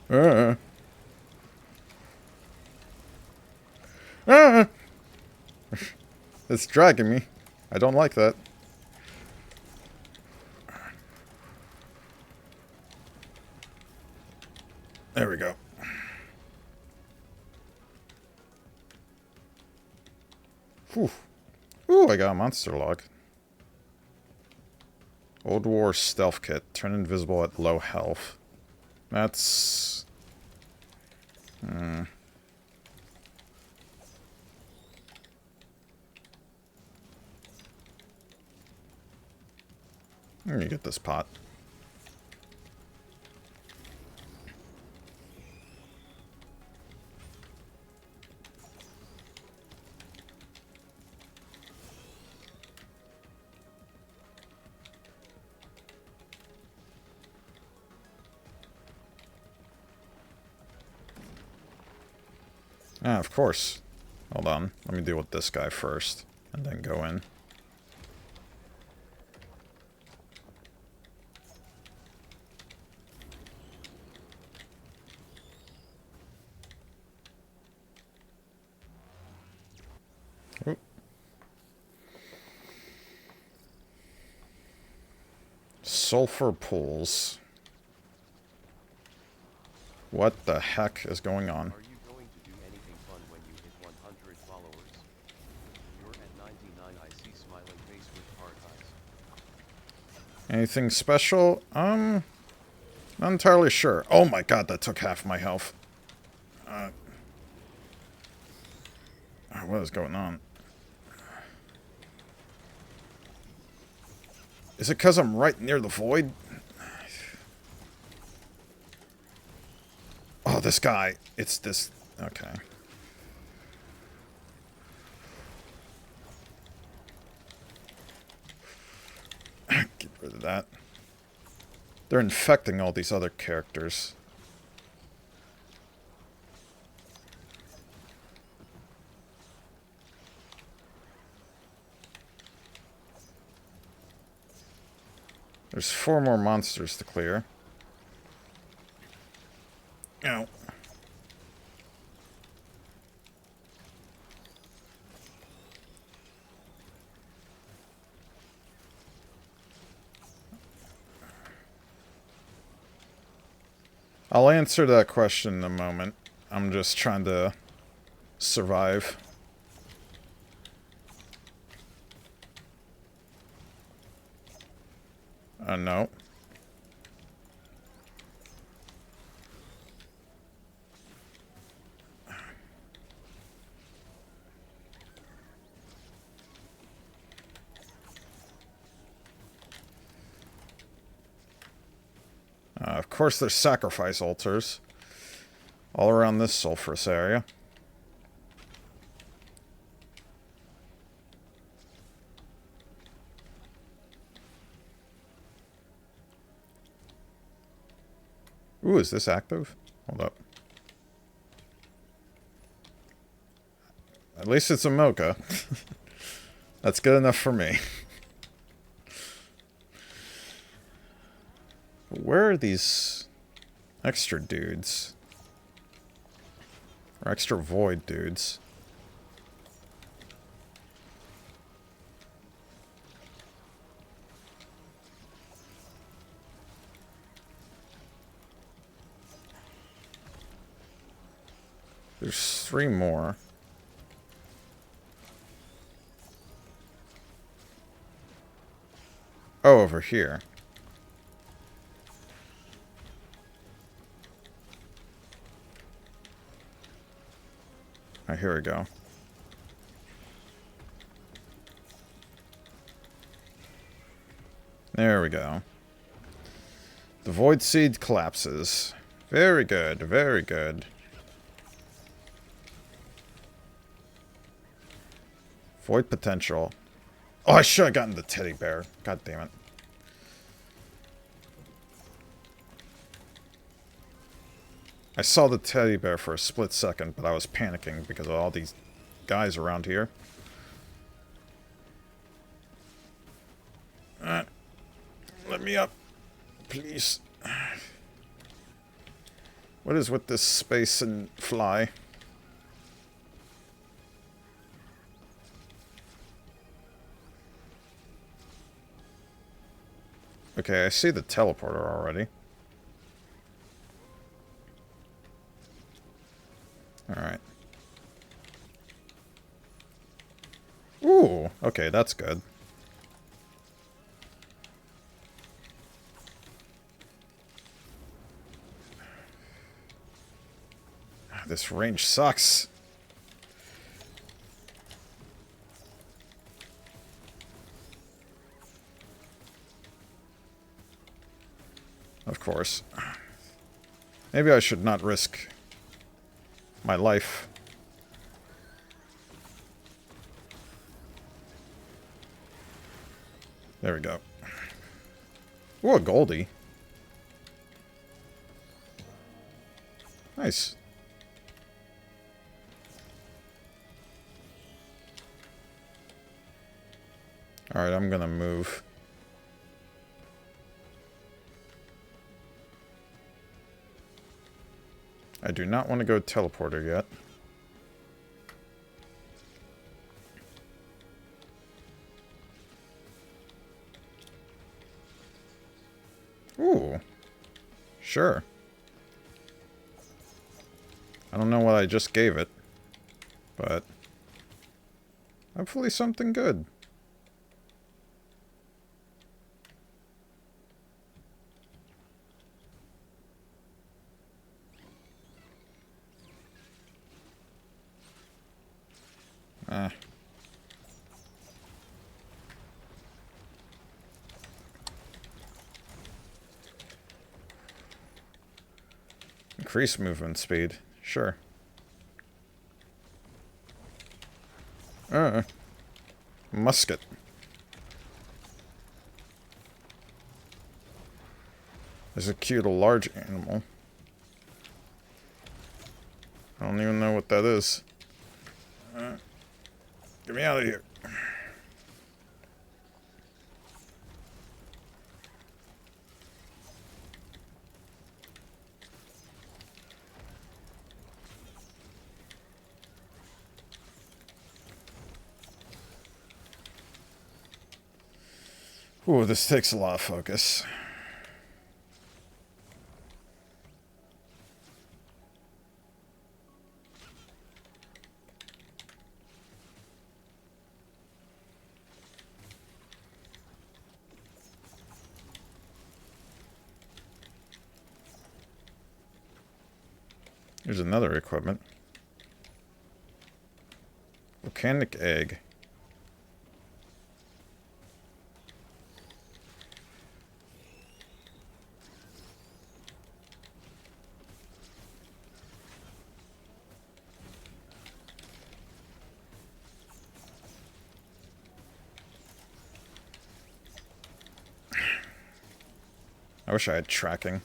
Uh. Ah! It's dragging me. I don't like that. There we go. Whew. Ooh, I got a monster log. Old War Stealth Kit. Turn invisible at low health. That's... Let me get this pot. Ah, of course. Hold on. Let me deal with this guy first, and then go in. Oop. Sulfur pools. What the heck is going on? Are you going to do anything fun when you hit 100 followers? You're at 99. I see smiling face with hard eyes. Anything special? Not entirely sure. Oh my god, that took half my health. What is going on? Is it because I'm right near the void? Oh, this guy. It's this... Okay. Get rid of that. They're infecting all these other characters. There's 4 more monsters to clear. Ow. I'll answer that question in a moment. I'm just trying to survive. No. Of course, there's sacrifice altars all around this sulfurous area. Ooh, is this active? Hold up. At least it's a mocha. That's good enough for me. Where are these extra dudes? Or extra void dudes? There's 3 more. Oh, over here. Oh, here we go. There we go. The void seed collapses. Very good, very good. Void potential. Oh, I should have gotten the teddy bear. God damn it. I saw the teddy bear for a split second, but I was panicking because of all these guys around here. Let me up, please. What is with this space and fly? Okay, I see the teleporter already. Alright. Ooh, okay, that's good. This range sucks. Of course. Maybe I should not risk my life. There we go. Ooh, a Goldie. Nice. Alright, I'm gonna move. I do not want to go teleporter yet. Ooh. Sure. I don't know what I just gave it, but hopefully something good. Increase movement speed. Sure. Musket. Execute a large animal. I don't even know what that is. Get me out of here. Ooh, this takes a lot of focus. Here's another equipment. Volcanic egg. I wish I had tracking.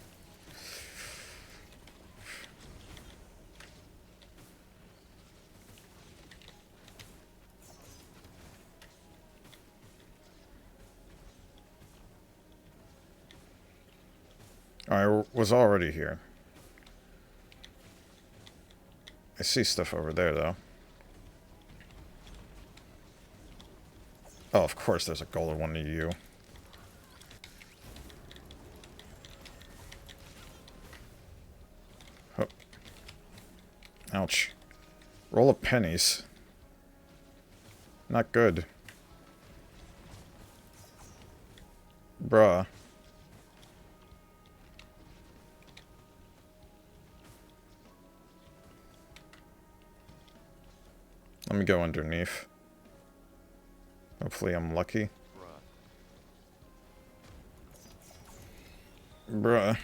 I was already here. I see stuff over there, though. Oh, of course there's a golden one to you. Oh. Ouch. Roll of pennies. Not good. Bruh. Let me go underneath. Hopefully I'm lucky. Bruh.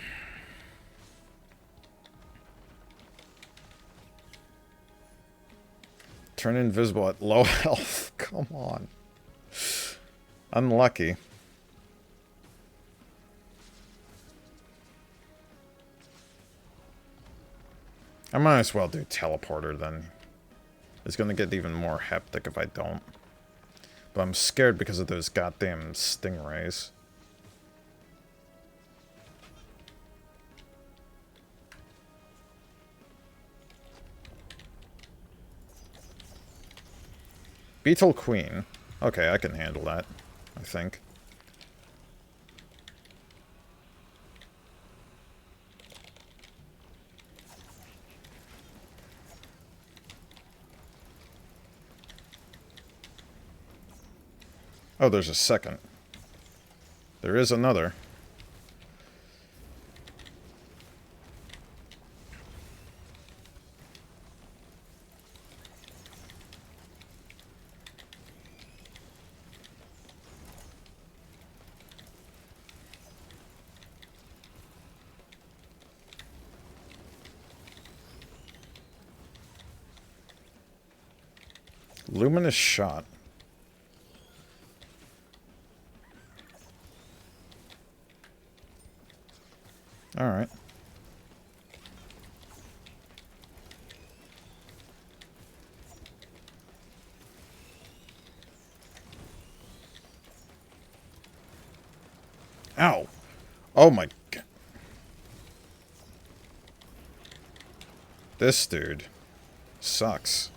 Turn invisible at low health. Come on. Unlucky. I might as well do teleporter then. It's gonna get even more hectic if I don't. But I'm scared because of those goddamn stingrays. Beetle Queen. Okay, I can handle that, I think. Oh, there's a second. There is another. Luminous shot. Alright. Ow! Oh my god. This dude sucks.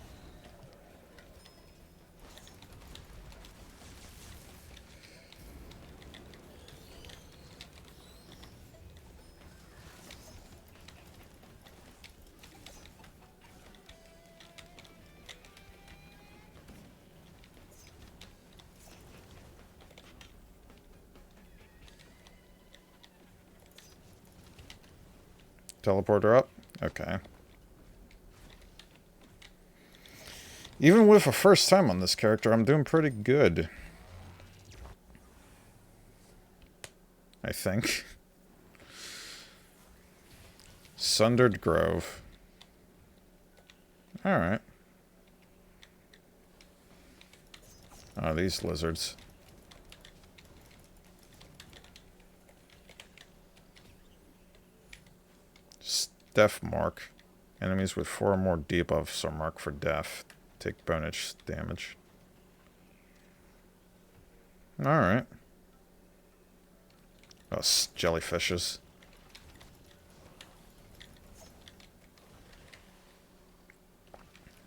Teleporter up? Okay. Even with a first time on this character, I'm doing pretty good. I think. Sundered Grove. Alright. Oh, these lizards. Death mark. Enemies with 4 or more debuffs are marked for death. Take bonus damage. Alright. Oh, jellyfishes.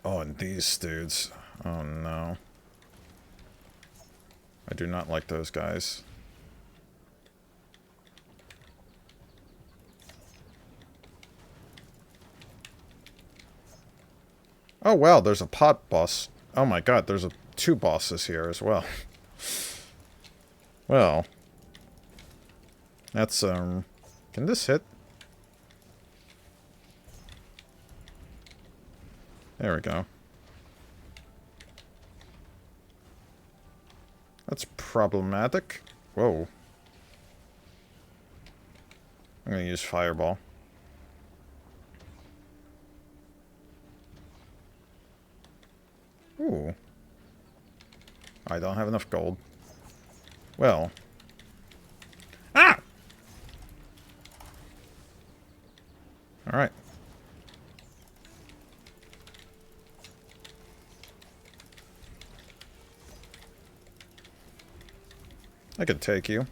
Oh, and these dudes. Oh no. I do not like those guys. Oh wow, there's a pot boss. Oh my god, there's 2 bosses here as well. Well. That's, can this hit? There we go. That's problematic. Whoa. I'm gonna use Fireball. Ooh. I don't have enough gold. Well. Ah! Alright. I could take you.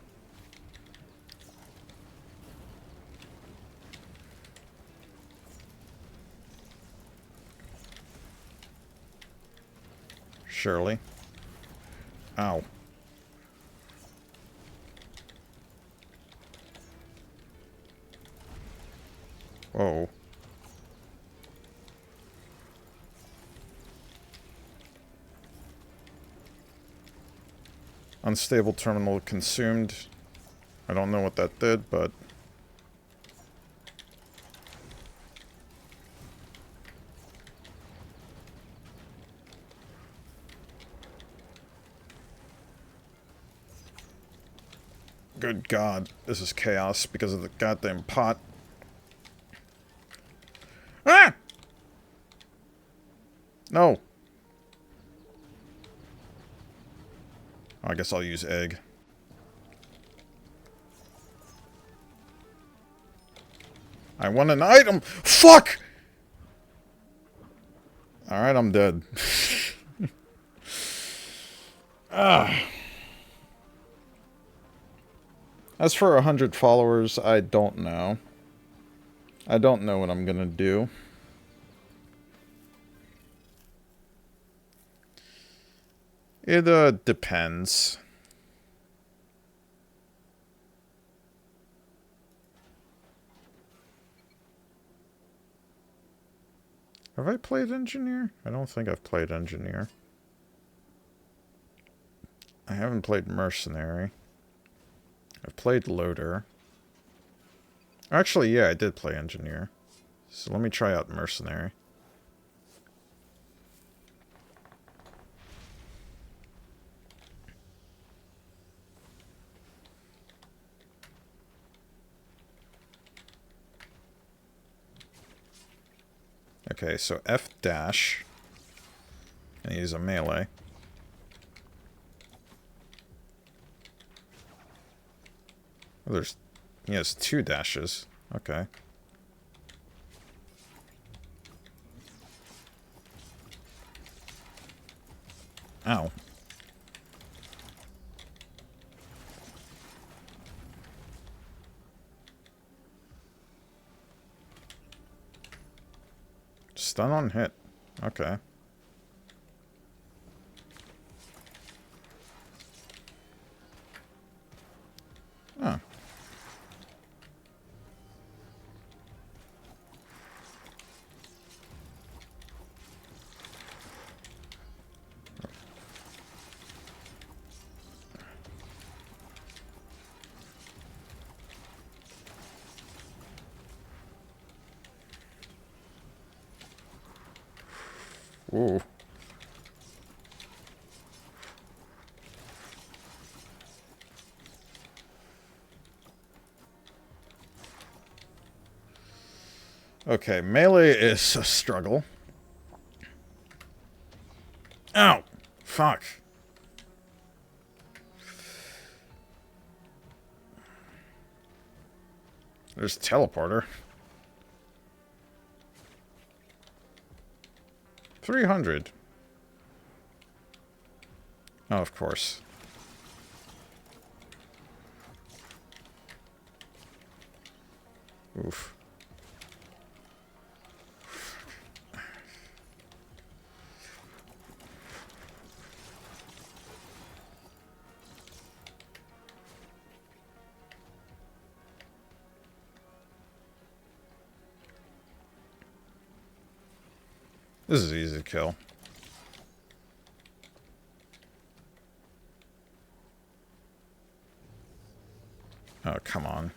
Surely. Ow. Whoa. Unstable terminal consumed. I don't know what that did, but... Good God, this is chaos because of the goddamn pot. Ah! No. I guess I'll use egg. I want an item! Fuck! Alright, I'm dead. Ah. As for 100 followers, I don't know. I don't know what I'm gonna do. It, depends. Have I played Engineer? I don't think I've played Engineer. I haven't played Mercenary. I've played Loader. Actually, yeah, I did play Engineer. So let me try out Mercenary. Okay, so F dash. And use a melee. Oh, he has 2 dashes. Okay. Ow. Stun on hit. Okay. Oh. Ooh. Okay, melee is a struggle. Ow! Fuck. There's teleporter. 300. Oh, of course. Oof. This is easy to kill. Oh, come on.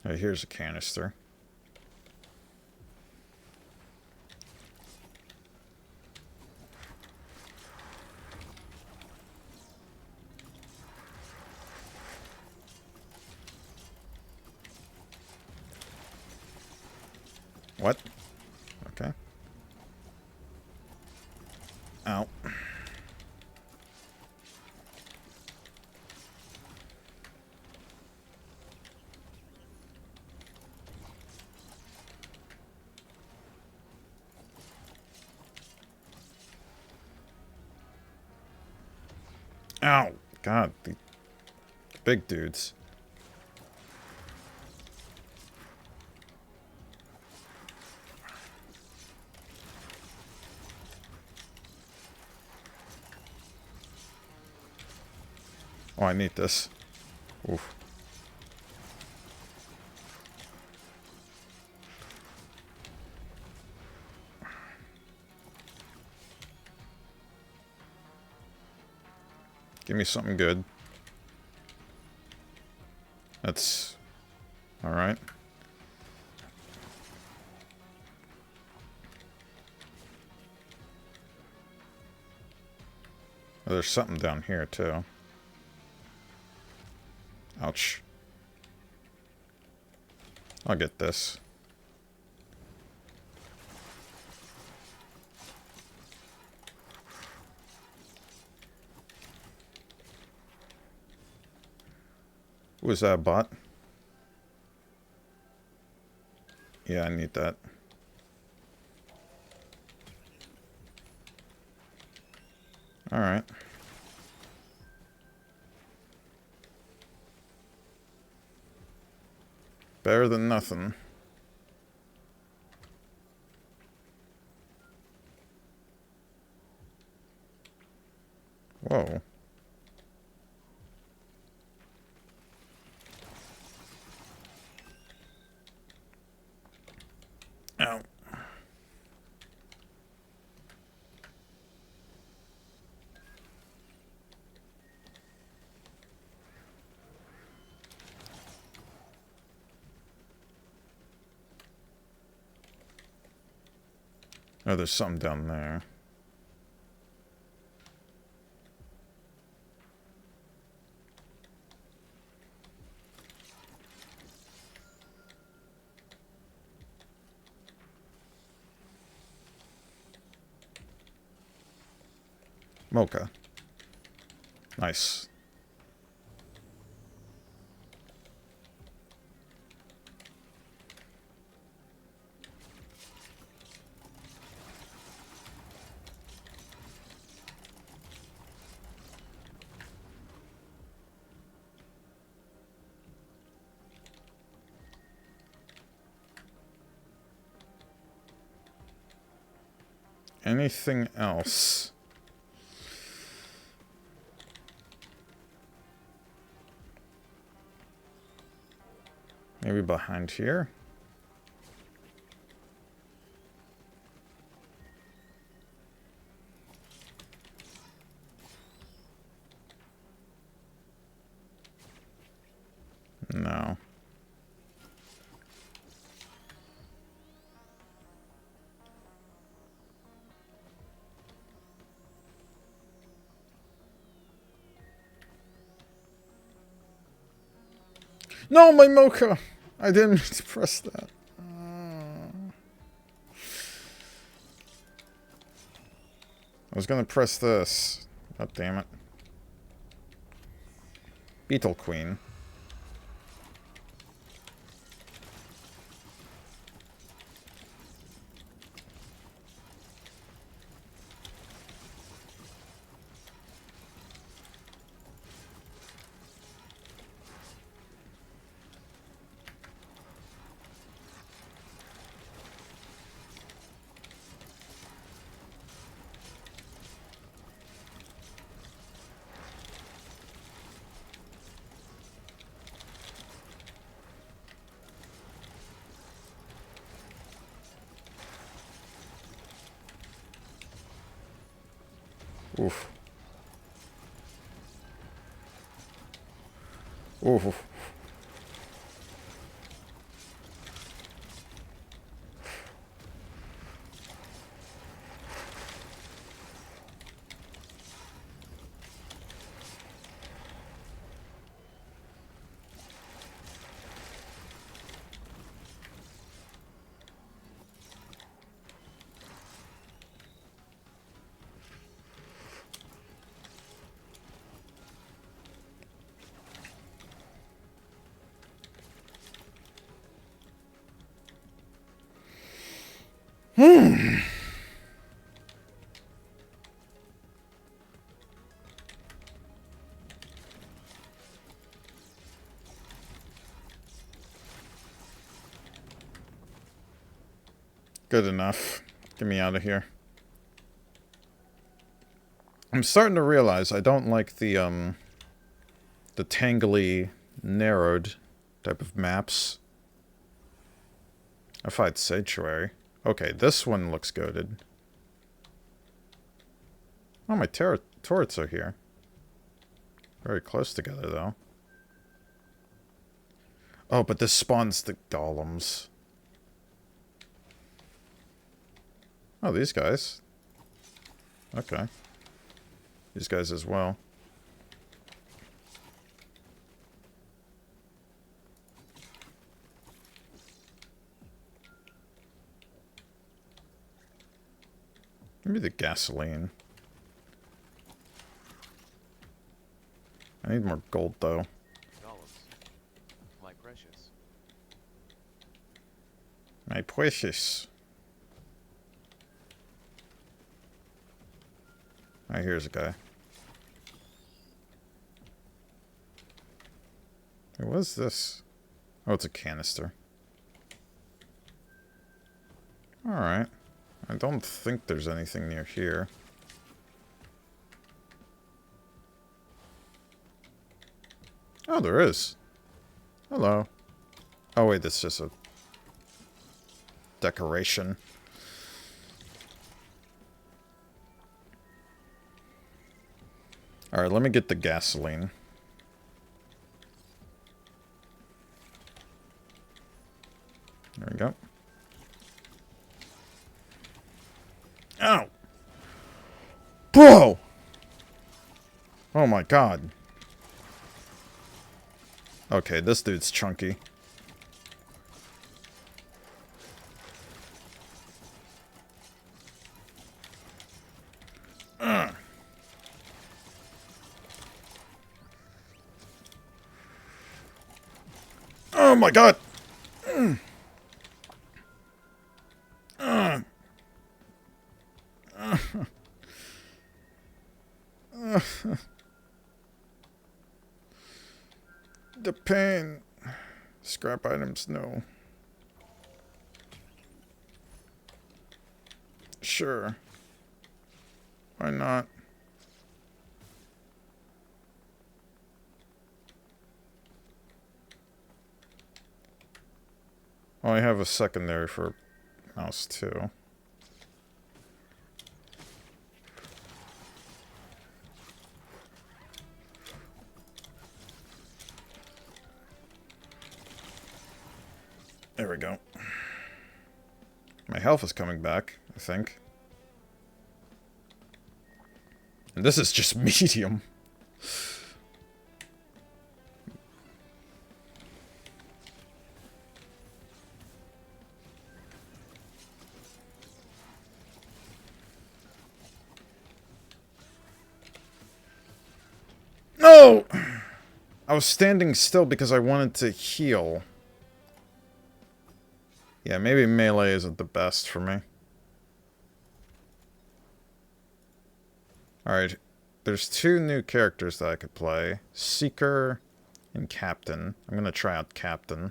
Oh, here's a canister. What? Okay. Ow! God, the big dudes. Oh, I need this. Oof. Give me something good. That's... alright. Oh, there's something down here, too. Ouch. I'll get this. Was that a bot? Yeah, I need that. Alright. Better than nothing. Whoa. Ow. Oh, there's something down there. Mocha. Nice. Anything else? Maybe behind here? No. No, my mocha! I didn't mean to press that. I was gonna press this. God damn it. Beetle Queen. Oof. Oof. Good enough. Get me out of here. I'm starting to realize I don't like the tangly, narrowed type of maps. I fight sanctuary. Okay, this one looks goated. Oh, my turrets are here. Very close together, though. Oh, but this spawns the golems. Oh, these guys. Okay. These guys as well. Give me the gasoline. I need more gold, though. Golems. My precious. My precious. Alright, here's a guy. Hey, what is this? Oh, it's a canister. Alright. I don't think there's anything near here. Oh, there is. Hello. Oh, wait, that's just a decoration. Alright, let me get the gasoline. There we go. Ow! Bro! Oh my god. Okay, this dude's chunky. Oh my god! The pain. Scrap items, no. Sure. Why not? Oh, I have a secondary for mouse too. There we go. My health is coming back, I think. And this is just medium. No! I was standing still because I wanted to heal. Yeah, maybe melee isn't the best for me. Alright, there's two new characters that I could play. Seeker and Captain. I'm gonna try out Captain.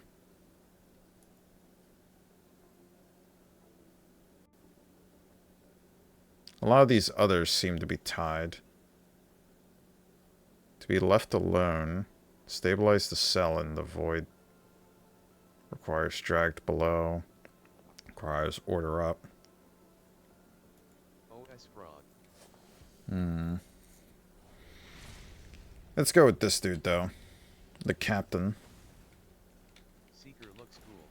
A lot of these others seem to be tied. To be left alone. Stabilize the cell in the void. Requires dragged below. Requires order up. OS fraud. Let's go with this dude, though. The Captain. Seeker looks cool.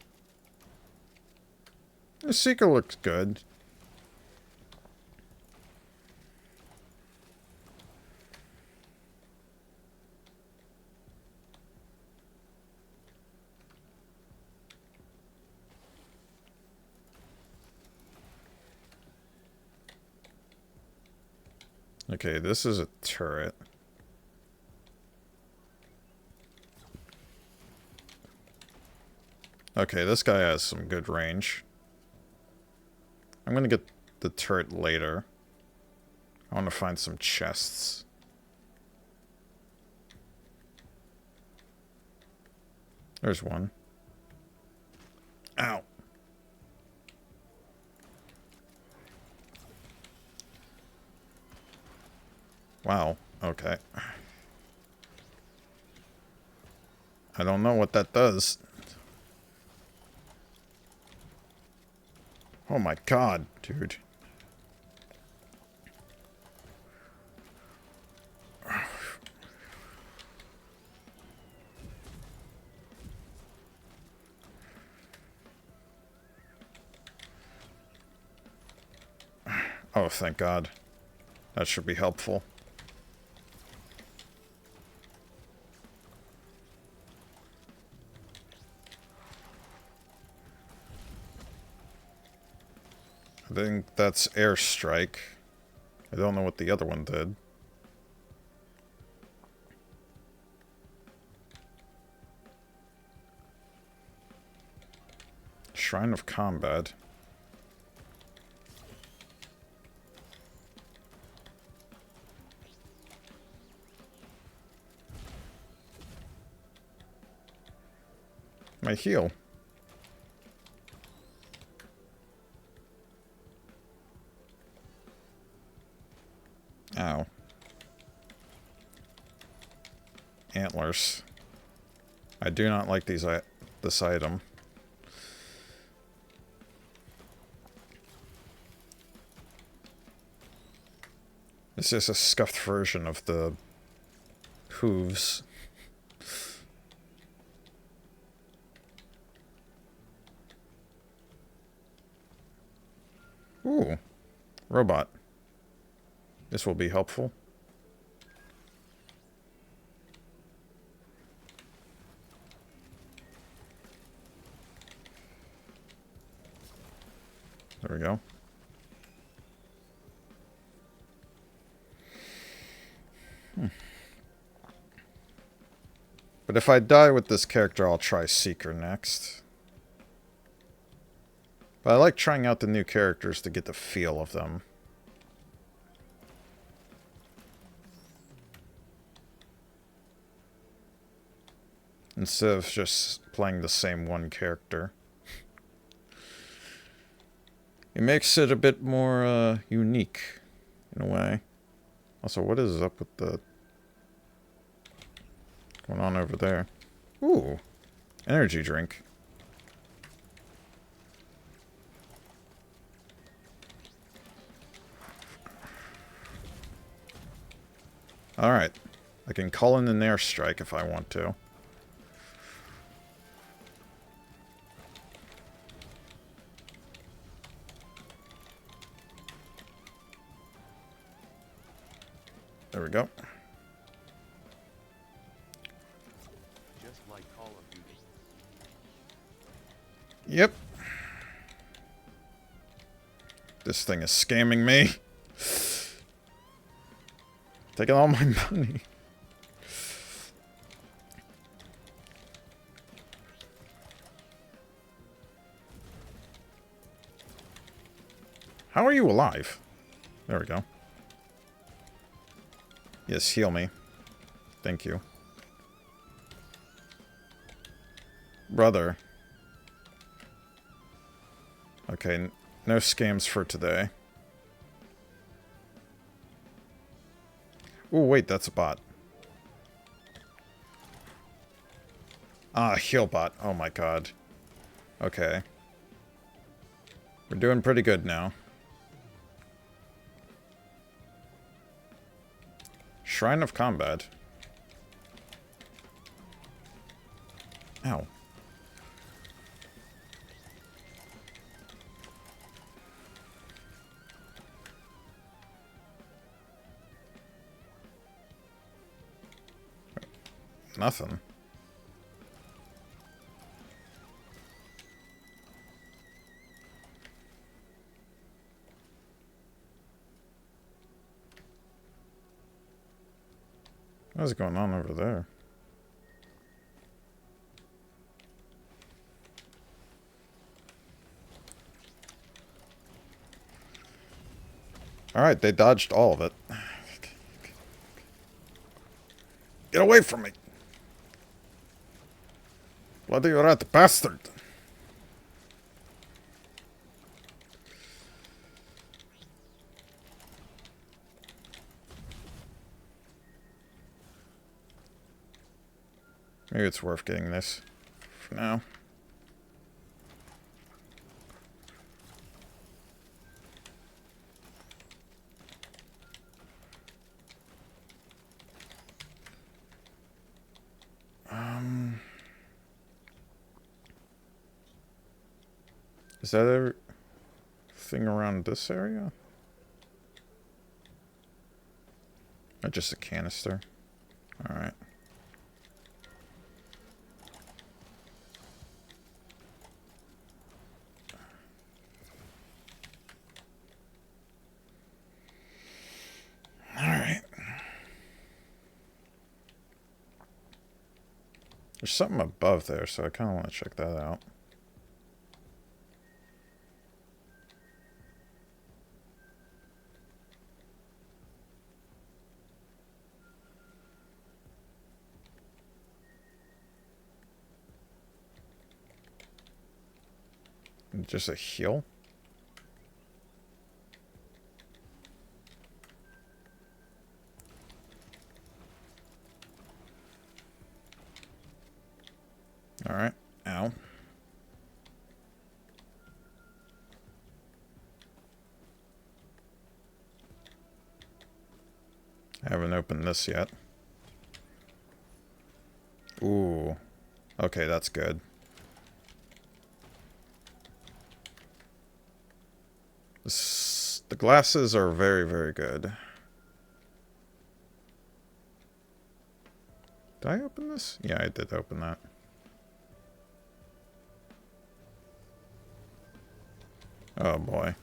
The Seeker looks good. Okay, this is a turret. Okay, this guy has some good range. I'm gonna get the turret later. I want to find some chests. There's one. Ow. Wow. Okay. I don't know what that does. Oh my god, dude. Oh, thank God. That should be helpful. I think that's airstrike. I don't know what the other one did. Shrine of Combat. My heal. Ow. Antlers. I do not like this item. This is a scuffed version of the hooves. Ooh. Robot. This will be helpful. There we go. But if I die with this character, I'll try Seeker next. But I like trying out the new characters to get the feel of them. Instead of just playing the same one character. It makes it a bit more unique, in a way. Also, what is up with the... going on over there? Ooh. Energy drink. Alright. I can call in an airstrike if I want to. There we go. Just like Call of Duty. Yep. This thing is scamming me. Taking all my money. How are you alive? There we go. Yes, heal me. Thank you. Brother. Okay, no scams for today. Oh, wait, that's a bot. Ah, heal bot. Oh my god. Okay. We're doing pretty good now. Shrine of Combat. Ow. Nothing. What's going on over there? Alright, they dodged all of it. Get away from me! Bloody rat bastard! Maybe it's worth getting this for now. Is that everything around this area? Or just a canister? Alright. Alright. There's something above there, so I kind of want to check that out. Just a hill? Alright. Ow. I haven't opened this yet. Ooh. Okay, that's good. The glasses are very, very good. Did I open this? Yeah, I did open that. Oh boy.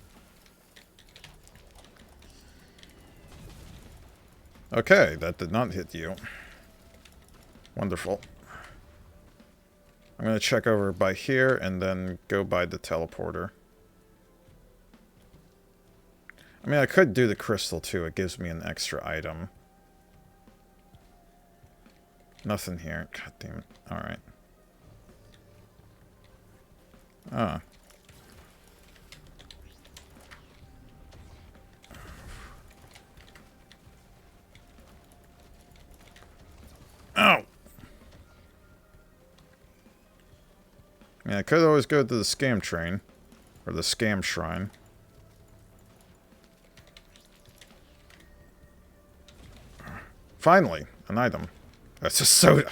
Okay, that did not hit you. Wonderful. I'm going to check over by here and then go by the teleporter. I mean, I could do the crystal too. It gives me an extra item. Nothing here. God damn it. Alright. Ah. Ow! I mean, I could always go to the scam train. Or the scam shrine. Finally, an item. That's a soda.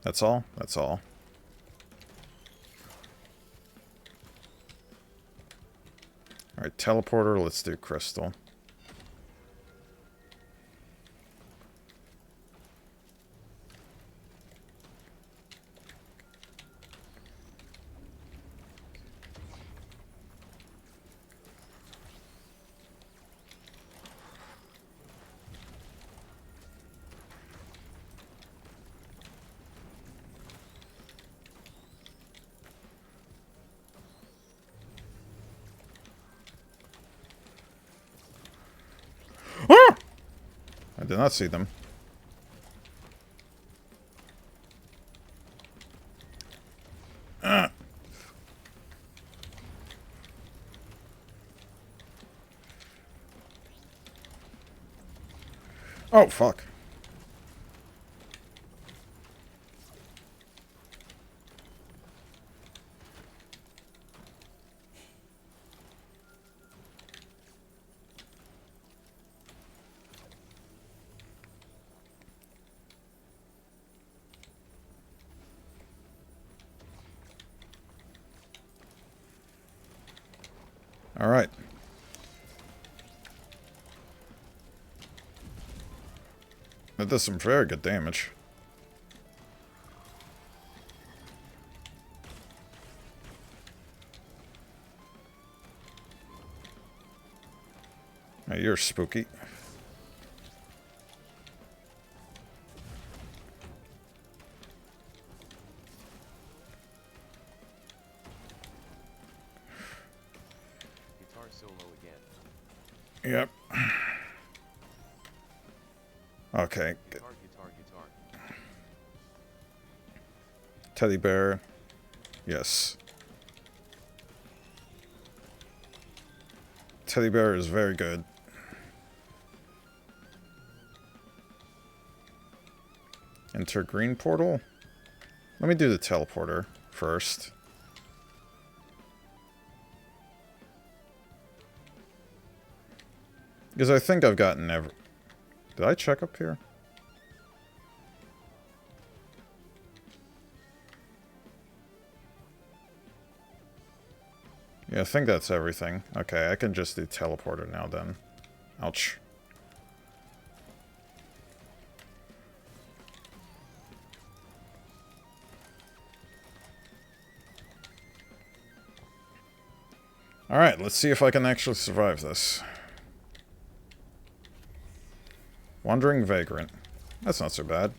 That's all? That's all. Alright, teleporter, let's do crystal. I did not see them. Oh, fuck. Alright. That does some very good damage. Hey, you're spooky. Guitar solo again. Yep. Okay. Guitar. Teddy bear. Yes. Teddy bear is very good. Enter green portal. Let me do the teleporter first. Because I think I've gotten every... Did I check up here? Yeah, I think that's everything. Okay, I can just do teleporter now then. Ouch. Alright, let's see if I can actually survive this. Wandering Vagrant. That's not so bad.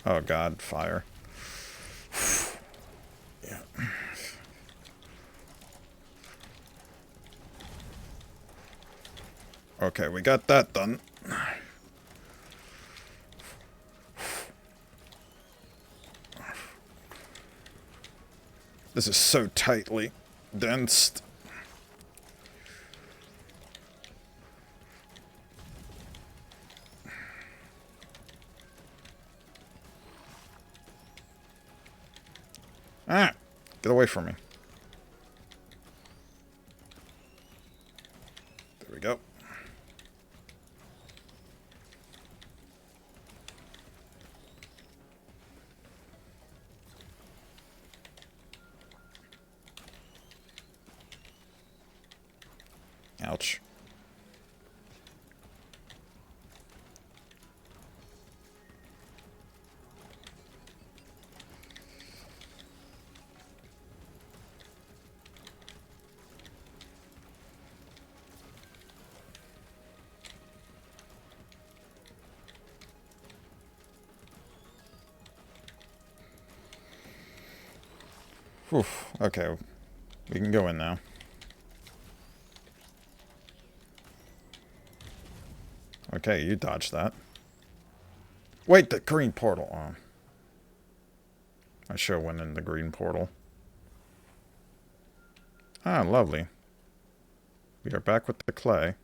Oh god, fire. Yeah. Okay, we got that done. This is so tightly dense. Ah! Get away from me. There we go. Ouch. Whew. Okay. We can go in now. Okay, you dodged that. Wait, the green portal. Oh. I should have went in the green portal. Ah, lovely. We are back with the clay.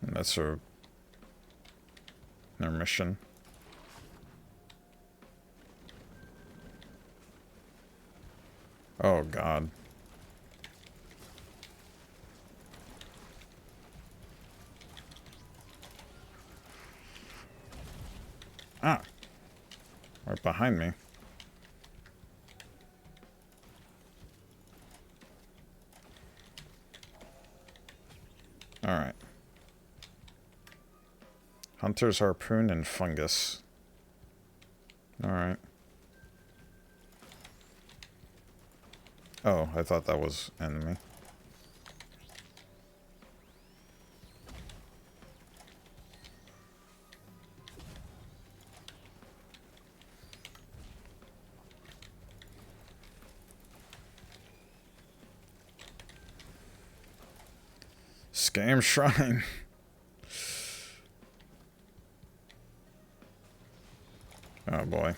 And that's our mission. Oh, God. Ah. Right behind me. Alright. Hunter's harpoon and fungus. Alright. Oh, I thought that was enemy. Scam Shrine. Oh boy.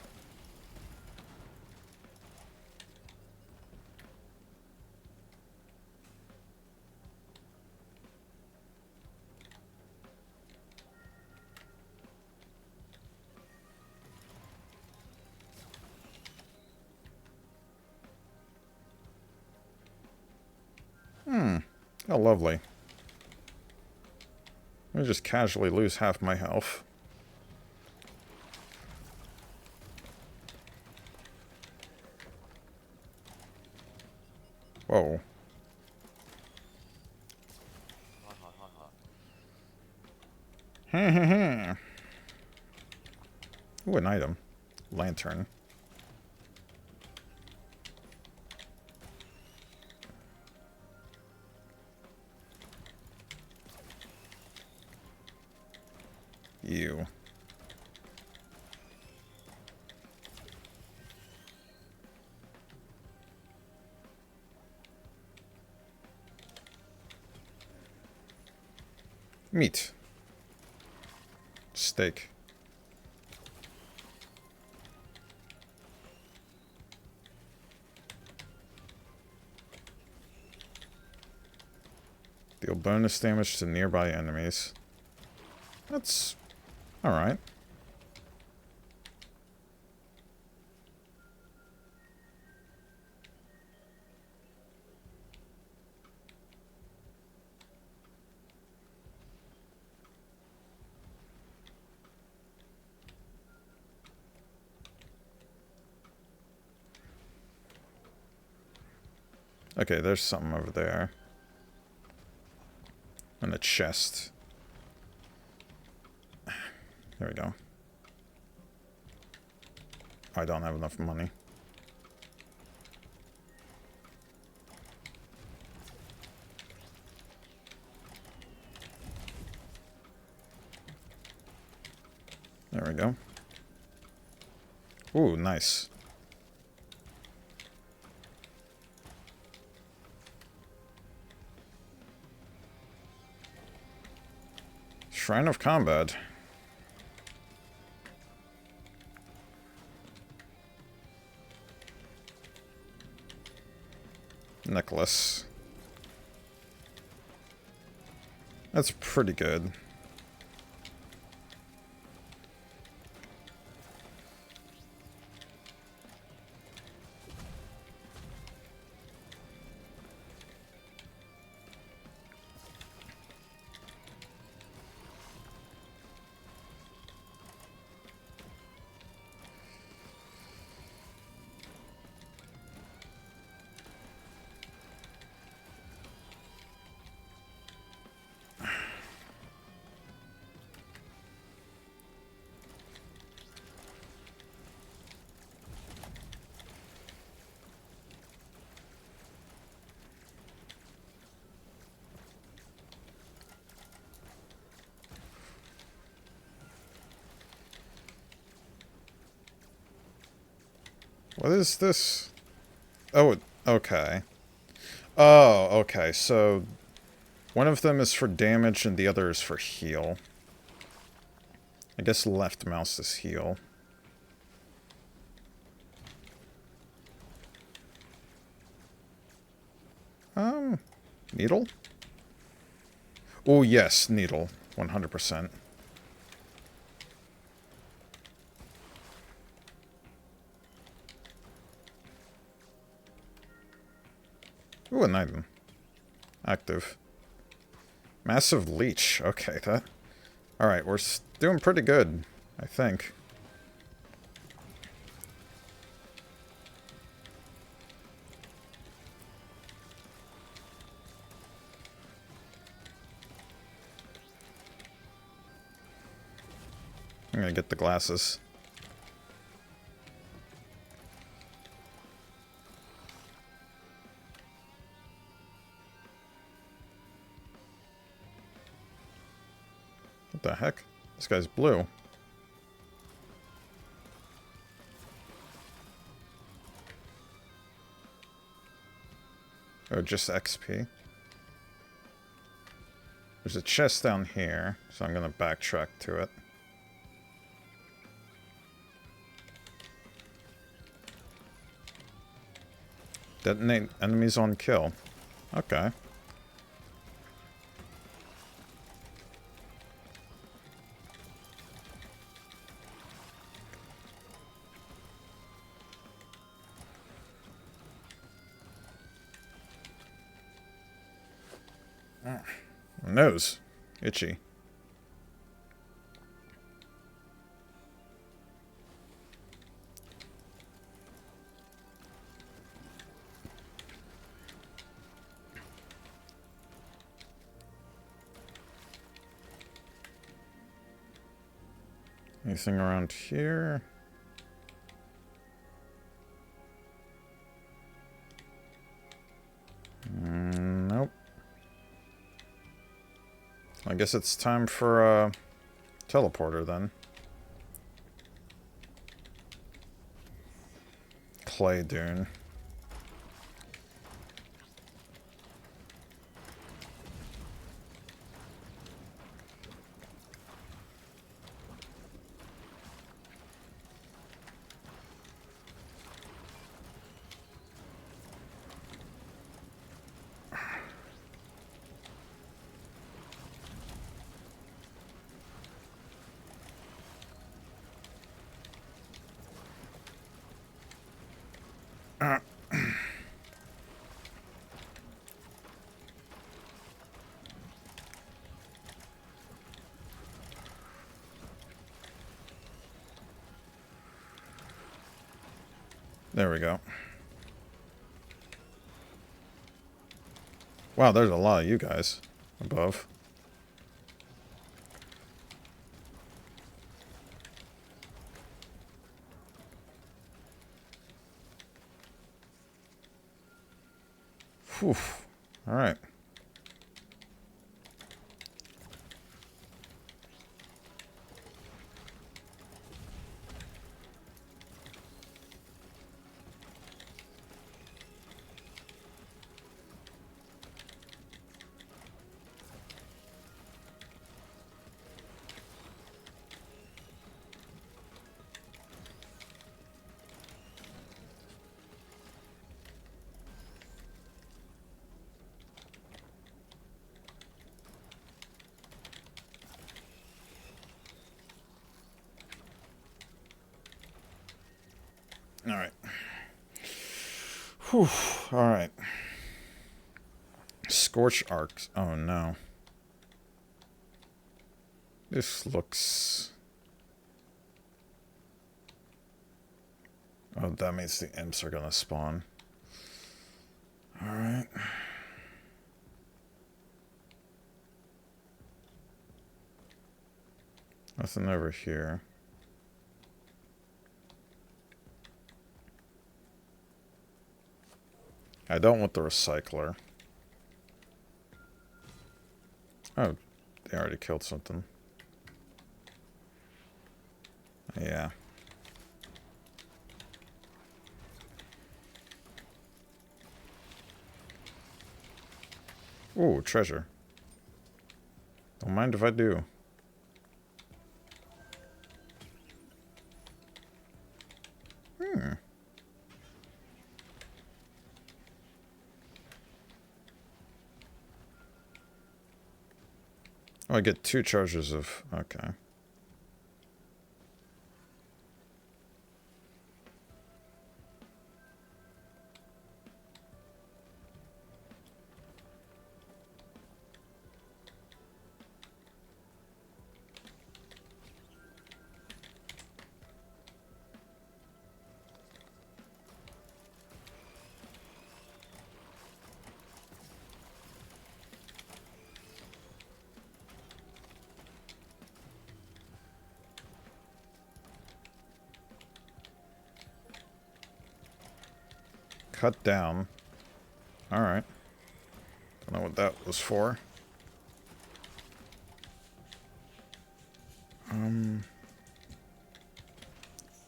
Oh, lovely. I just casually lose half my health. Whoa. Ha ha ha ha. Ha ha ha. Ooh, an item. Lantern. You. Meat. Steak. Deal bonus damage to nearby enemies. That's alright. Okay, there's something over there. And a chest. There we go. I don't have enough money. There we go. Ooh, nice. Shrine of Combat. Necklace. That's pretty good. What is this? Oh, okay. Oh, okay. So one of them is for damage and the other is for heal. I guess left mouse is heal. Needle? Oh, yes, needle. 100%. Ooh, an item. Active. Massive leech. Okay, that... Alright, we're doing pretty good, I think. I'm gonna get the glasses. What the heck? This guy's blue. Oh, just XP. There's a chest down here, so I'm gonna backtrack to it. Detonate enemies on kill. Okay. My nose. Itchy. Anything around here? Nope. I guess it's time for a teleporter then. Clay dune. There we go. Wow, there's a lot of you guys above. Whew. Alright. Alright. Whew. Alright. Scorch arcs. Oh no. This looks... Oh, that means the imps are gonna spawn. Alright. Nothing over here. I don't want the recycler. Oh, they already killed something. Yeah. Ooh, treasure. Don't mind if I do. Oh, I get 2 charges of... Okay. Cut down. Alright. Don't know what that was for.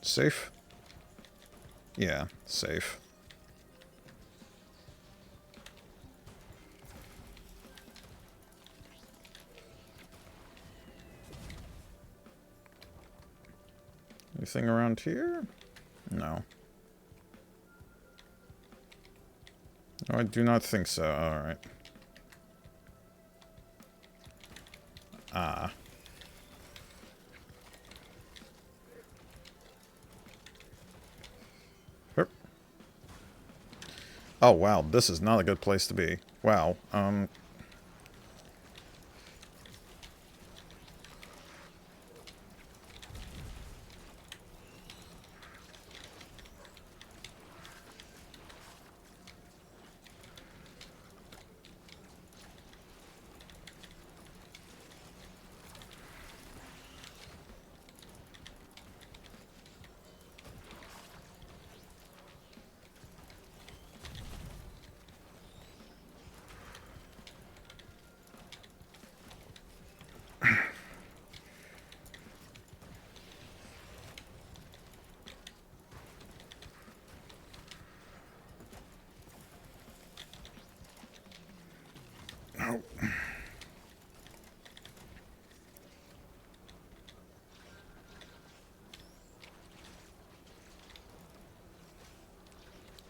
Safe? Yeah, safe. Anything around here? No. No, I do not think so. Alright. Ah. Herp. Oh, wow. This is not a good place to be. Wow. Oh.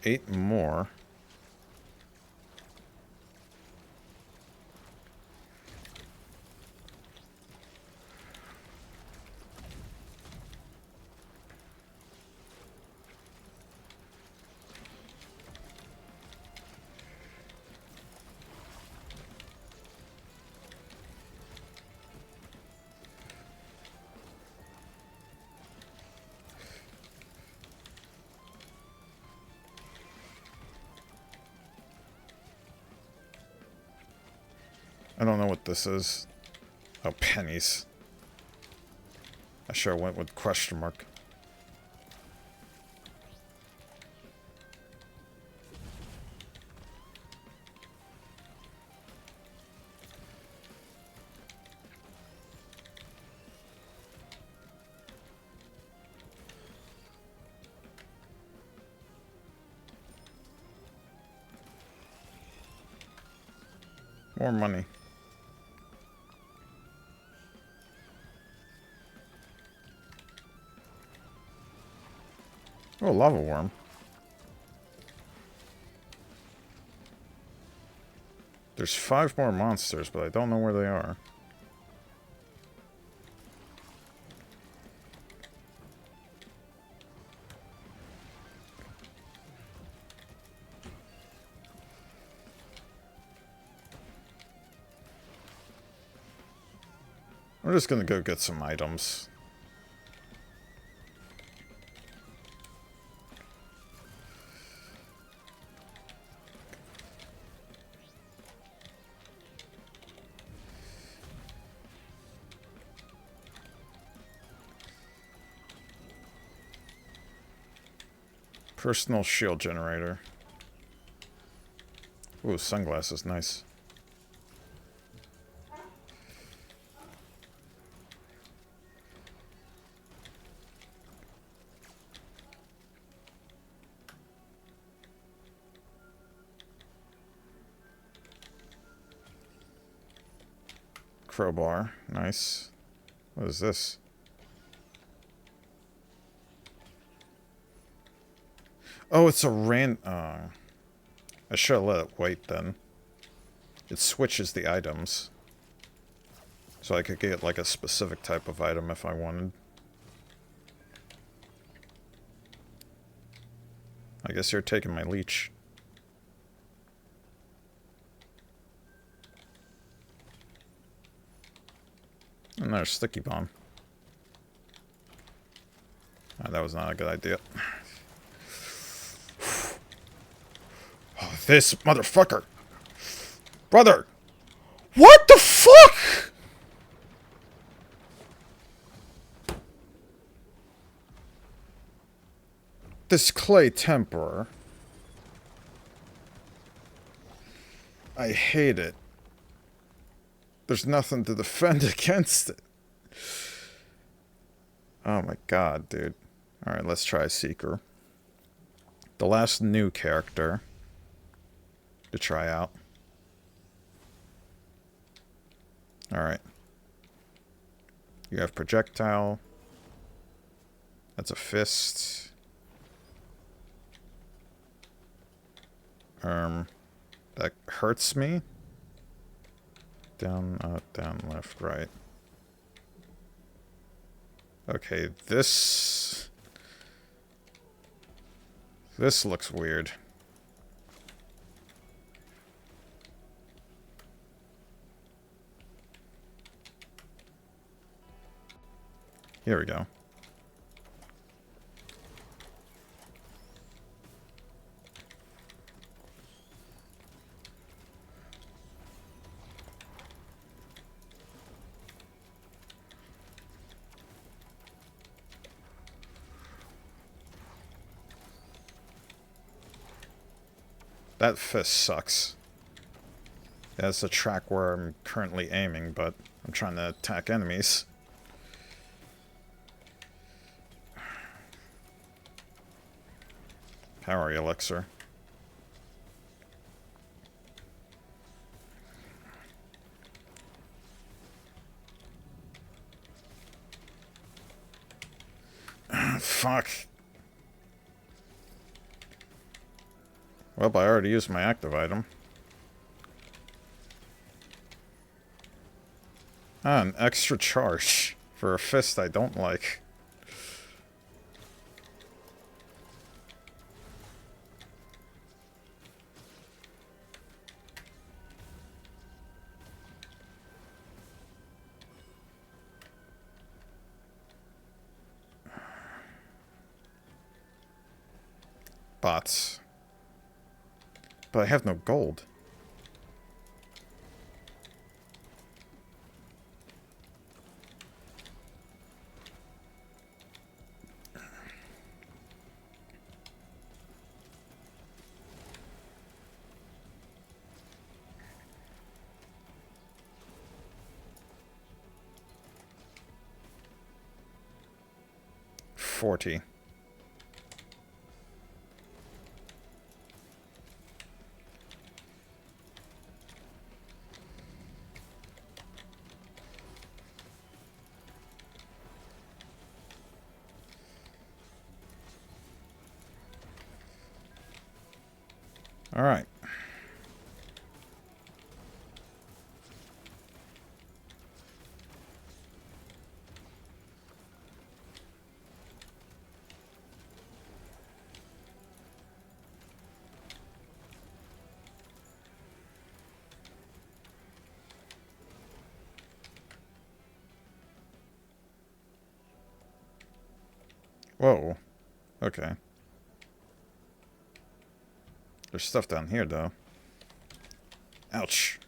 Eight more. I don't know what this is. Oh, pennies. I sure went with question mark. More money. Oh, lava worm. There's 5 more monsters, but I don't know where they are. I'm just gonna go get some items. Personal shield generator. Ooh, sunglasses, nice. Crowbar, nice. What is this? Oh, it's a I should have let it wait then. It switches the items. So I could get like a specific type of item if I wanted. I guess you're taking my leech. Another sticky bomb. Oh, that was not a good idea. Oh, this motherfucker! Brother! What the fuck?! This clay temperer. I hate it. There's nothing to defend against it. Oh my god, dude. Alright, let's try Seeker. The last new character to try out. Alright. You have projectile. That's a fist. That hurts me. Down, up, down, left, right. Okay, this looks weird. Here we go. That fist sucks. Yeah, it's a track where I'm currently aiming, but I'm trying to attack enemies. Power elixir. Fuck. Well, I already used my active item. Ah, an extra charge for a fist I don't like. Bots. But I have no gold. 40. All right. Whoa. Okay. There's stuff down here, though. Ouch.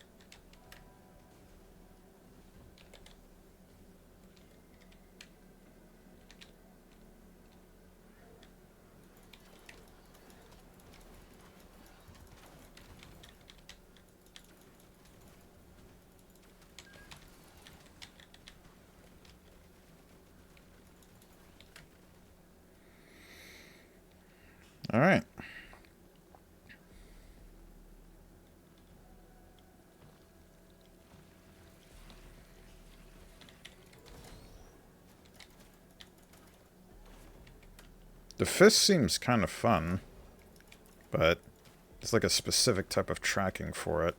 All right. The fist seems kind of fun, but it's like a specific type of tracking for it.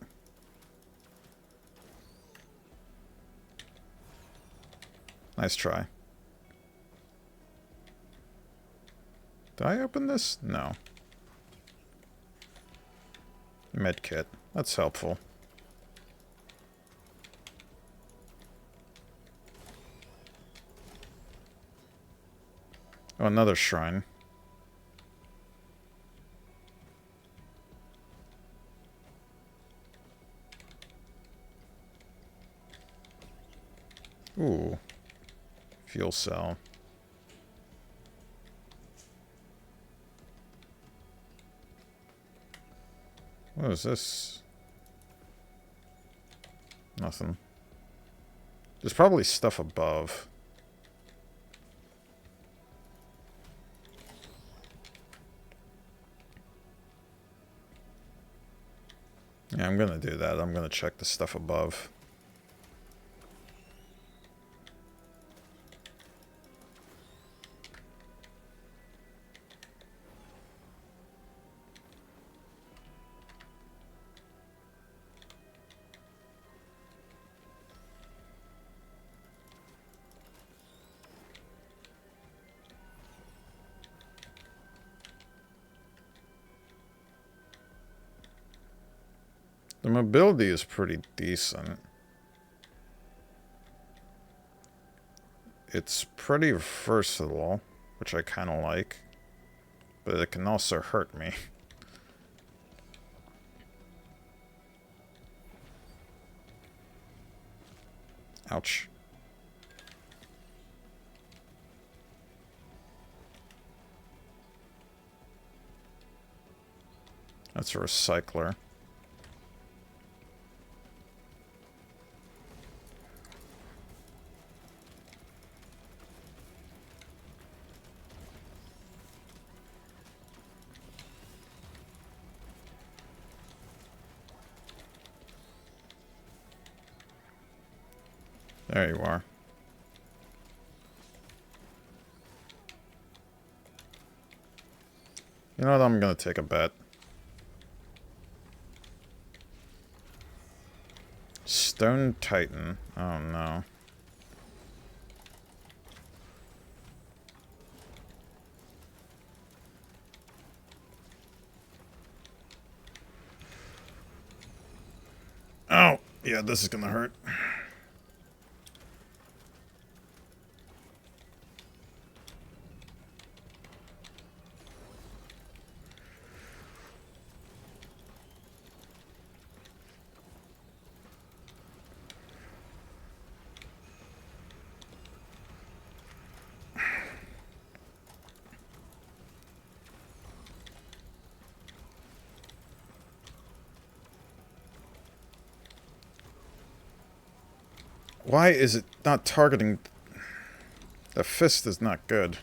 Nice try. Did I open this? No. Medkit. That's helpful. Oh, another shrine. Ooh. Fuel cell. What is this? Nothing. There's probably stuff above. Yeah, I'm gonna do that. I'm gonna check the stuff above. The mobility is pretty decent. It's pretty versatile, which I kind of like. But it can also hurt me. Ouch. That's a recycler. There you are. You know what? I'm gonna take a bet. Stone Titan. Oh no. Oh, yeah, this is gonna hurt. Why is it not targeting? The fist is not good.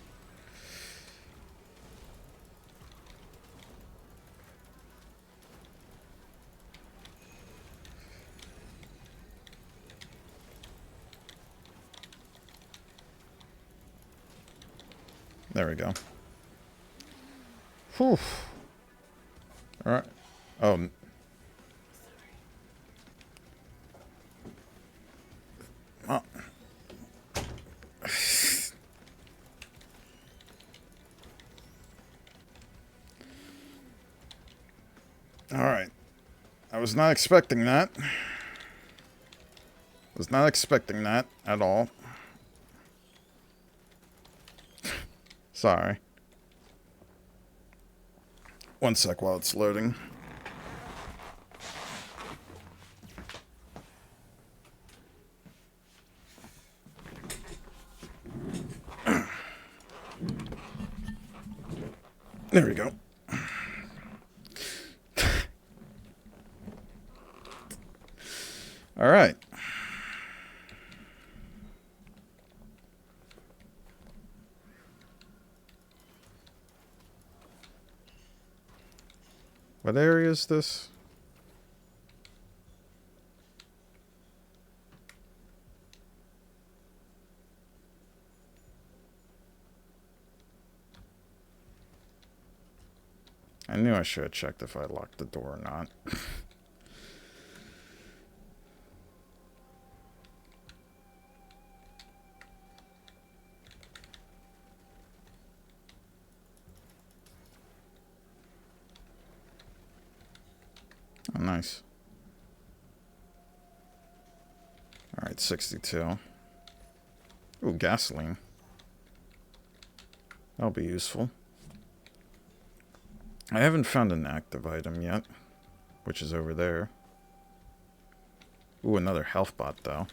There we go. Whew. Alright. Oh. Oh. Alright. I was not expecting that. Was not expecting that at all. Sorry. One sec while it's loading. There we go. All right. What area is this? I knew I should have checked if I locked the door or not. Oh, nice. Alright, 62. Ooh, gasoline. That'll be useful. I haven't found an active item yet, which is over there. Ooh, another health bot, though.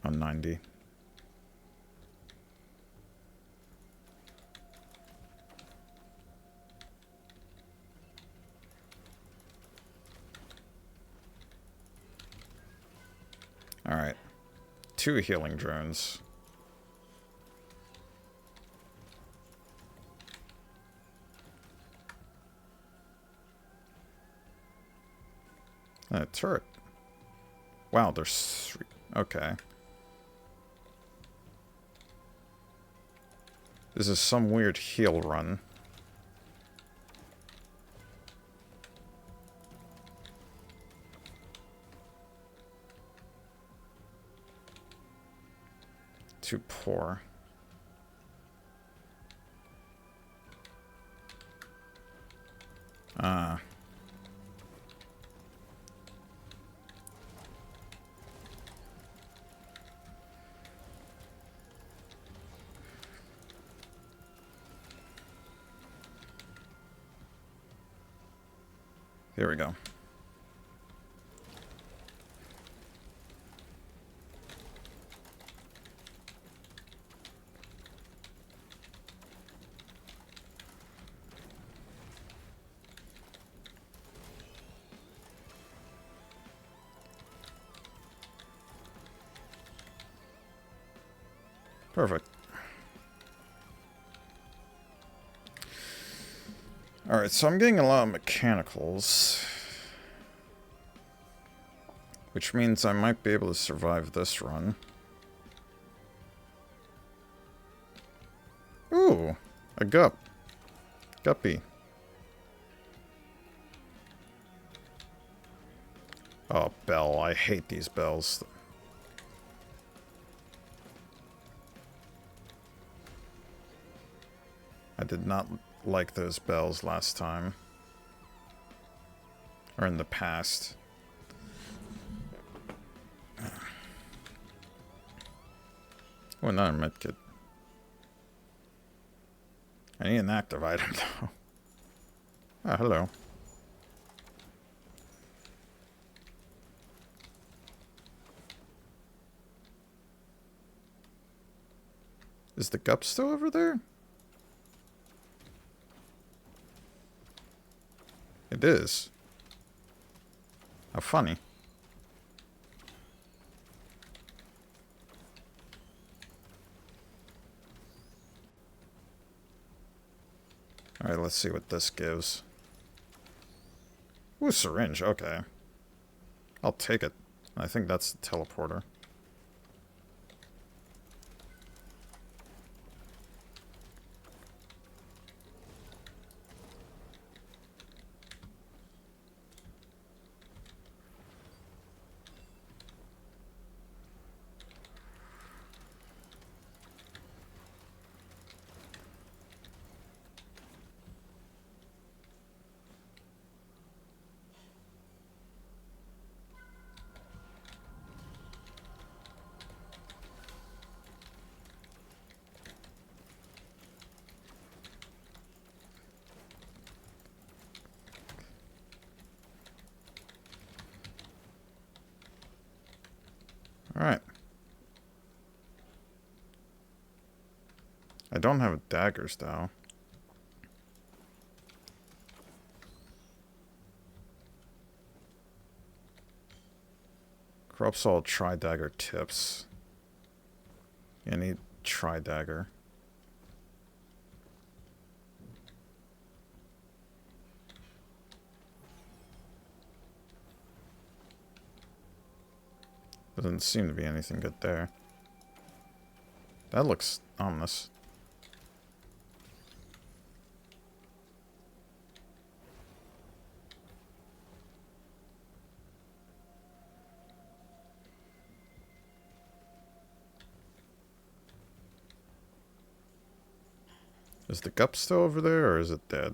On 90. Alright. 2 healing drones. A turret. Wow, there's 3. Okay. This is some weird heal run. Too poor. Ah. Here we go. Perfect. Alright, so I'm getting a lot of mechanicals. Which means I might be able to survive this run. Ooh, a guppy. Oh, bell. I hate these bells. I did not like those bells last time. Or in the past. Oh, another medkit. I need an active item, though. Ah, hello. Is the gup still over there? It is. How funny. Alright, let's see what this gives. Ooh, syringe, okay. I'll take it. I think that's the teleporter. Alright. I don't have daggers, though. Corrupts all tri-dagger tips. I need tri-dagger. Doesn't seem to be anything good there. That looks ominous. Is the gup still over there, or is it dead?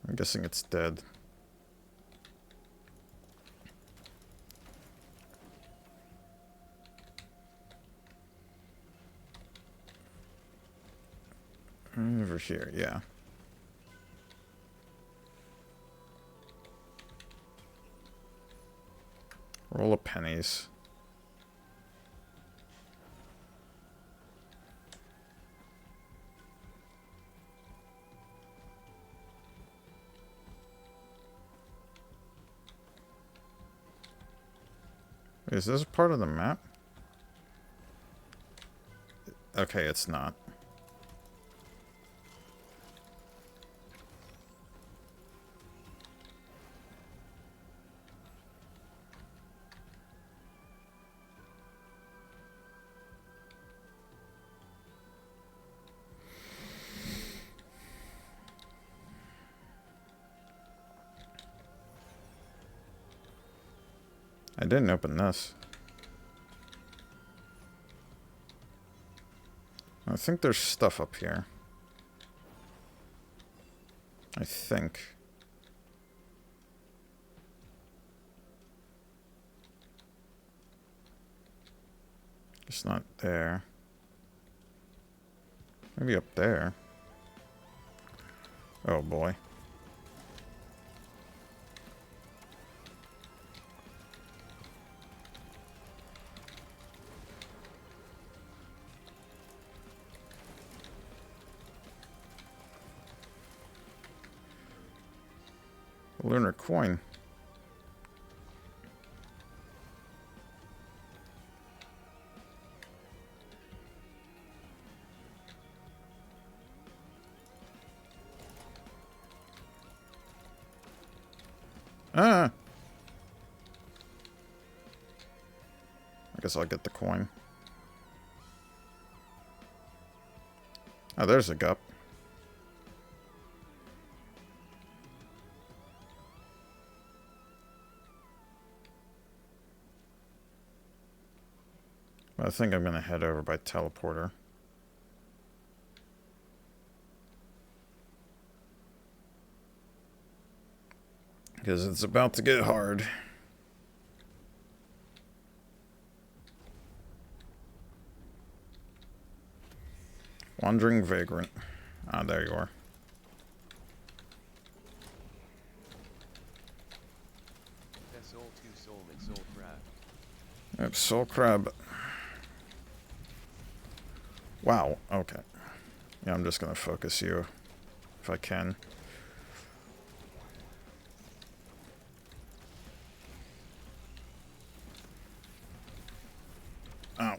I'm guessing it's dead. Over here, yeah. Roll of pennies. Is this part of the map? Okay, it's not. I didn't open this. I think there's stuff up here. I think. It's not there. Maybe up there. Oh boy. Lunar coin. Ah! I guess I'll get the coin. Oh, there's a gup. I think I'm going to head over by teleporter. Because it's about to get hard. Wandering Vagrant. Ah, there you are. TheSoulman, Soul Crab. Yep, Soul Crab. Wow, okay. Yeah, I'm just gonna focus you if I can. Oh.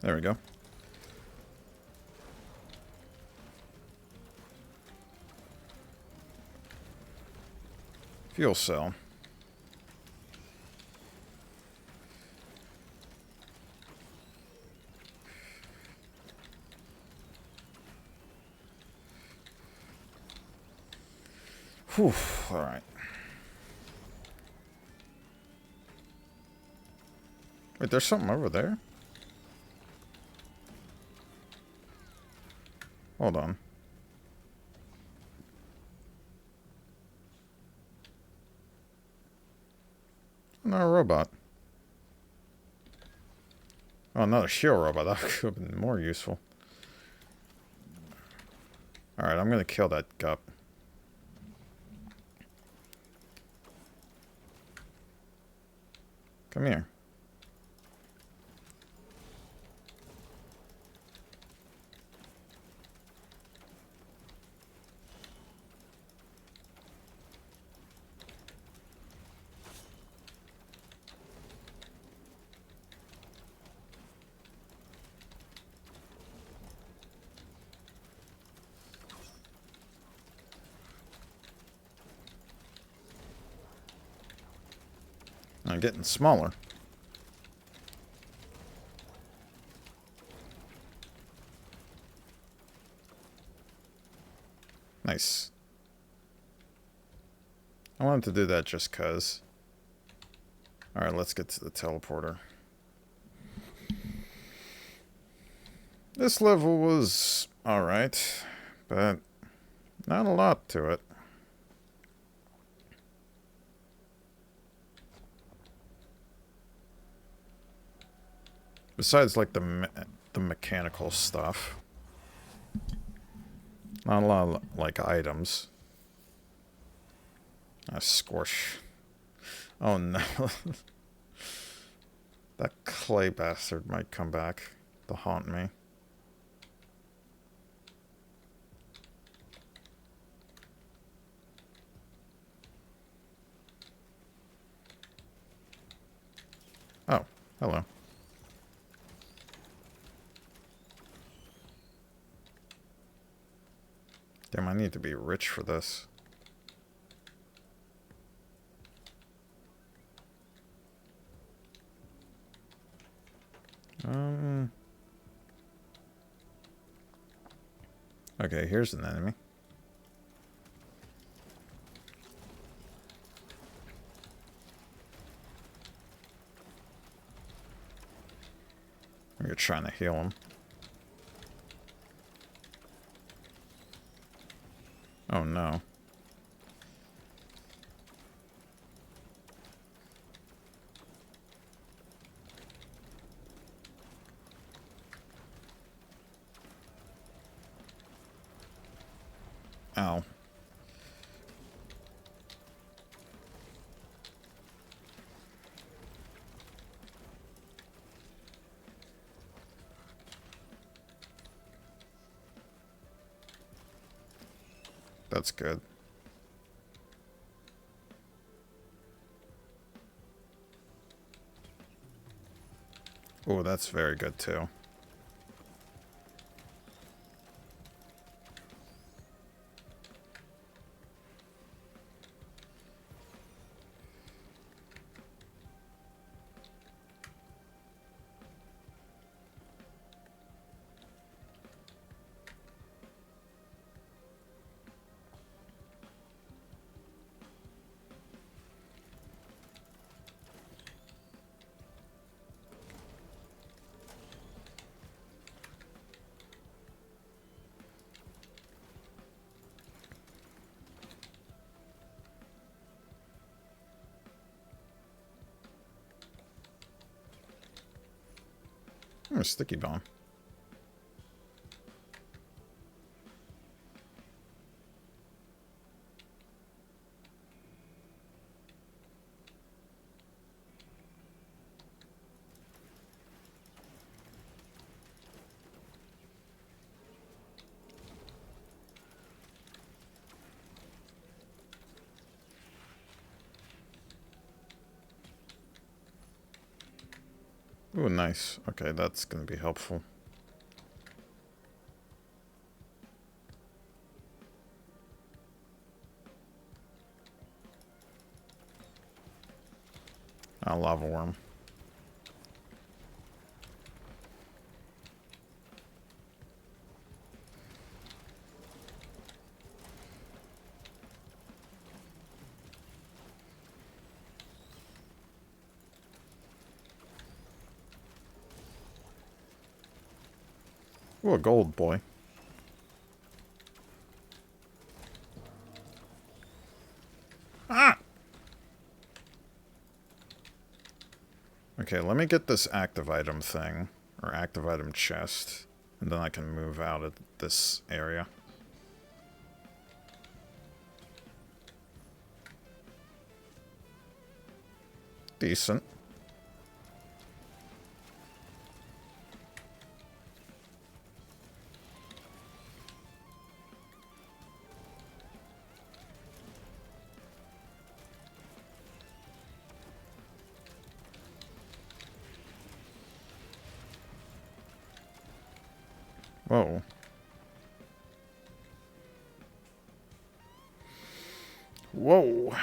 There we go. Fuel cell. Whew, alright. Wait, there's something over there? Hold on. Another robot. Oh, another shield robot. That could have been more useful. Alright, I'm gonna kill that gup. Come here. I'm getting smaller. Nice. I wanted to do that just cuz. Alright, let's get to the teleporter. This level was alright, but not a lot to it. Besides, like, the mechanical stuff. Not a lot of, like, items. Ah, squish. Oh, no. That clay bastard might come back to haunt me. Oh, hello. Damn, I need to be rich for this. Okay, here's an enemy. You're trying to heal him. Oh no. Ow. That's good. Oh, that's very good too. A sticky bomb. Ooh, nice. Okay, that's gonna be helpful. Ah, lava worm. Ooh, a gold boy. Ah! Okay, let me get this active item thing, or active item chest, and then I can move out of this area. Decent. Whoa. Whoa.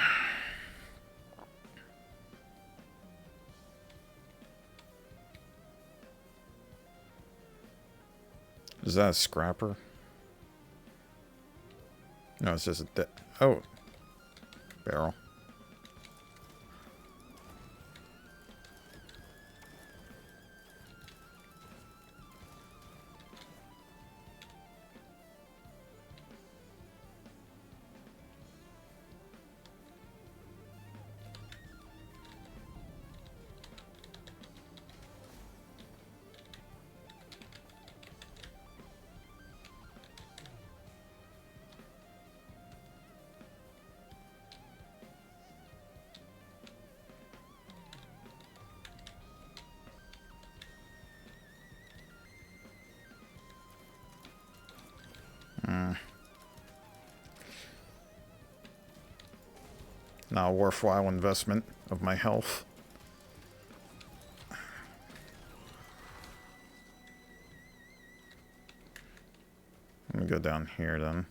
Is that a scrapper? No, it's just a oh. Barrel. Not a worthwhile investment of my health. Let me go down here then.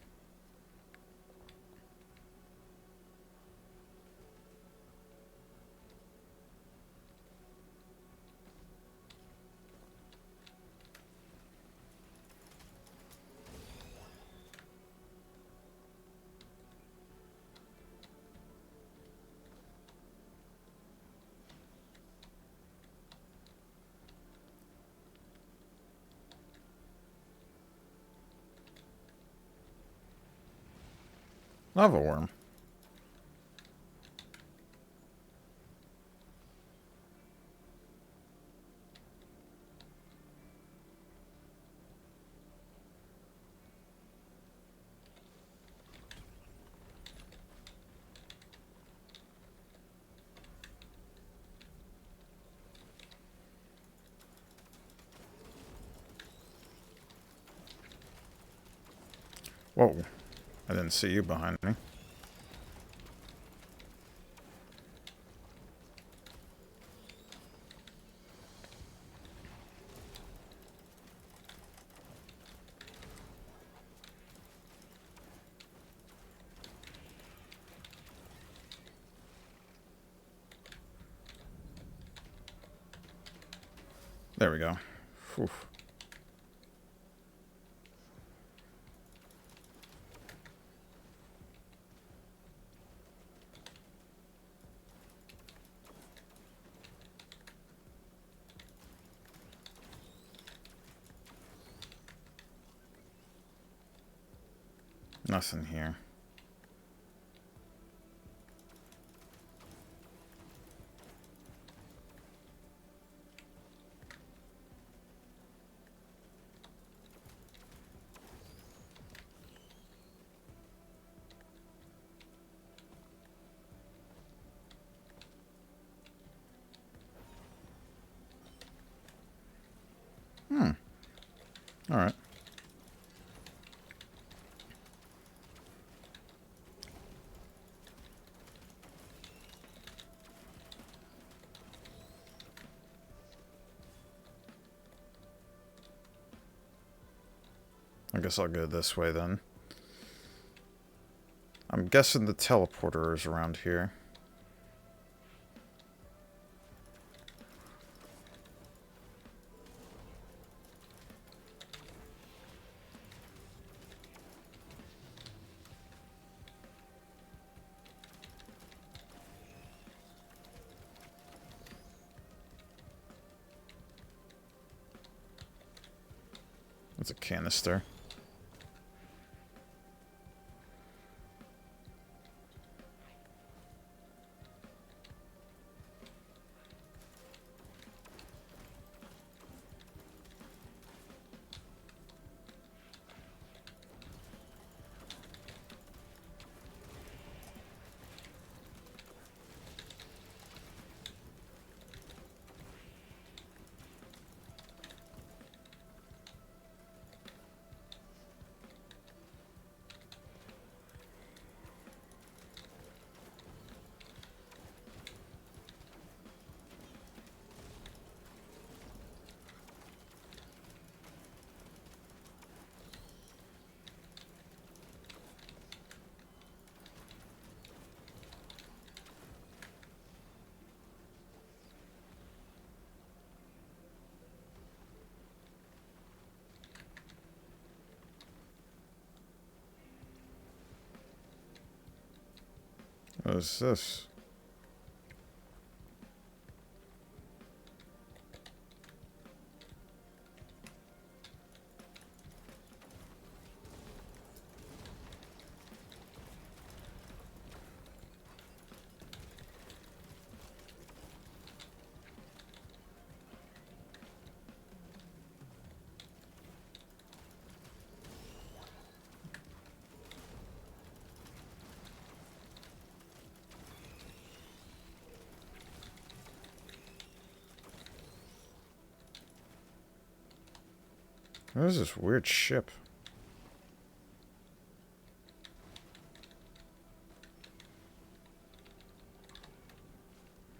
Lava worm. Whoa. I didn't see you behind me. There we go. Whew. Nothing here. Alright. I guess I'll go this way then. I'm guessing the teleporter is around here. It's a canister. What is this? What is this weird ship?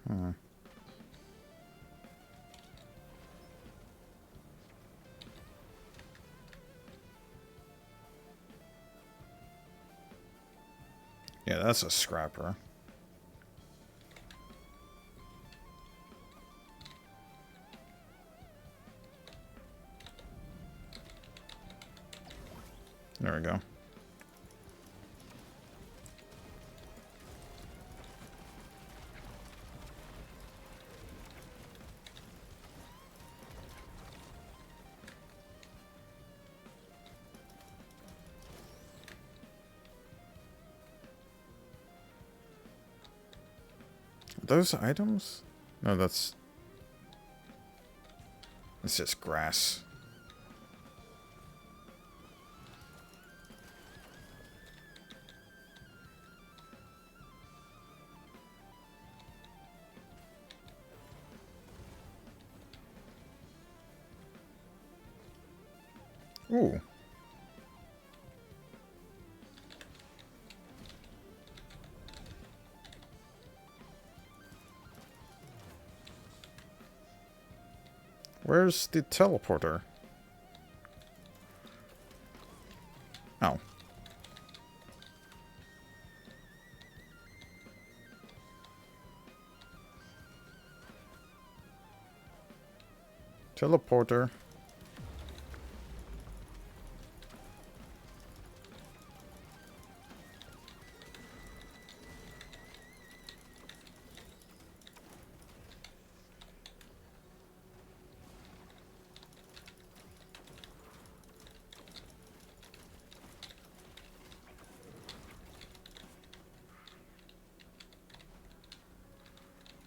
Hmm. Yeah, that's a scrapper. There we go. Those items? No, that's... It's just grass. Ooh. Where's the teleporter? Oh. Teleporter.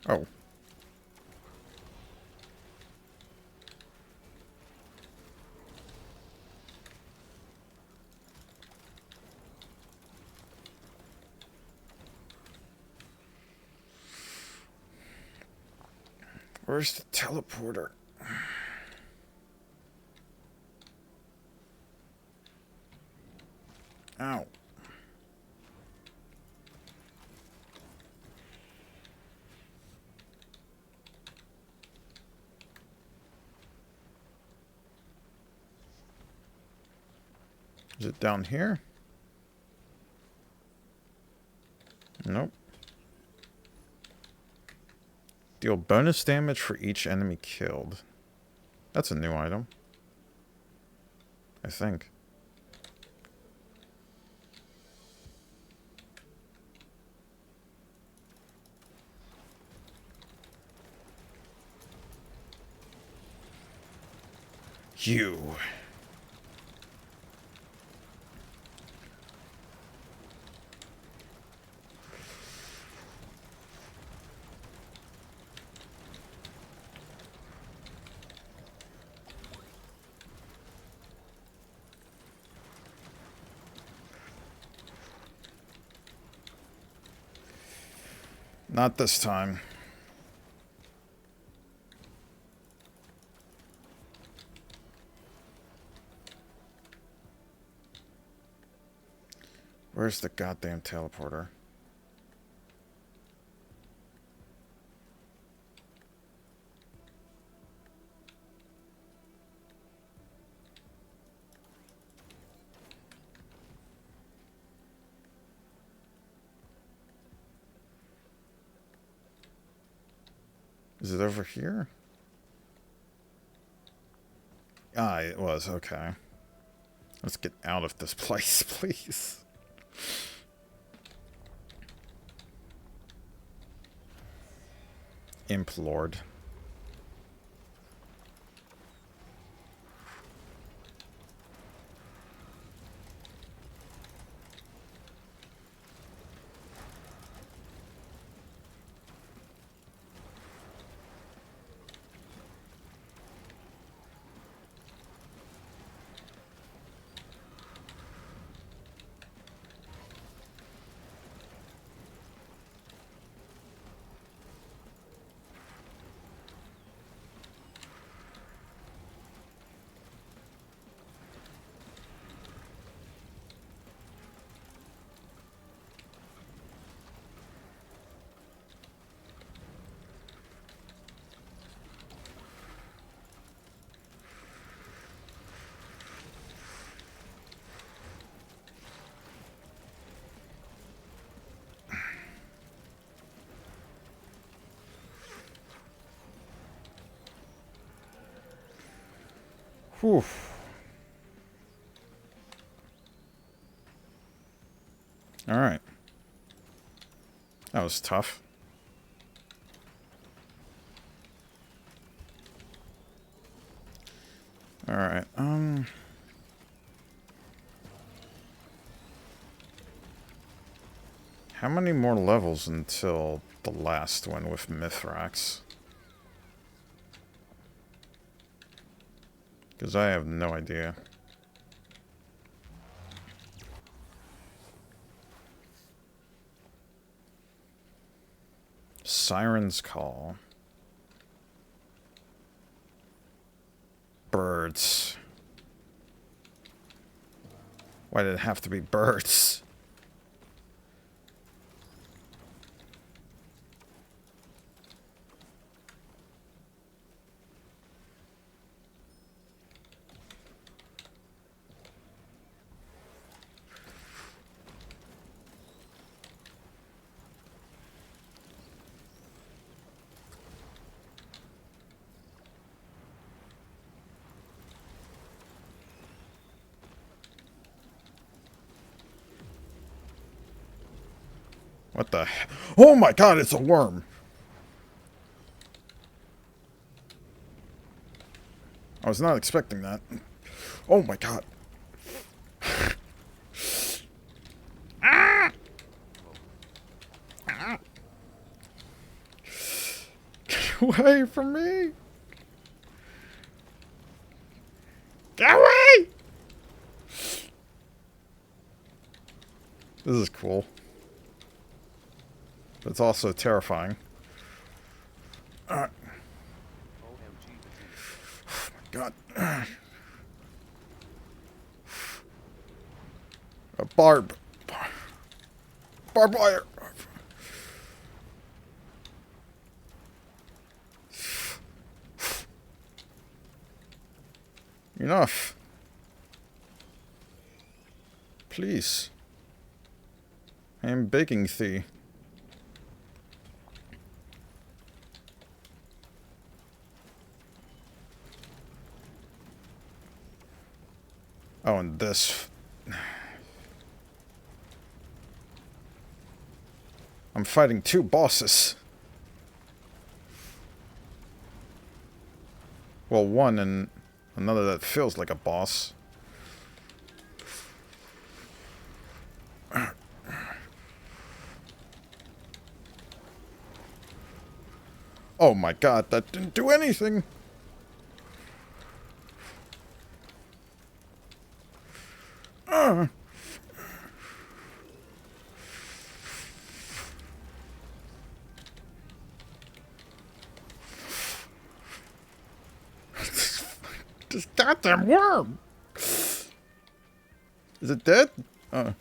Oh. Where's the teleporter? Ow. Is it down here? Nope. Deal bonus damage for each enemy killed. That's a new item. I think. You. Not this time. Where's the goddamn teleporter? Is it over here? Ah, it was. Okay. Let's get out of this place, please. Imp Lord. Whew. Alright. That was tough. Alright, how many more levels until the last one with Mithrax? Because I have no idea. Siren's Call. Birds. Why did it have to be birds? What the heck? Oh my god, it's a worm! I was not expecting that. Oh my god. Ah! Ah! Get away from me! Get away! This is cool. It's also terrifying. Oh my god. A barbed wire. Enough. Please. I am begging thee. Oh, and this. I'm fighting two bosses. Well, one and another that feels like a boss. Oh my god, that didn't do anything! goddamn worm! Is it dead? Oh.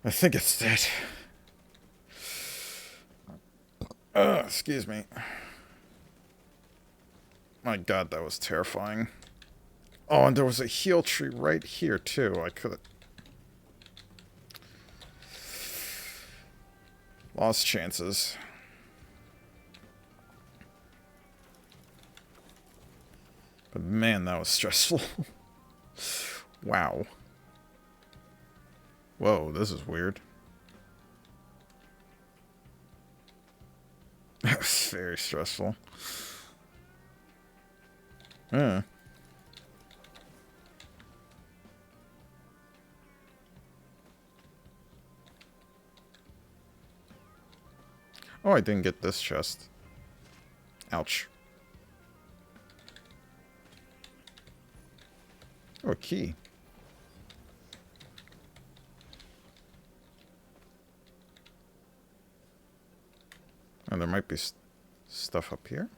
I think it's dead. Excuse me. My god, that was terrifying. Oh, and there was a heal tree right here, too. I could've... lost chances. But man, that was stressful. Wow. Whoa, this is weird. That was very stressful. Yeah. Oh, I didn't get this chest. Ouch. Oh, a key. And there might be stuff up here.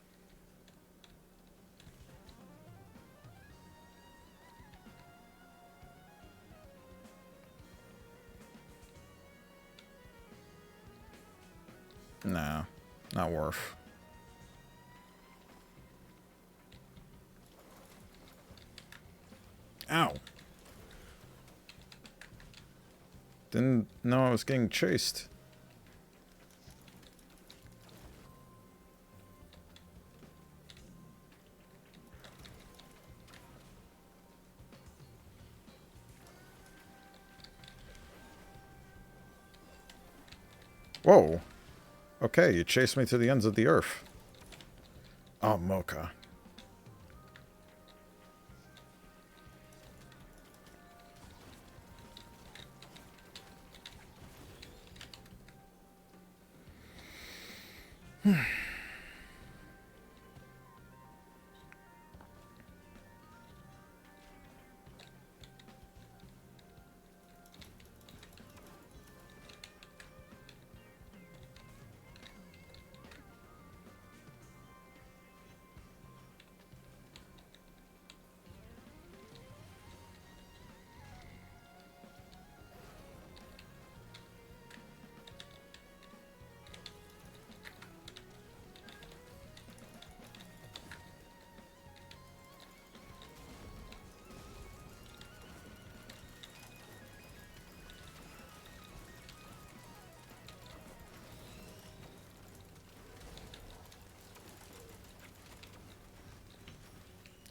Nah, not worth. Ow. Didn't know I was getting chased. Whoa. Okay, you chased me to the ends of the earth. Oh, Mocha.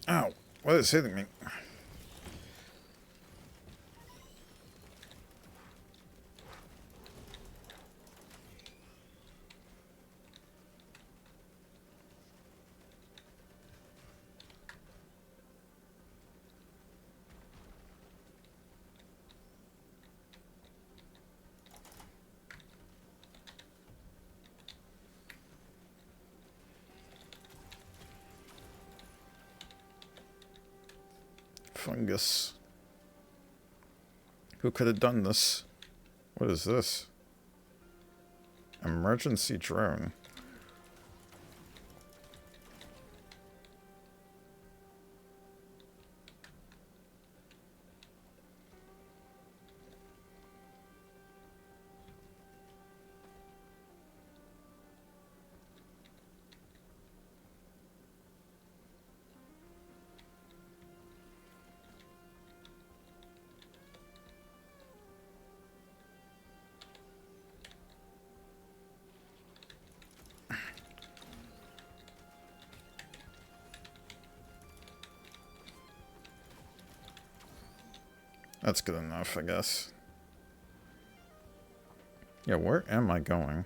Ow. What is hitting me? Fungus. Who could have done this? What is this? Emergency drone. That's good enough, I guess. Yeah, where am I going?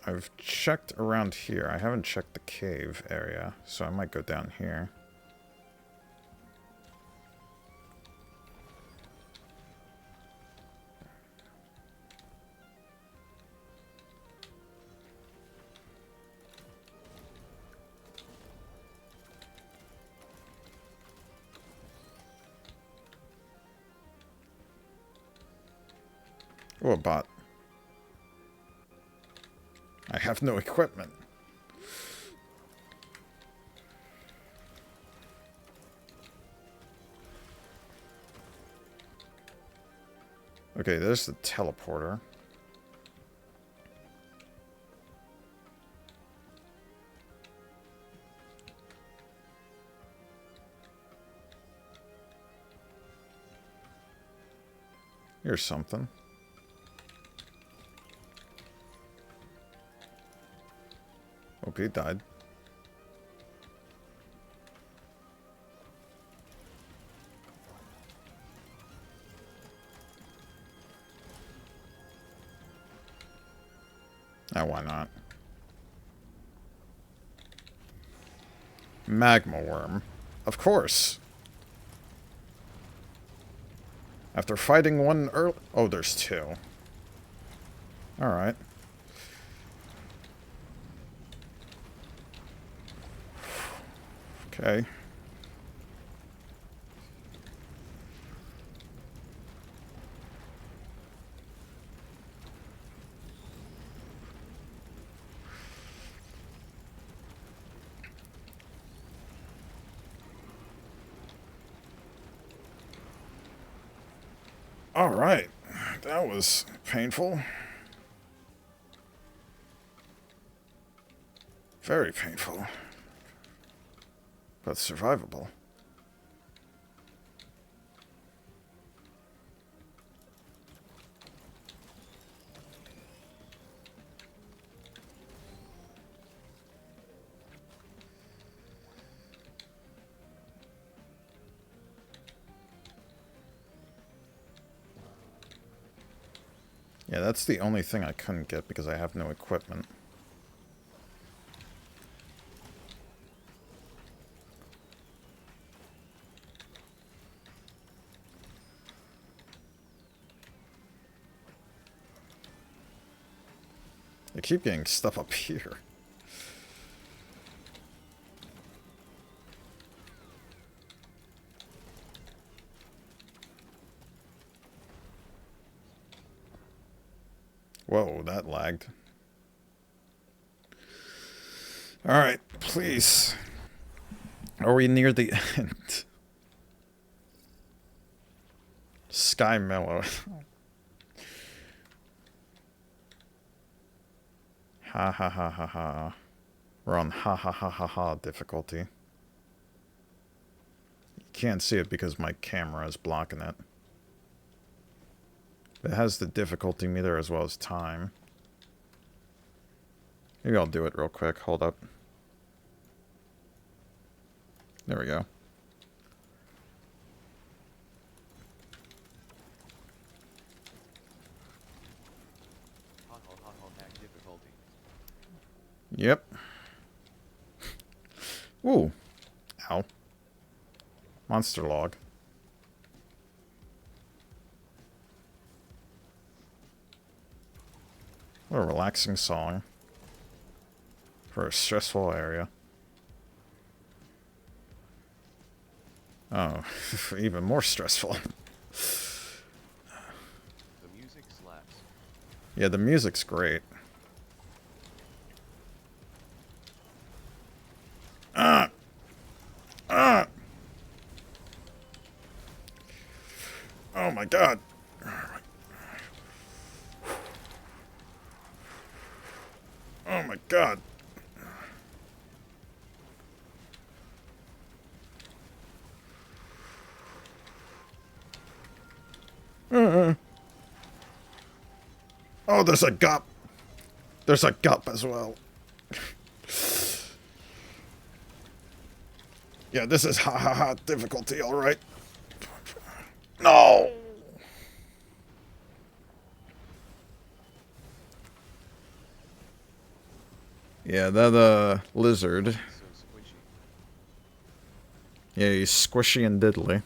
I've checked around here. I haven't checked the cave area, so I might go down here. Oh, a bot. I have no equipment. Okay, there's the teleporter. Here's something. Okay, died. Ah, why not? Magma worm. Of course. After fighting one early... Oh, there's two. Alright. Okay. Alright. That was painful. Very painful. But survivable. Yeah, that's the only thing I couldn't get because I have no equipment. I keep getting stuff up here. Whoa, that lagged. Alright, please. Are we near the end? Sky Mellow. Ha ha ha ha ha. We're on ha ha ha ha ha difficulty. You can't see it because my camera is blocking it. It has the difficulty meter as well as time. Maybe I'll do it real quick. Hold up. There we go. Hack difficulty. Yep. Ooh. Ow. Monster log. What a relaxing song. For a stressful area. Oh, even more stressful. The music slaps. Yeah, the music's great. Oh my god. Oh my god. Oh, there's a gup. There's a gup as well. Yeah, this is ha ha ha difficulty, alright. No! Yeah, that, lizard. So squishy. Yeah, he's squishy and diddly.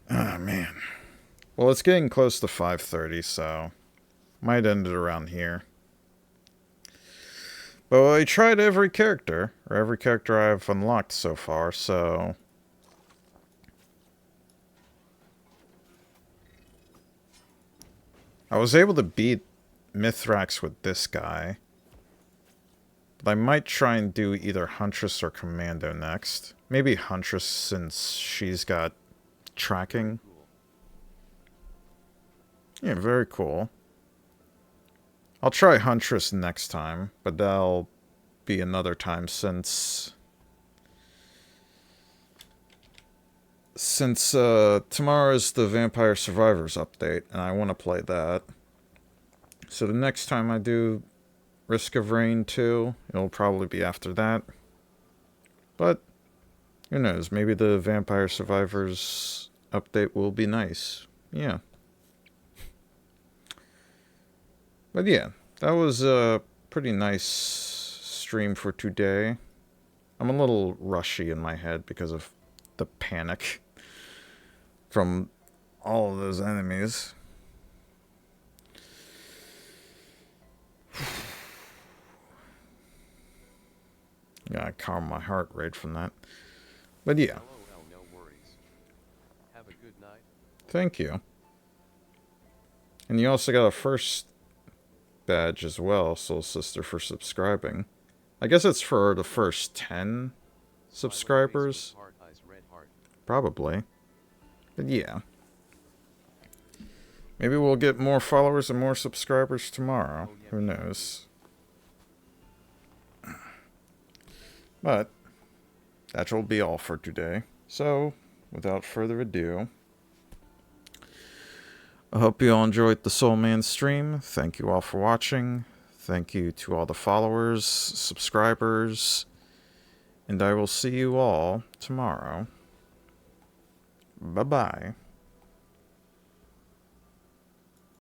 Ah, man. Well, it's getting close to 5:30, so might end it around here. But I tried every character, or every character I've unlocked so far, so I was able to beat Mithrax with this guy. But I might try and do either Huntress or Commando next. Maybe Huntress since she's got tracking. Cool. Yeah, very cool. I'll try Huntress next time, but that'll be another time since tomorrow is the Vampire Survivors update, and I want to play that. So the next time I do Risk of Rain 2, it'll probably be after that. But, who knows, maybe the Vampire Survivors update will be nice. Yeah. But yeah, that was a pretty nice stream for today. I'm a little rushy in my head because of the panic from all of those enemies. Yeah, I calmed my heart rate from that. But yeah. LOL, no worries. Have a good night. Thank you. And you also got a first badge as well, Soul Sister, for subscribing. I guess it's for the first 10 subscribers. Heart eyes, red heart. Probably. But yeah. Maybe we'll get more followers and more subscribers tomorrow. Oh, yeah, Who knows? But that will be all for today. So, without further ado, I hope you all enjoyed the TheSoulman stream. Thank you all for watching. Thank you to all the followers, subscribers, and I will see you all tomorrow. Bye-bye.